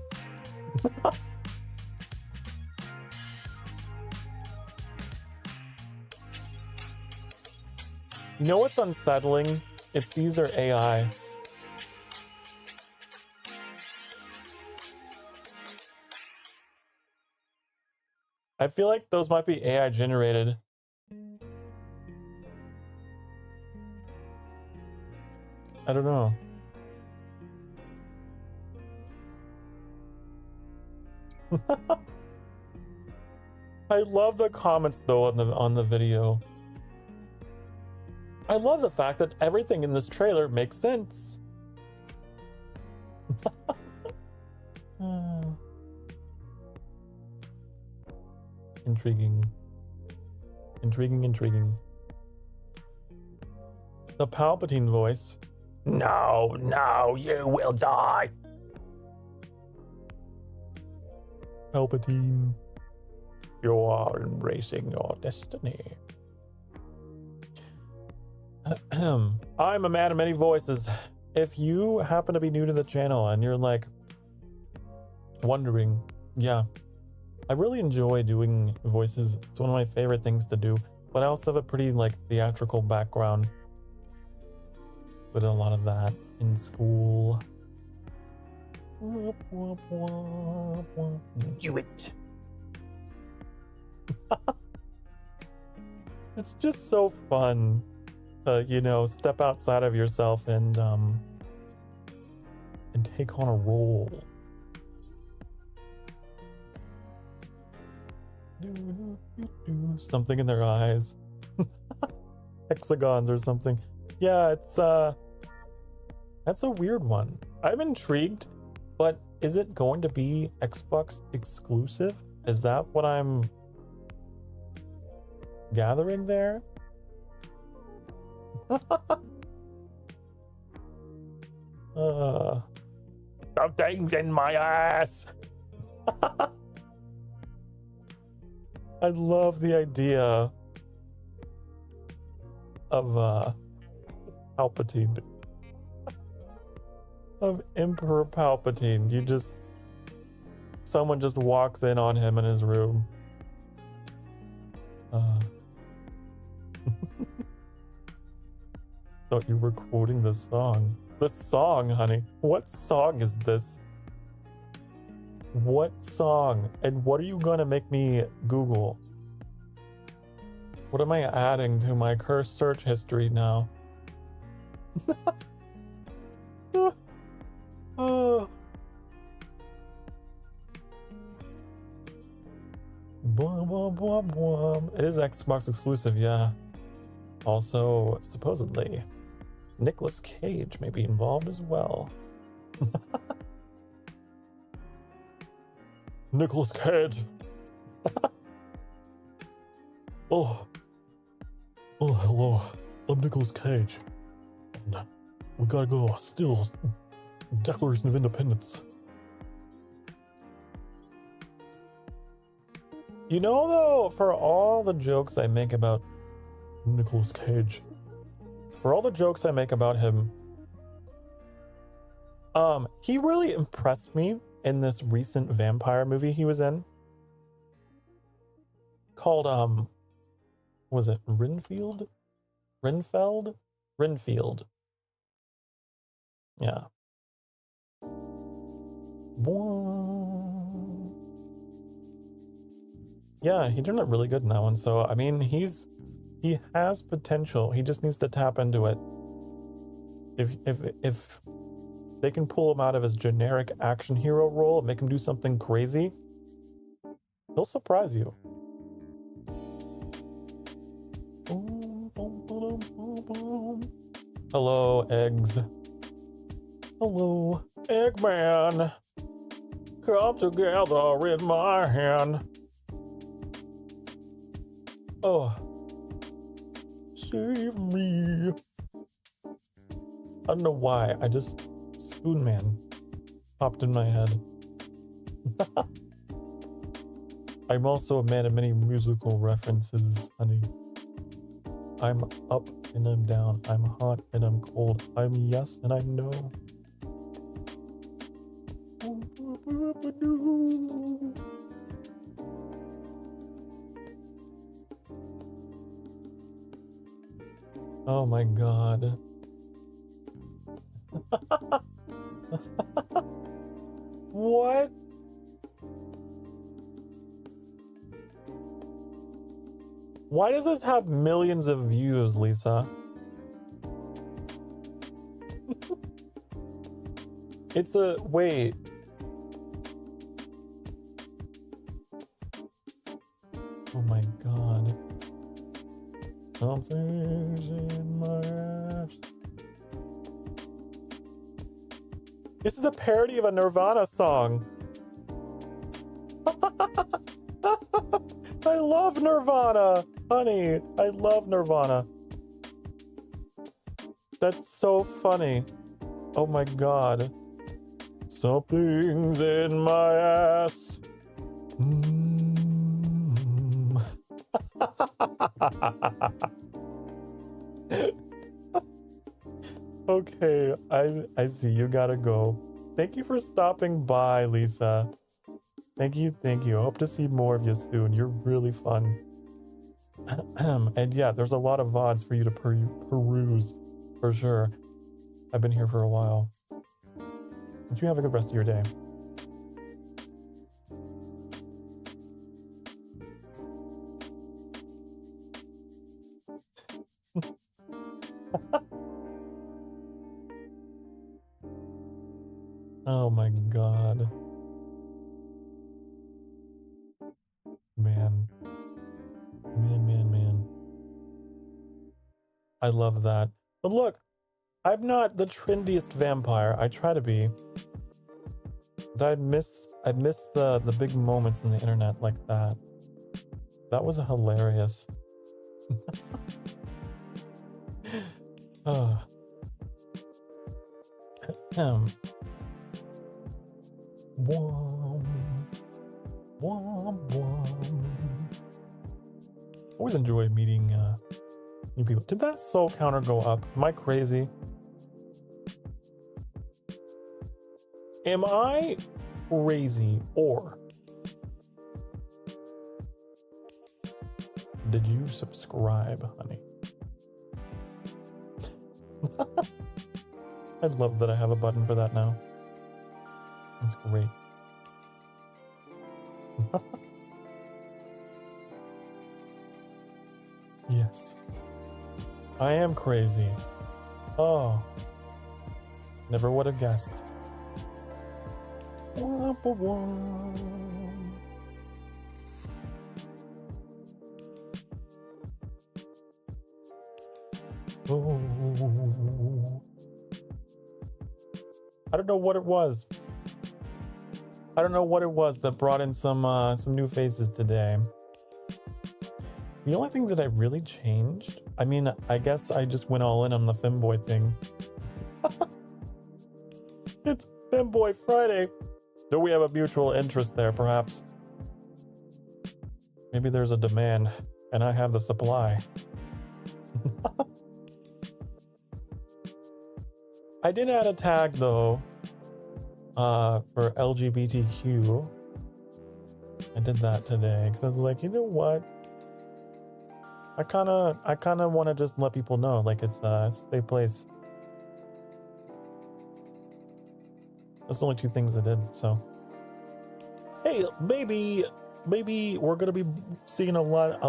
You know what's unsettling? If these are AI. I feel like those might be AI generated. I don't know. I love the comments though on the video. I love the fact that everything in this trailer makes sense. Intriguing. Intriguing. The Palpatine voice. No, you will die. Palpatine, you are embracing your destiny. I'm a man of many voices. If you happen to be new to the channel and you're like wondering, yeah, I really enjoy doing voices. It's one of my favorite things to do, but I also have a pretty like theatrical background. Did a lot of that in school. Do it. It's just so fun to, you know, step outside of yourself and take on a role. Something in their eyes. Hexagons or something. Yeah, it's that's a weird one. I'm intrigued, but is it going to be Xbox exclusive? Is that what I'm gathering there? Something's in my ass. I love the idea of Palpatine. Of Emperor Palpatine. Someone just walks in on him in his room. Thought you were quoting the song. The song, honey. What song is this? What song? And what are you gonna make me Google? What am I adding to my cursed search history now? It is Xbox exclusive, yeah. Also, supposedly, Nicolas Cage may be involved as well. Nicolas Cage. Oh, hello. I'm Nicolas Cage. And we gotta go steal Declaration of Independence. You know, though, for all the jokes I make about Nicolas Cage, for all the jokes I make about him, he really impressed me in this recent vampire movie he was in called, was it Renfield? Renfield. Yeah. Yeah, he turned out really good in that one. So, I mean, he has potential. He just needs to tap into it. If they can pull him out of his generic action hero role and make him do something crazy, he'll surprise you. Hello, eggs. Hello, Eggman. Come together in my hand. Oh, save me. I don't know why. I just Spoon Man popped in my head. I'm also a man of many musical references, honey. I'm up and I'm down. I'm hot and I'm cold. I'm yes and I'm no. Oh my god. What? Why does this have millions of views, Lisa? It's a... Wait. Oh my god. Something's in my ass. This is a parody of a Nirvana song. I love Nirvana, honey. I love Nirvana. That's so funny. Oh my god. Something's in my ass. Okay, I see you gotta go. Thank you for stopping by, Lisa. Thank you. Hope to see more of you soon. You're really fun. And yeah, there's a lot of VODs for you to peruse, for sure. I've been here for a while. But you have a good rest of your day. Oh my god. Man. I love that. But look, I'm not the trendiest vampire. I try to be. But I miss the big moments in the internet like that. That was hilarious. Oh. Always enjoy meeting new people. Did that soul counter go up? Am I crazy? Am I crazy, or did you subscribe, honey? I love that I have a button for that now. That's great. Yes. I am crazy. Oh. Never would have guessed. Oh. I don't know what it was. I don't know what it was that brought in some new faces today. The only thing that I really changed, I mean, I guess I just went all in on the Femboy thing. It's Femboy Friday. Do we have a mutual interest there, perhaps? Maybe there's a demand, and I have the supply. I did add a tag, though, for LGBTQ. I did that today, because I was like, you know what? I kind of want to just let people know, like, it's a safe place. That's the only two things I did, so. Hey, maybe we're gonna be seeing a lot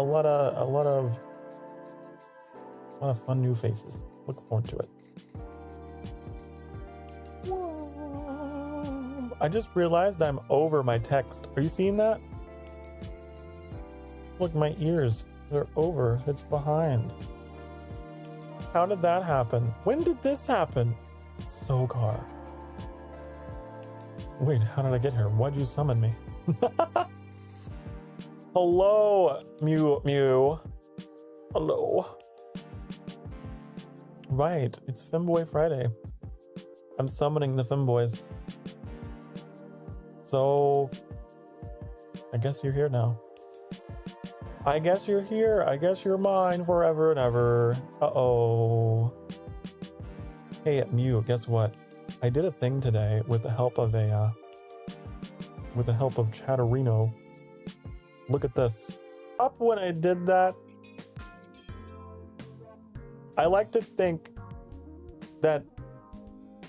of fun new faces. Look forward to it. I just realized I'm over my text. Are you seeing that? Look, my ears, they're over. It's behind. How did that happen? When did this happen? Sokar. Wait, how did I get here? Why'd you summon me? Hello, Mew. Hello. Right, it's Femboy Friday. I'm summoning the Femboys. So, I guess you're here now. I guess you're here. I guess you're mine forever and ever. Uh-oh. Hey, Mew, guess what? I did a thing today with the help of Chatterino. Look at this. Up when I did that, I like to think that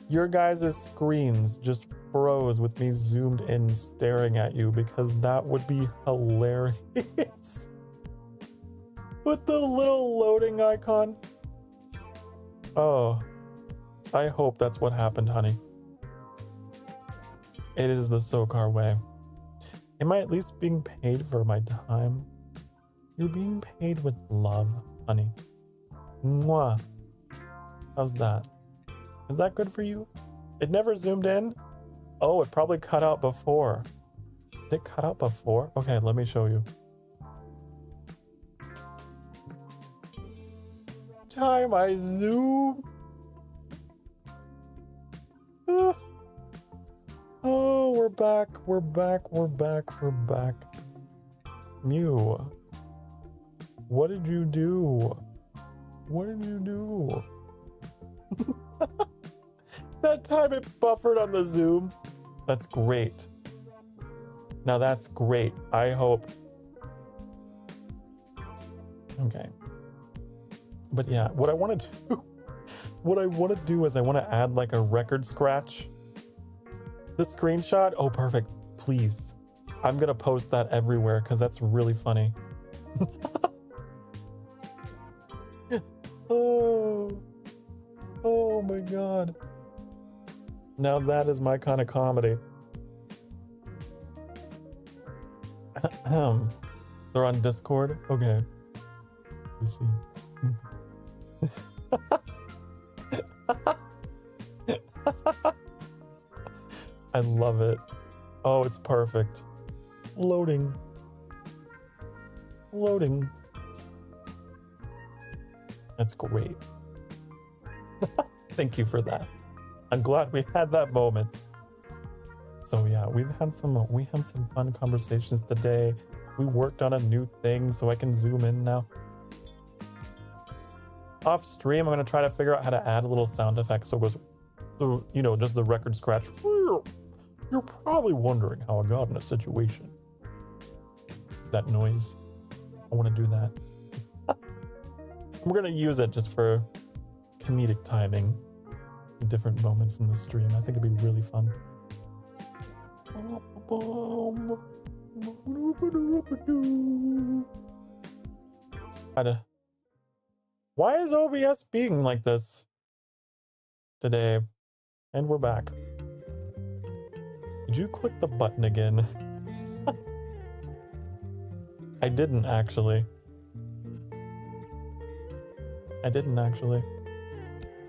your guys' screens just froze with me zoomed in staring at you, because that would be hilarious. With the little loading icon. Oh, I hope that's what happened, honey. It is the Sokar way. Am I at least being paid for my time? You're being paid with love, honey. Mwah. How's that? Is that good for you? It never zoomed in? Oh, it probably cut out before. Did it cut out before? Okay, let me show you. Time I zoom. Oh, we're back. We're back. We're back. We're back. Mew. What did you do? What did you do? That time it buffered on the zoom. That's great. Now that's great. I hope. Okay. But yeah, what I want to do is I want to add like a record scratch. The screenshot. Oh, perfect. Please. I'm going to post that everywhere because that's really funny. Oh my God. Now that is my kind of comedy. They're on Discord? Okay. You see. I love it. Oh, it's perfect. Loading. Loading. That's great. Thank you for that. I'm glad we had that moment. So yeah, we had some fun conversations today. We worked on a new thing so I can zoom in now. Off stream, I'm gonna try to figure out how to add a little sound effect so it goes, so, you know, just the record scratch. You're probably wondering how I got in a situation. That noise. I want to do that. We're gonna use it just for comedic timing. Different moments in the stream. I think it'd be really fun. Why is OBS being like this today? And we're back. Did you click the button again? I didn't actually.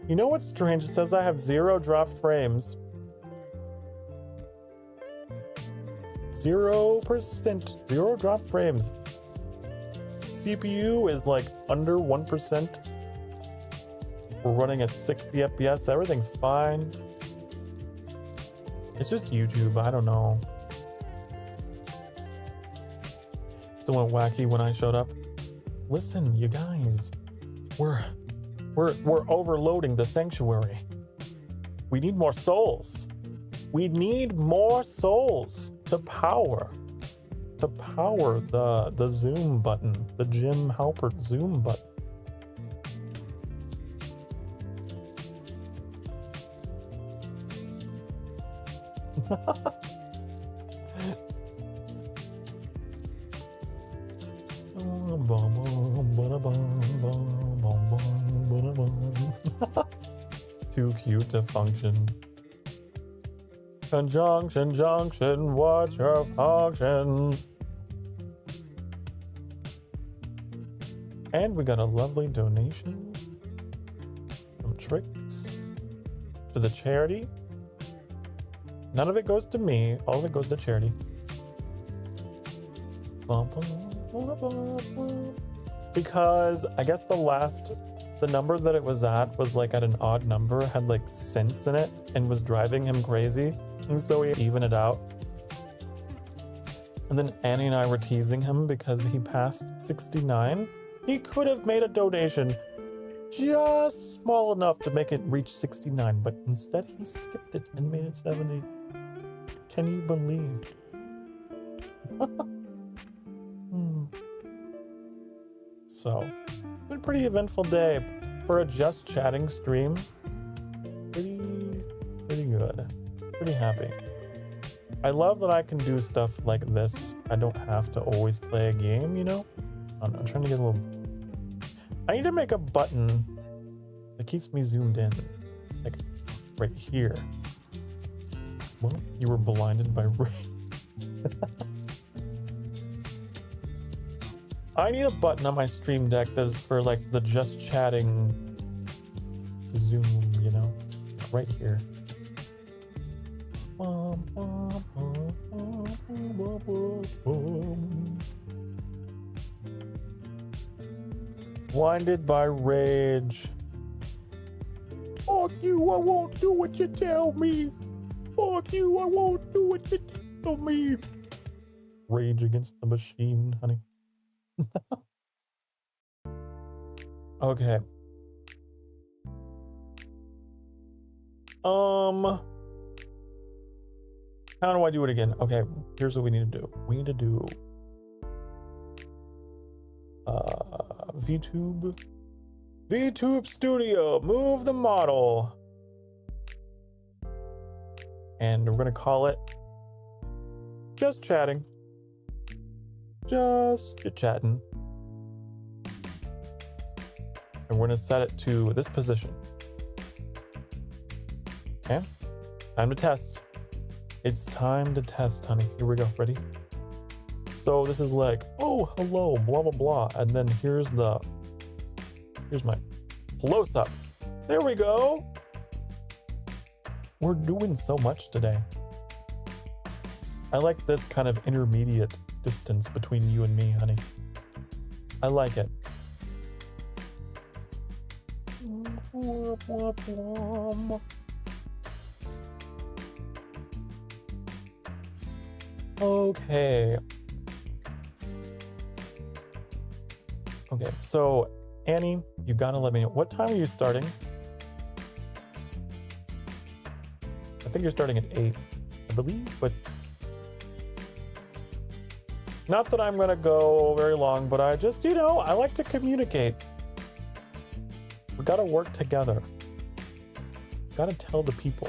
You know what's strange? It says I have 0 dropped frames. 0%, 0 dropped frames. CPU is like under 1%. We're running at 60 FPS. Everything's fine. It's just YouTube. I don't know. It went wacky when I showed up. Listen, you guys, we're overloading the sanctuary. We need more souls. We need more souls to power the zoom button, the Jim Halpert zoom button. Too cute to function. Conjunction, junction, what's your function? And we got a lovely donation from Tricks to the charity. None of it goes to me, all of it goes to charity. Because I guess the number that it was at was like at an odd number, had like cents in it, and was driving him crazy. And so we even it out. And then Annie and I were teasing him because he passed 69. He could have made a donation just small enough to make it reach 69, but instead he skipped it and made it 70. Can you believe? So, been a pretty eventful day for a just chatting stream. Pretty good. Pretty happy. I love that I can do stuff like this. I don't have to always play a game, you know? I'm trying to get a little... I need to make a button that keeps me zoomed in. Like, right here. Well, you were blinded by rain. I need a button on my stream deck that is for like the just chatting Zoom, you know, right here. Blinded by rage. Fuck you, I won't do what you tell me. Fuck you, I won't do what you tell me. Rage against the machine, honey. Okay. How do I do it again? Okay, here's what we need to do. We need to do Vtube Studio, move the model. And we're gonna call it just chatting. Just chatting. And we're gonna set it to this position. Okay, time to test. It's time to test, honey. Here we go, ready? So this is like, oh, hello, blah, blah, blah. And then here's my close up. There we go. We're doing so much today. I like this kind of intermediate distance between you and me, honey. I like it. Okay. Okay, so Annie, you gotta let me know. What time are you starting? I think you're starting at 8, I believe, but not that I'm gonna go very long, but I just, you know, I like to communicate. We gotta work together. Gotta tell the people.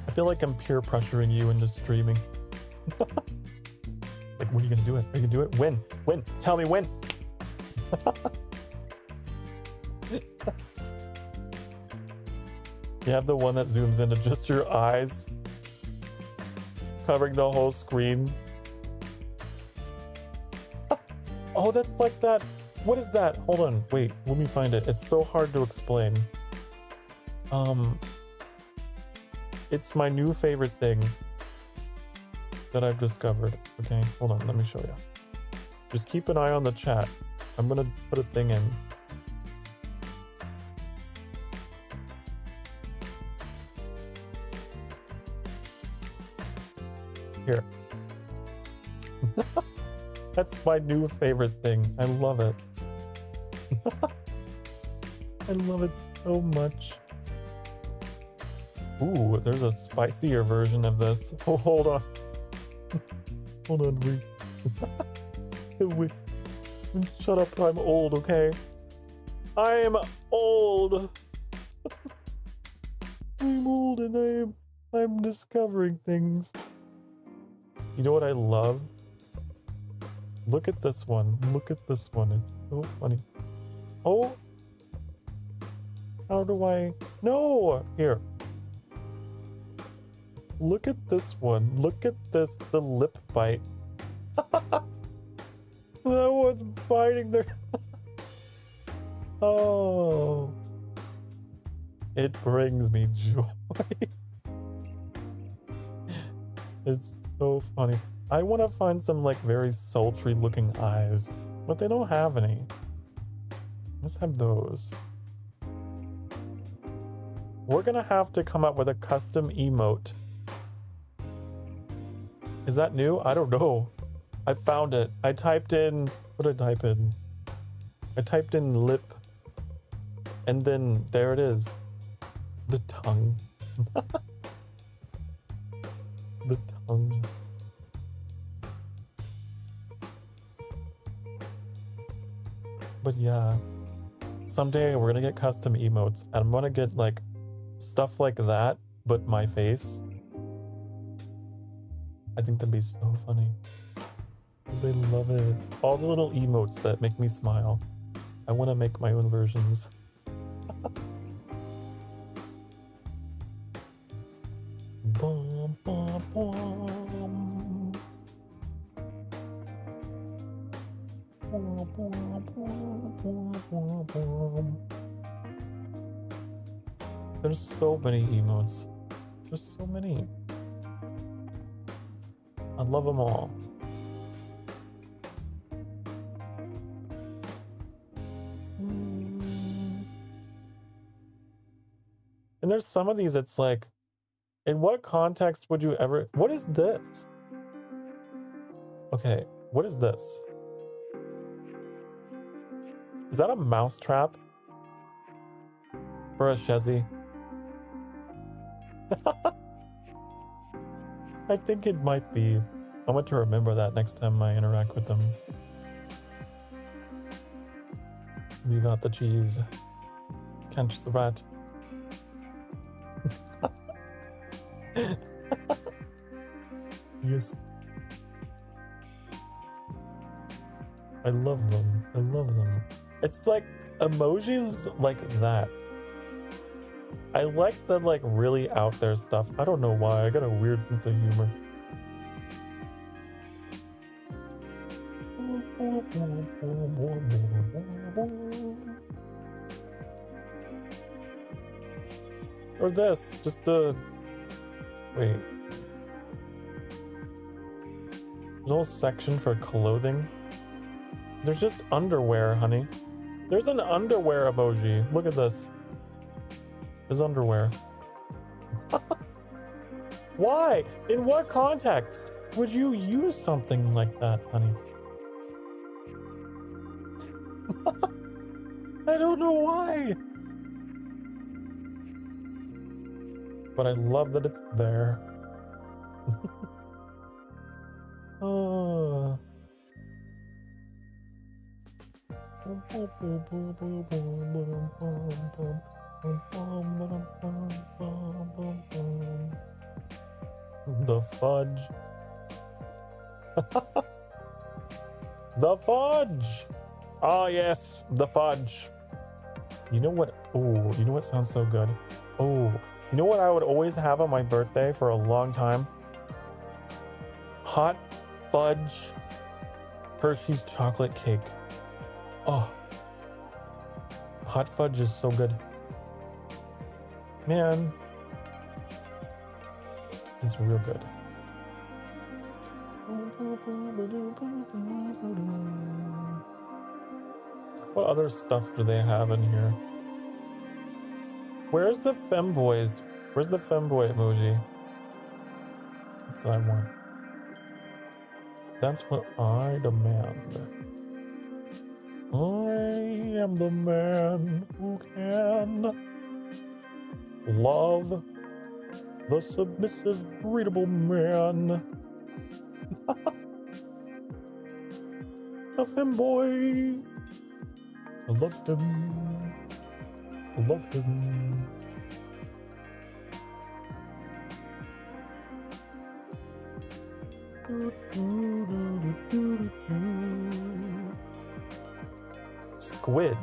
I feel like I'm peer pressuring you into streaming. Like, when are you gonna do it? Are you gonna do it? When? When? Tell me when. You have the one that zooms into just your eyes, covering the whole screen. Oh, that's like that. What is that? Hold on. Wait, let me find it. It's so hard to explain. It's my new favorite thing that I've discovered. Okay, hold on. Let me show you. Just keep an eye on the chat. I'm gonna put a thing in. Here. That's my new favorite thing. I love it. I love it so much. Ooh, there's a spicier version of this. Oh, hold on. Hold on, wait. Wait. Shut up, I'm old, okay? I'm old. I'm old and I'm discovering things. You know what I love? Look at this one. Look at this one. It's so funny. Oh. How do I? No! Here. Look at this one. Look at this. The lip bite. That one's biting their... Oh. It brings me joy. It's so funny. I want to find some like very sultry looking eyes, but they don't have any. Let's have those. We're gonna have to come up with a custom emote. Is that new? I don't know. I found it. I typed in, what did I type in? I typed in lip, and then there it is. The tongue. The tongue. But yeah, someday we're gonna get custom emotes, and I'm gonna get like stuff like that, but my face. I think that'd be so funny. Because I love it. All the little emotes that make me smile. I want to make my own versions. Bum, bum, bum. There's so many emotes. There's so many. I love them all. And there's some of these, it's like, in what context would you ever... What is this? Okay, what is this? Is that a mouse trap? For a Shezzy? I think it might be. I want to remember that next time I interact with them. Leave out the cheese. Catch the rat. Yes. I love them. I love them. It's like emojis like that. I like the like really out there stuff. I don't know why. I got a weird sense of humor. Or this, just a... Wait. There's a whole section for clothing. There's just underwear, honey. There's an underwear emoji. Look at this. There's underwear. Why? In what context would you use something like that, honey? I don't know why. But I love that it's there. Oh. The fudge. The fudge. Oh yes, the fudge. You know what? Oh, you know what sounds so good? Oh, you know what I would always have on my birthday for a long time? Hot fudge Hershey's chocolate cake. Oh, hot fudge is so good. Man, it's real good. What other stuff do they have in here? Where's the femboys? Where's the femboy emoji? That's what I want. That's what I demand. I am the man who can love the submissive, breedable man. A femboy. I love him. I love him. Squid.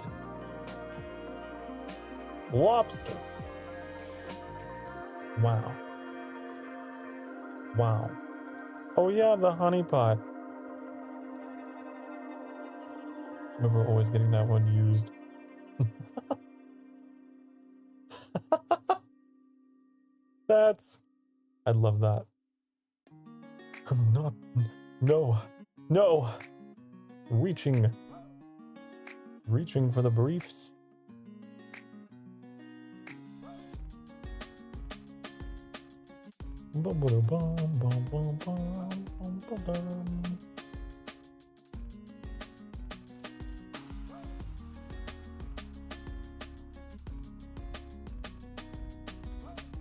Lobster. Wow. Wow. Oh yeah, the honeypot. Remember always getting that one used. I love that. Not, no, reaching for the briefs.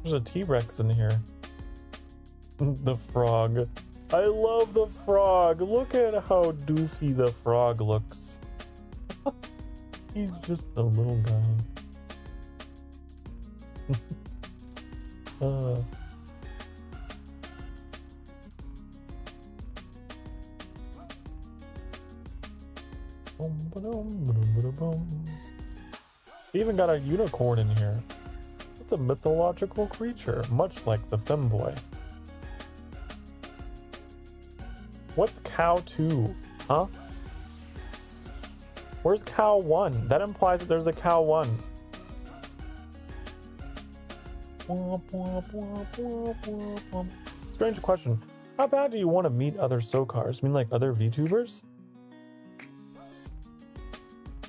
There's a T-Rex in here. The frog. I love the frog. Look at how doofy the frog looks. He's just a little guy. They even got a unicorn in here. It's a mythological creature, much like the femboy. What's cow 2? Huh? Where's cow 1? That implies that there's a cow 1. Strange question. How bad do you want to meet other Sokars? I mean, like other VTubers?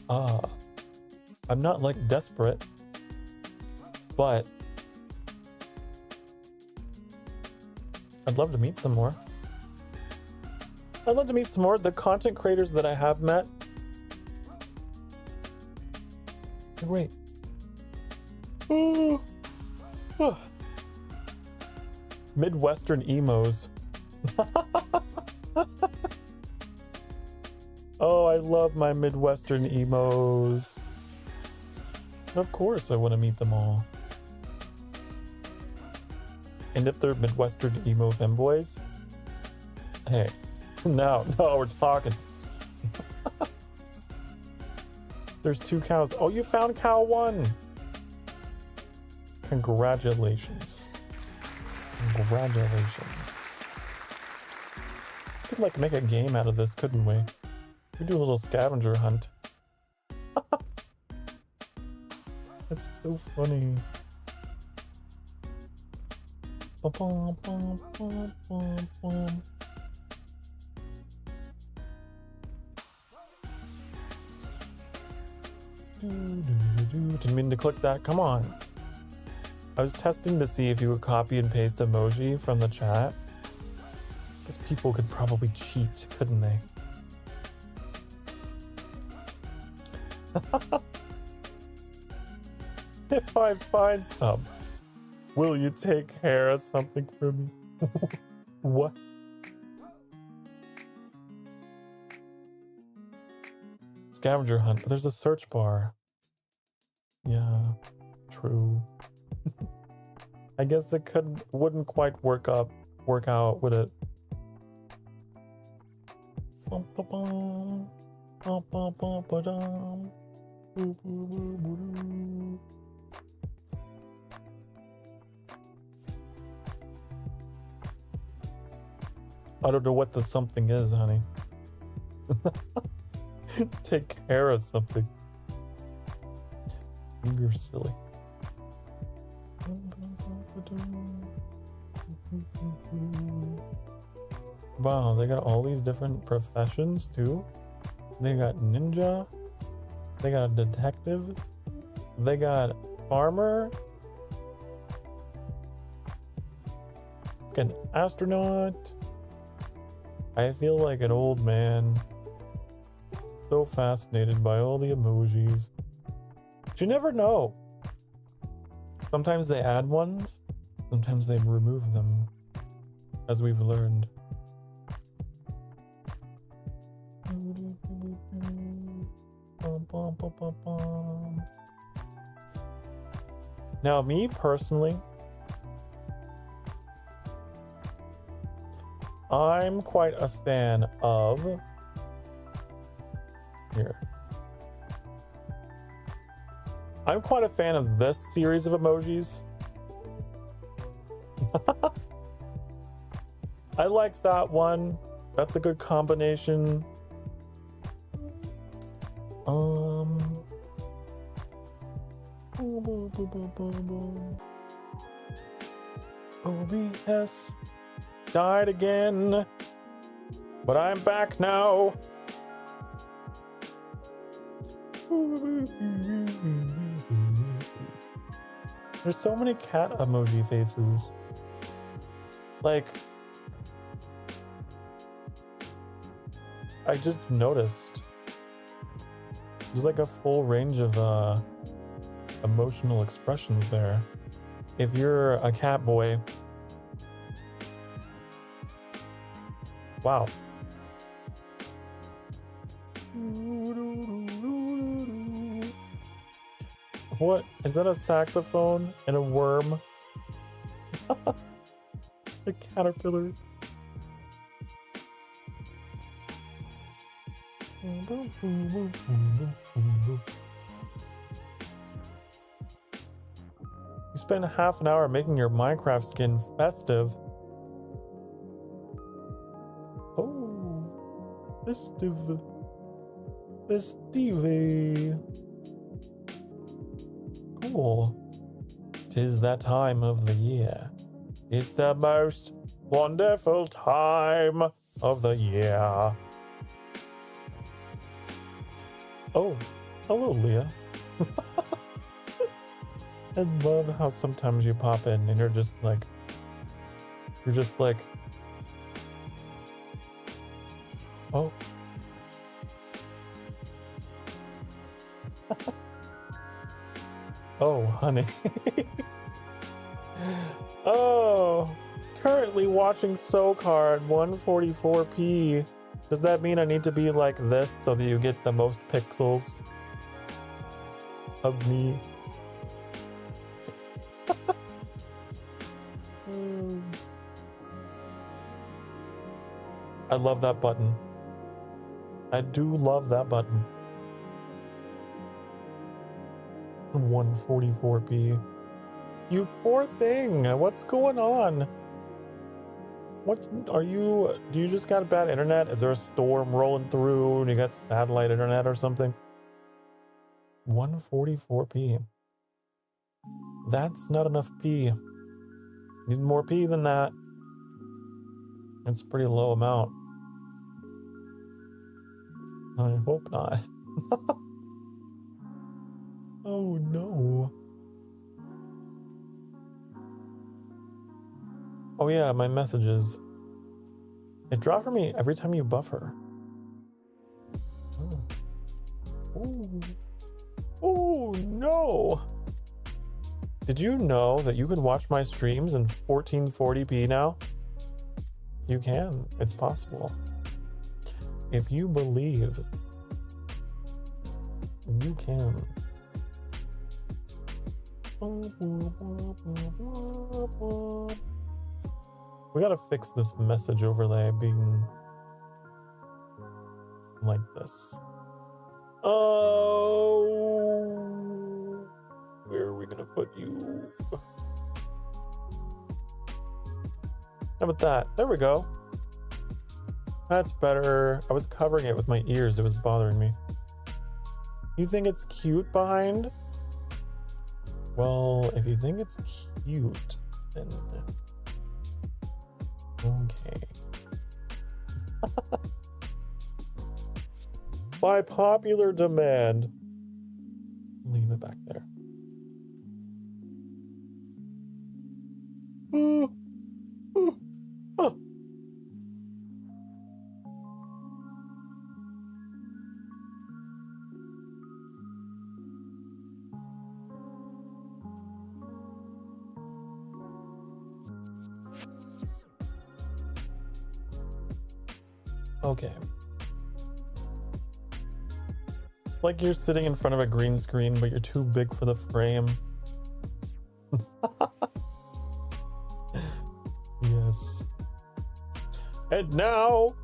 I'm not like desperate, but I'd love to meet some more. I'd love to meet some more. The content creators that I have met, they're great. Midwestern emos. Oh, I love my Midwestern emos. Of course I want to meet them all. And if they're Midwestern emo femboys, hey, now we're talking. There's 2 cows. Oh, you found cow 1. Congratulations. Congratulations. We could like make a game out of this, couldn't we? We could do a little scavenger hunt. That's so funny. Didn't mean to click that. Come on. I was testing to see if you would copy and paste emoji from the chat. Because people could probably cheat, couldn't they? If I find some, will you take care of something for me? What? Scavenger hunt. But there's a search bar. Yeah, true. I guess it wouldn't quite work out, would it? I don't know what the something is, honey. Take care of something. You're silly. Wow, they got all these different professions too. They got ninja. They got a detective. They got farmer. An astronaut. I feel like an old man. So fascinated by all the emojis. But you never know. Sometimes they add ones, sometimes they remove them, as we've learned. Now, me personally, I'm quite a fan of... Here. I'm quite a fan of this series of emojis. I like that one. That's a good combination. OBS died again, but I'm back now. There's so many cat emoji faces. Like, I just noticed. There's like a full range of emotional expressions there. If you're a cat boy, wow. What? Is that a saxophone and a worm? A caterpillar. You spend half an hour making your Minecraft skin festive. Oh, festive. Stevie. Cool. 'Tis that time of the year. It's the most wonderful time of the year. Oh, hello, Leah. I love how sometimes you pop in and you're just like, oh. Oh, honey. Oh, currently watching Sokar at 144p. Does that mean I need to be like this so that you get the most pixels of me? I love that button. I do love that button. 144p. You poor thing. What's going on? Do you just got bad internet? Is there a storm rolling through and you got satellite internet or something? 144p. That's not enough p. Need more p than that. It's a pretty low amount. I hope not. Oh no. Oh yeah, my messages. It dropped for me every time you buffer. Oh. Ooh. Oh no. Did you know that you can watch my streams in 1440p now? You can. It's possible. If you believe, you can. We gotta fix this message overlay being like this. Oh, where are we gonna put you? How about that? There we go. That's better. I was covering it with my ears. It was bothering me. You think it's cute behind? Well, if you think it's cute, then okay. By popular demand. Leave it back there. Okay. Like you're sitting in front of a green screen, but you're too big for the frame. Yes. And now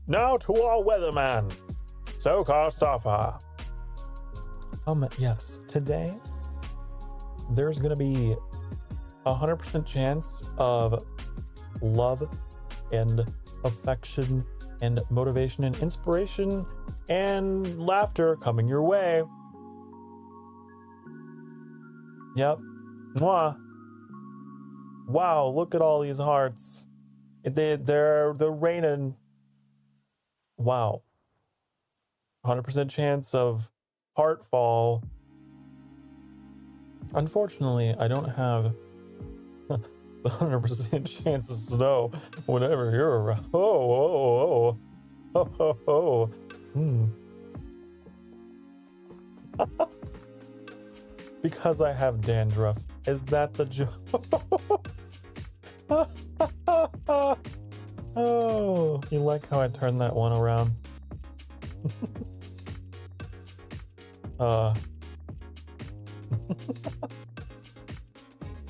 to our weatherman, Sokar Starfire. Yes, today there's gonna be 100% chance of love and affection and motivation and inspiration and laughter coming your way. Yep. Mwah. Wow, look at all these hearts. They're raining. Wow. 100% chance of heartfall. Unfortunately, I don't have the 100% chance of snow whenever you're around. Oh. Because I have dandruff. Is that the joke? Oh, you like how I turned that one around?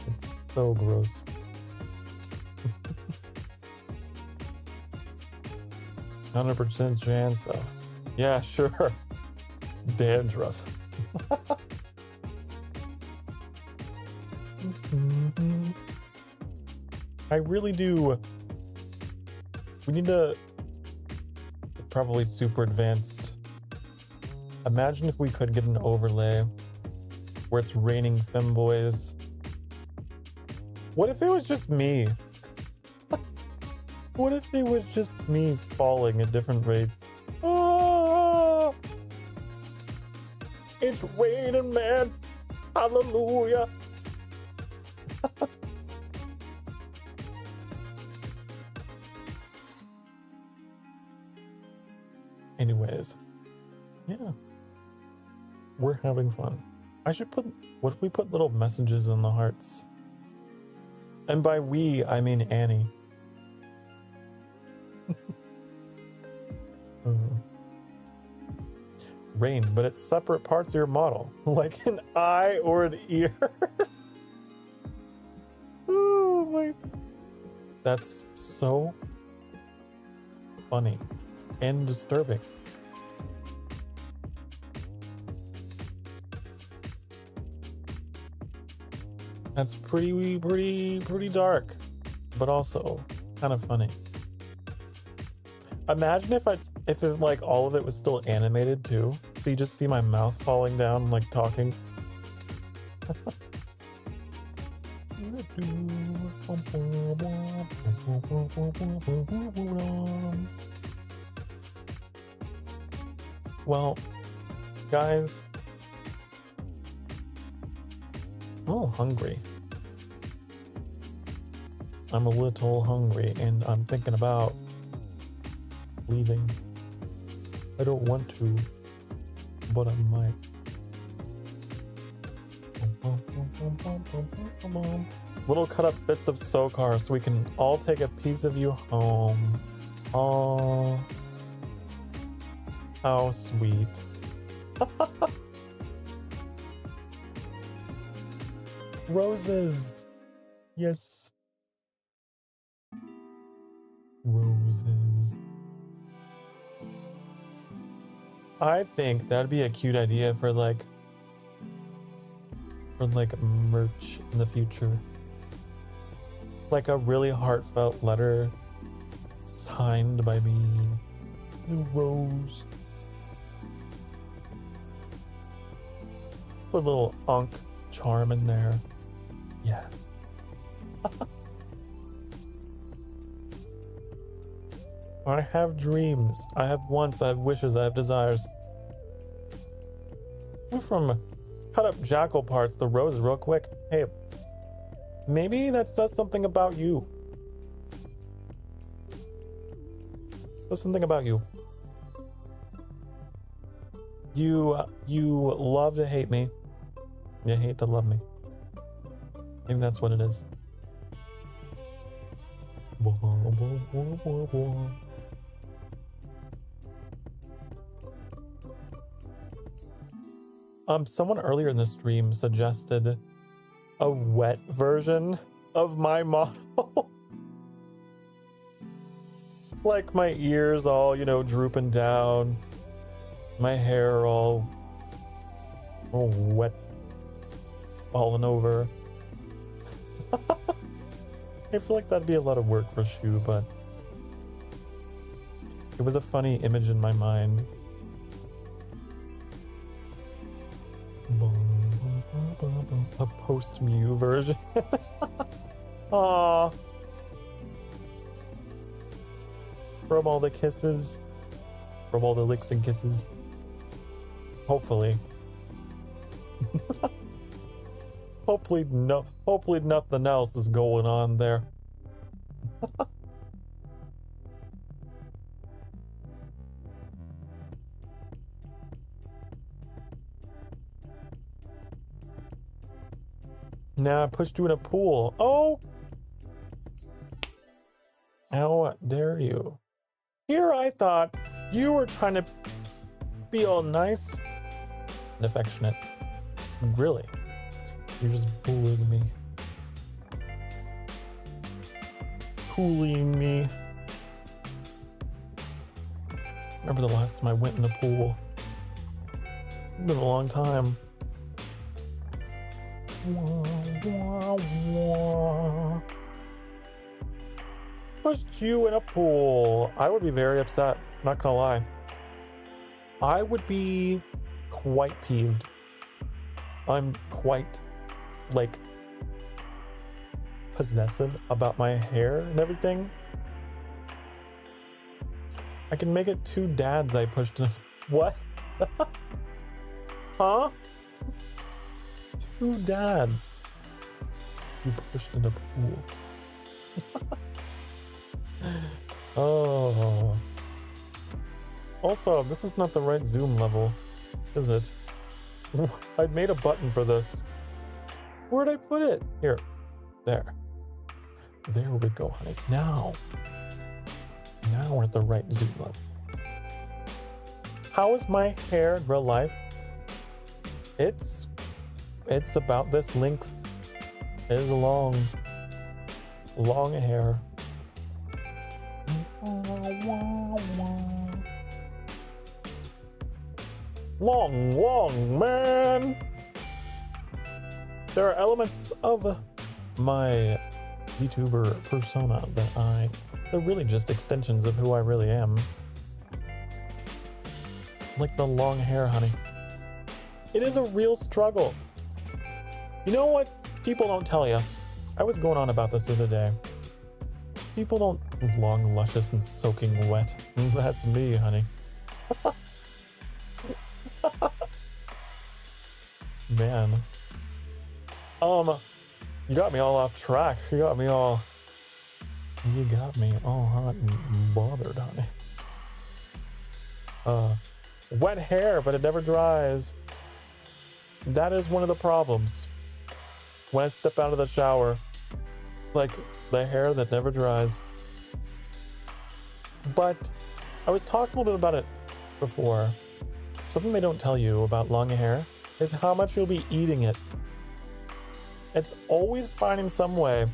It's so gross. 100% chance of, yeah, sure. Dandruff. I really do. We need to probably super advanced Imagine if we could get an overlay where it's raining femboys. What if it was just me? What if it was just me falling at different rates? Ah! It's raining, man. Hallelujah. Anyways, yeah, we're having fun. I should put, what if we put little messages in the hearts? And by we, I mean Annie. Rain, but it's separate parts of your model, like an eye or an ear. Oh my, that's so funny and disturbing. That's pretty dark, but also kind of funny. Imagine if if like all of it was still animated too, so you just see my mouth falling down, like talking. Well, guys, I'm a little hungry. I'm a little hungry, and I'm thinking about leaving. I don't want to, but I might. Little cut up bits of Sokar so we can all take a piece of you home. Oh, how sweet. Roses. Yes. Roses. I think that'd be a cute idea for like merch in the future. Like a really heartfelt letter signed by me. Rose. Put a little unk charm in there. Yeah. I have dreams. I have wants. I have wishes. I have desires. We're from cut up jackal parts, the rose real quick. Hey, maybe that says something about you. Says something about you. You love to hate me. You hate to love me. Maybe that's what it is. Someone earlier in the stream suggested a wet version of my model. Like my ears all, drooping down. My hair all wet, falling over. I feel like that'd be a lot of work for Shu, but it was a funny image in my mind. A post-Mew version. Aww. From all the kisses. From all the licks and kisses. Hopefully. Hopefully nothing else is going on there. Nah, I pushed you in a pool. Oh! How dare you? Here I thought you were trying to be all nice and affectionate. Really? You're just bullying me. Bullying me. Remember the last time I went in a pool? It's been a long time. Pushed you in a pool. I would be very upset, not gonna lie. I would be quite peeved. I'm quite, like, possessive about my hair and everything. I can make it 2 dads I pushed in. What? Huh? 2 dads you pushed in a pool. Oh. Also, this is not the right zoom level, is it? I made a button for this. Where'd I put it? Here. There. There we go, honey. Now we're at the right zoom level. How is my hair in real life? It's about this length. It is long hair. Long, man. There are elements of my Vtuber persona that they're really just extensions of who I really am. Like the long hair, honey. It is a real struggle. You know what people don't tell you? I was going on about this the other day. People don't long, luscious, and soaking wet. That's me, honey. Man. You got me all off track. You got me all hot and bothered, honey. Wet hair, but it never dries. That is one of the problems. When I step out of the shower, like the hair that never dries. But I was talking a little bit about it before. Something they don't tell you about long hair is how much you'll be eating it. It's always finding some way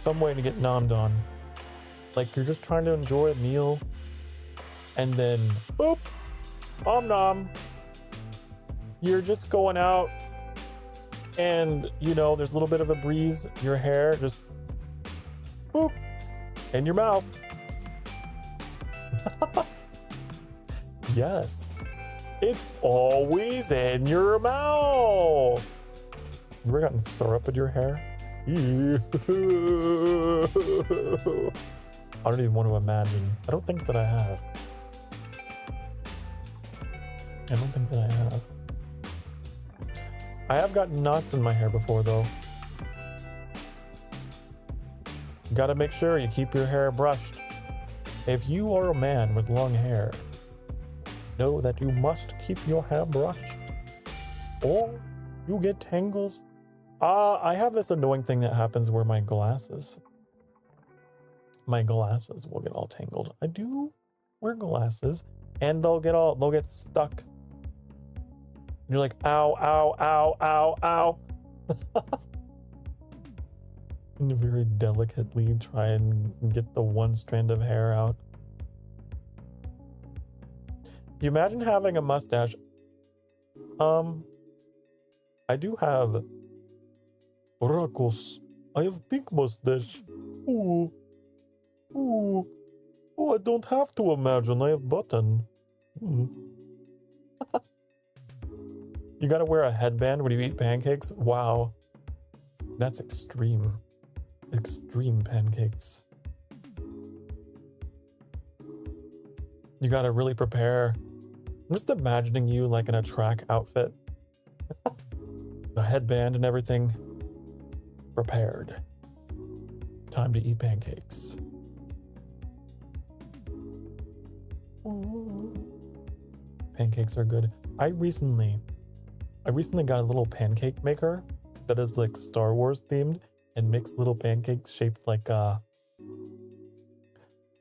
to get nommed on. Like you're just trying to enjoy a meal and then boop, nom. You're just going out and there's a little bit of a breeze, your hair just boop in your mouth. Yes, it's always in your mouth. You ever gotten syrup in your hair? I don't even want to imagine. I don't think that I have. I have gotten knots in my hair before, though. Gotta make sure you keep your hair brushed. If you are a man with long hair, know that you must keep your hair brushed, or you get tangles. I have this annoying thing that happens where my glasses will get all tangled. I do wear glasses, and they'll get stuck. And you're like, ow, ow, ow, ow, ow. And very delicately try and get the one strand of hair out. Do you imagine having a mustache? I do have Rakos. I have big mustache. Ooh. Oh, I don't have to imagine. I have button. You gotta wear a headband when you eat pancakes? Wow. That's extreme. Extreme pancakes. You gotta really prepare. I'm just imagining you like in a track outfit. The headband and everything. Prepared. Time to eat pancakes. Pancakes are good. I recently got a little pancake maker that is like Star Wars themed and makes little pancakes shaped like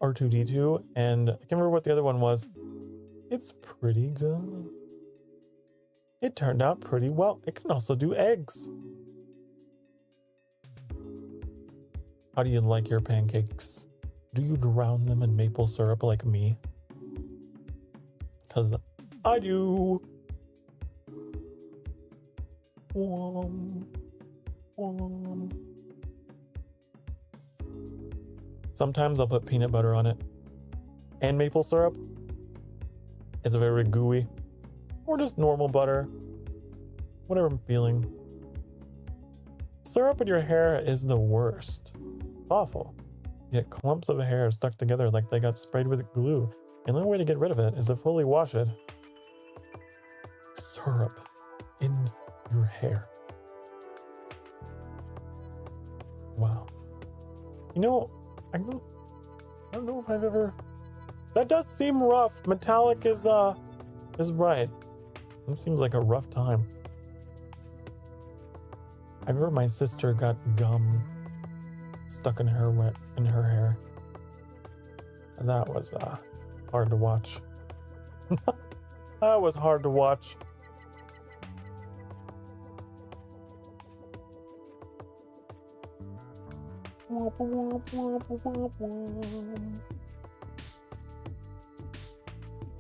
R2-D2, and I can't remember what the other one was. It's pretty good. It turned out pretty well. It can also do eggs. How do you like your pancakes? Do you drown them in maple syrup like me? 'Cause I do. Sometimes I'll put peanut butter on it. And maple syrup. It's very gooey. Or just normal butter. Whatever I'm feeling. Syrup in your hair is the worst. Awful. You get clumps of hair stuck together like they got sprayed with glue. And the only way to get rid of it is to fully wash it. Syrup in your hair. Wow. You know, I don't know if I've ever... That does seem rough. Metallic is right. It seems like a rough time. I remember my sister got gum stuck in her hair. And that was hard to watch. That was hard to watch.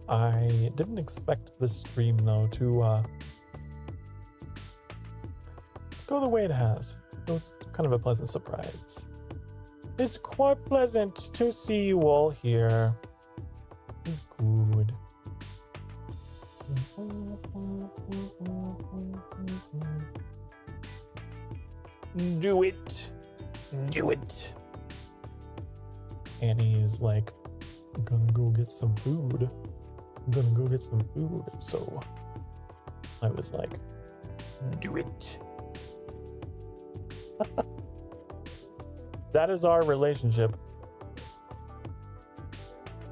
I didn't expect this stream though to go the way it has. So it's kind of a pleasant surprise. It's quite pleasant to see you all here. It's good. Do it. Do it. Annie is like, I'm gonna go get some food. I'm gonna go get some food. So I was like, do it. That is our relationship.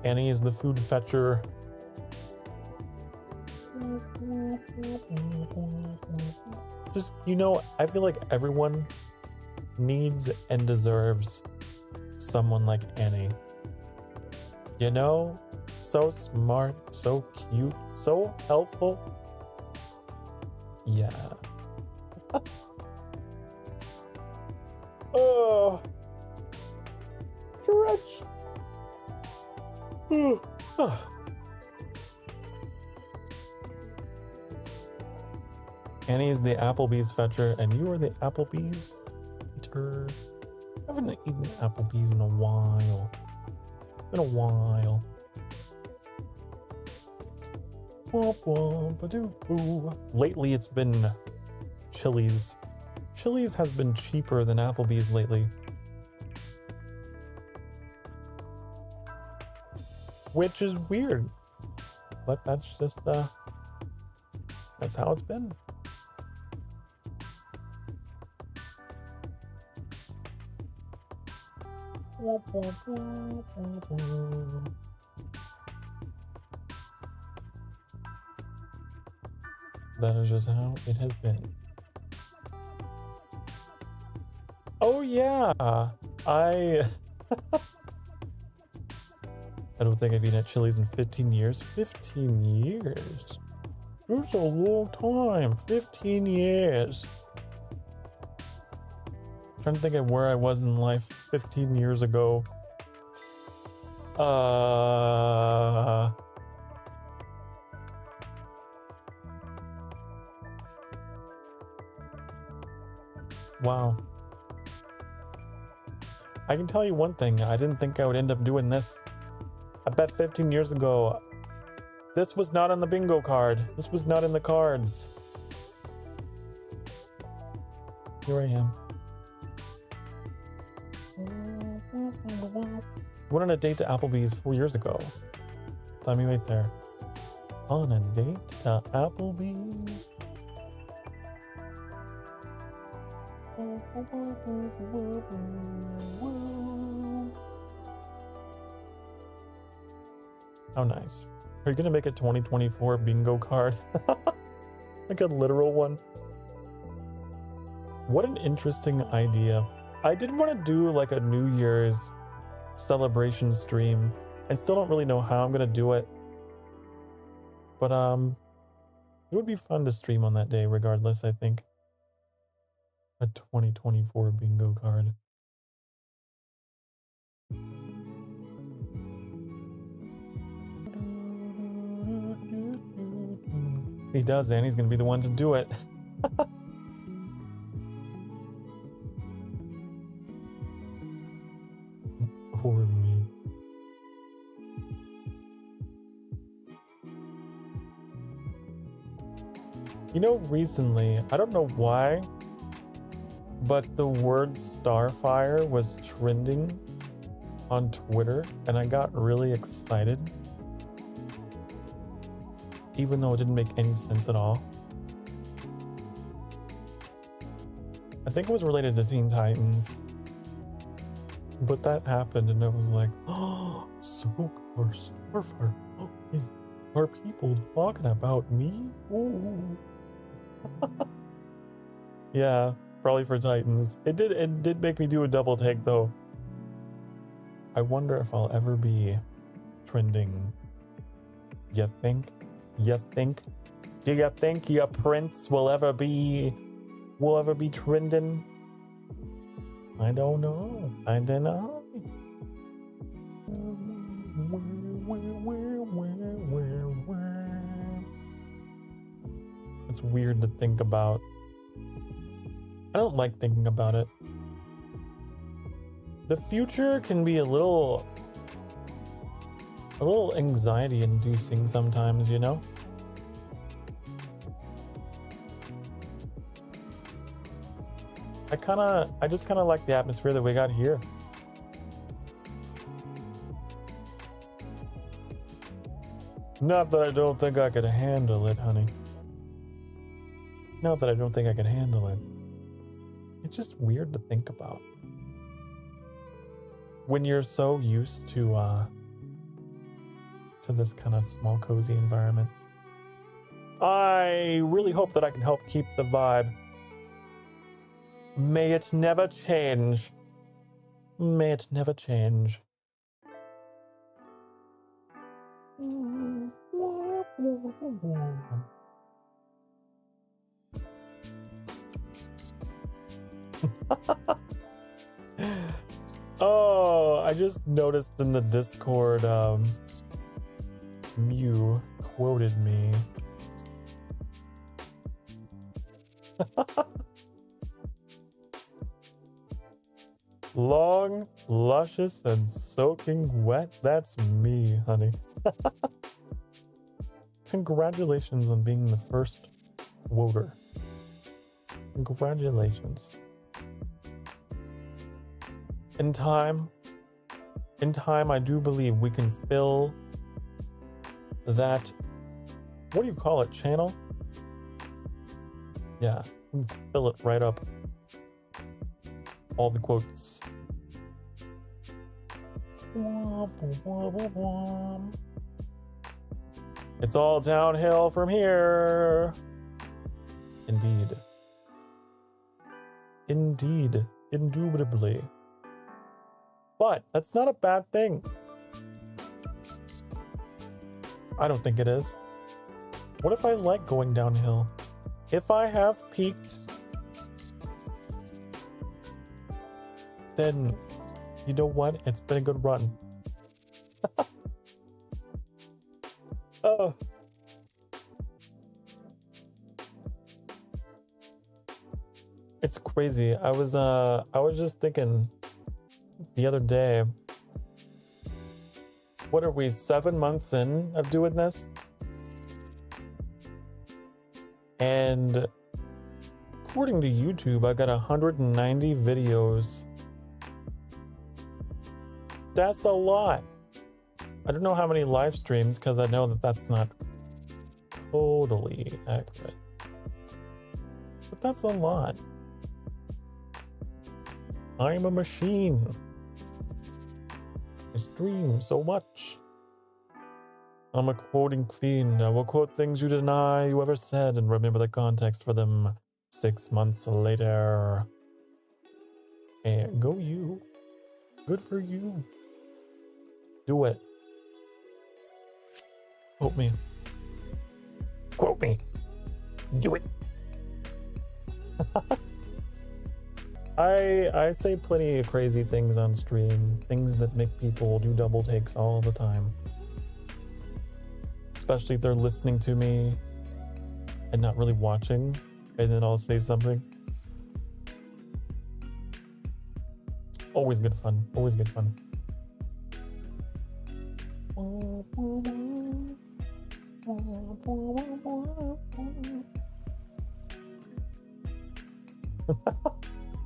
Annie is the food fetcher. Just, you know, I feel like everyone needs and deserves someone like Annie. You know, so smart, so cute, so helpful. Yeah. Oh, stretch. Annie is the Applebee's fetcher, and you are the Applebee's eater. I haven't eaten Applebee's in a while. It's been a while. Lately, it's been Chili's. Chili's has been cheaper than Applebee's lately. Which is weird. But that's just, that's how it's been. That is just how it has been. Oh yeah, I don't think I've eaten at Chili's in 15 years. 15 years? That's a long time. 15 years. I'm trying to think of where I was in life 15 years ago. Wow. I can tell you one thing, I didn't think I would end up doing this. I bet 15 years ago, this was not on the bingo card. This was not in the cards. Here I am. Went on a date to Applebee's 4 years ago. Time you wait there. On a date to Applebee's. How nice. Are you gonna make a 2024 bingo card? Like a literal one? What an interesting idea. I did want to do like a New Year's celebration stream. I still don't really know how I'm gonna do it. But it would be fun to stream on that day regardless, I think. A 2024 bingo card. He does, and he's gonna be the one to do it. Or me. You know, recently, I don't know why, but the word Starfire was trending on Twitter, and I got really excited, even though it didn't make any sense at all. I think it was related to Teen Titans, but that happened, and I was like, oh, Sokar, Starfire, oh, are people talking about me? Ooh. Yeah, probably for Titans. It did make me do a double take though. I wonder if I'll ever be trending. You think? You think? Do you think your prince will ever be trending? I don't know. I don't know. It's weird to think about. I don't like thinking about it. The future can be a little anxiety inducing sometimes, you know? I just kind of like the atmosphere that we got here. Not that I don't think I could handle it, honey. Not that I don't think I could handle it. It's just weird to think about. When you're so used to this kind of small, cozy environment. I really hope that I can help keep the vibe. May it never change. May it never change. Oh, I just noticed in the Discord, Mew quoted me. Long, luscious, and soaking wet. That's me, honey. Congratulations on being the first voter. Congratulations. In time, I do believe we can fill that, what do you call it, channel? Yeah, we can fill it right up. All the quotes. It's all downhill from here. Indeed. Indeed. Indubitably. But that's not a bad thing. I don't think it is. What if I like going downhill? If I have peaked, then you know what? It's been a good run. Oh. It's crazy. I was just thinking the other day, what are we, 7 months in of doing this? And according to YouTube, I got 190 videos. That's a lot. I don't know how many live streams because I know that that's not totally accurate. But that's a lot. I'm a machine. I stream so much. I'm a quoting fiend. I will quote things you deny you ever said and remember the context for them 6 months later. And go you. Good for you. Do it. Quote me. Quote me. Do it. I say plenty of crazy things on stream. Things that make people do double takes all the time. Especially if they're listening to me and not really watching. And then I'll say something. Always good fun. Always good fun.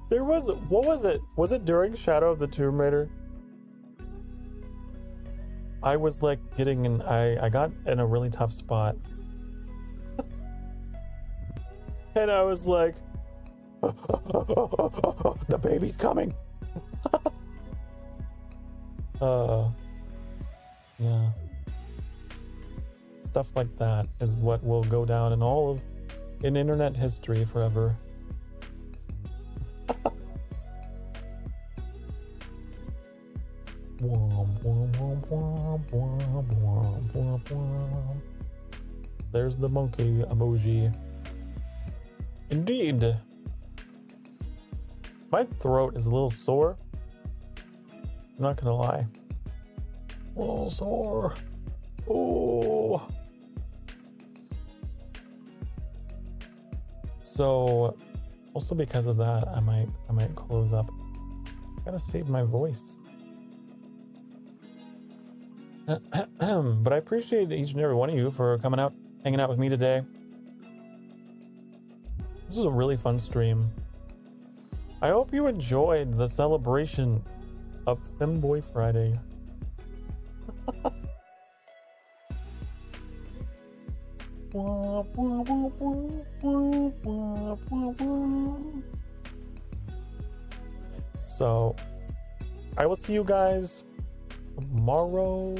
There was, what was it? Was it during Shadow of the Tomb Raider? I was like getting in, I got in a really tough spot. And I was like, the baby's coming. Yeah. Stuff like that is what will go down in internet history forever. There's the monkey emoji. Indeed. My throat is a little sore. I'm not gonna lie. A little sore. Oh. So, also because of that, I might close up. Gotta save my voice. But I appreciate each and every one of you for coming out, hanging out with me today. This was a really fun stream. I hope you enjoyed the celebration of Femboy Friday. So, I will see you guys tomorrow.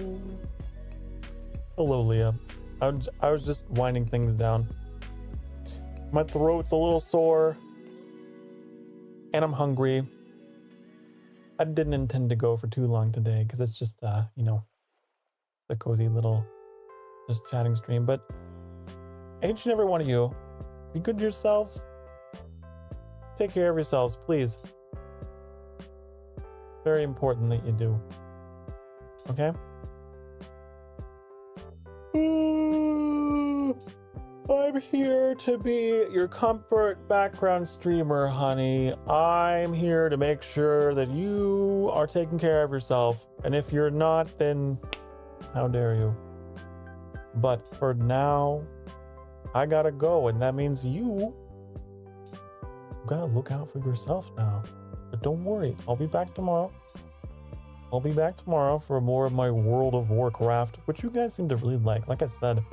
Hello, Leah. I was just winding things down. My throat's a little sore. And I'm hungry. I didn't intend to go for too long today because it's just, you know, the cozy little just chatting stream. But each and every one of you, be good to yourselves. Take care of yourselves, please. Very important that you do. Okay? I'm here to be your comfort background streamer, honey. I'm here to make sure that you are taking care of yourself. And if you're not, then how dare you? But for now, I gotta go, and that means you gotta look out for yourself now. But don't worry, I'll be back tomorrow. I'll be back tomorrow for more of my World of Warcraft, which you guys seem to really like. Like I said,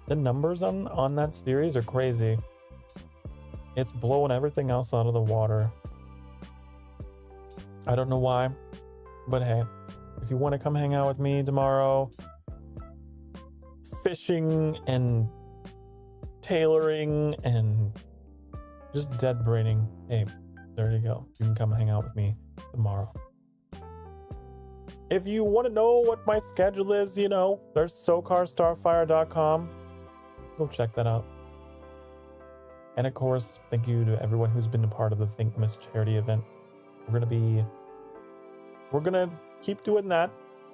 the numbers on that series are crazy. It's blowing everything else out of the water. I don't know why, but hey, if you want to come hang out with me tomorrow, fishing and tailoring and just dead braining, hey, there you go. You can come hang out with me tomorrow. If you want to know what my schedule is, you know, there's sokarstarfire.com. Go check that out. And of course, thank you to everyone who's been a part of the Thankmas charity event. We're gonna keep doing that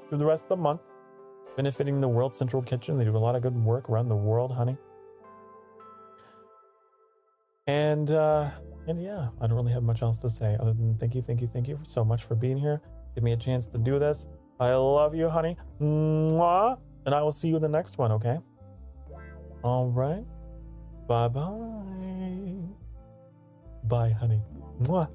through the rest of the month, benefiting the World Central Kitchen. They do a lot of good work around the world, honey. And yeah, I don't really have much else to say other than thank you so much for being here. Give me a chance to do this. I love you, honey. Mwah. And I will see you in the next one, okay? All right. Bye-bye. Bye, honey. Mwah.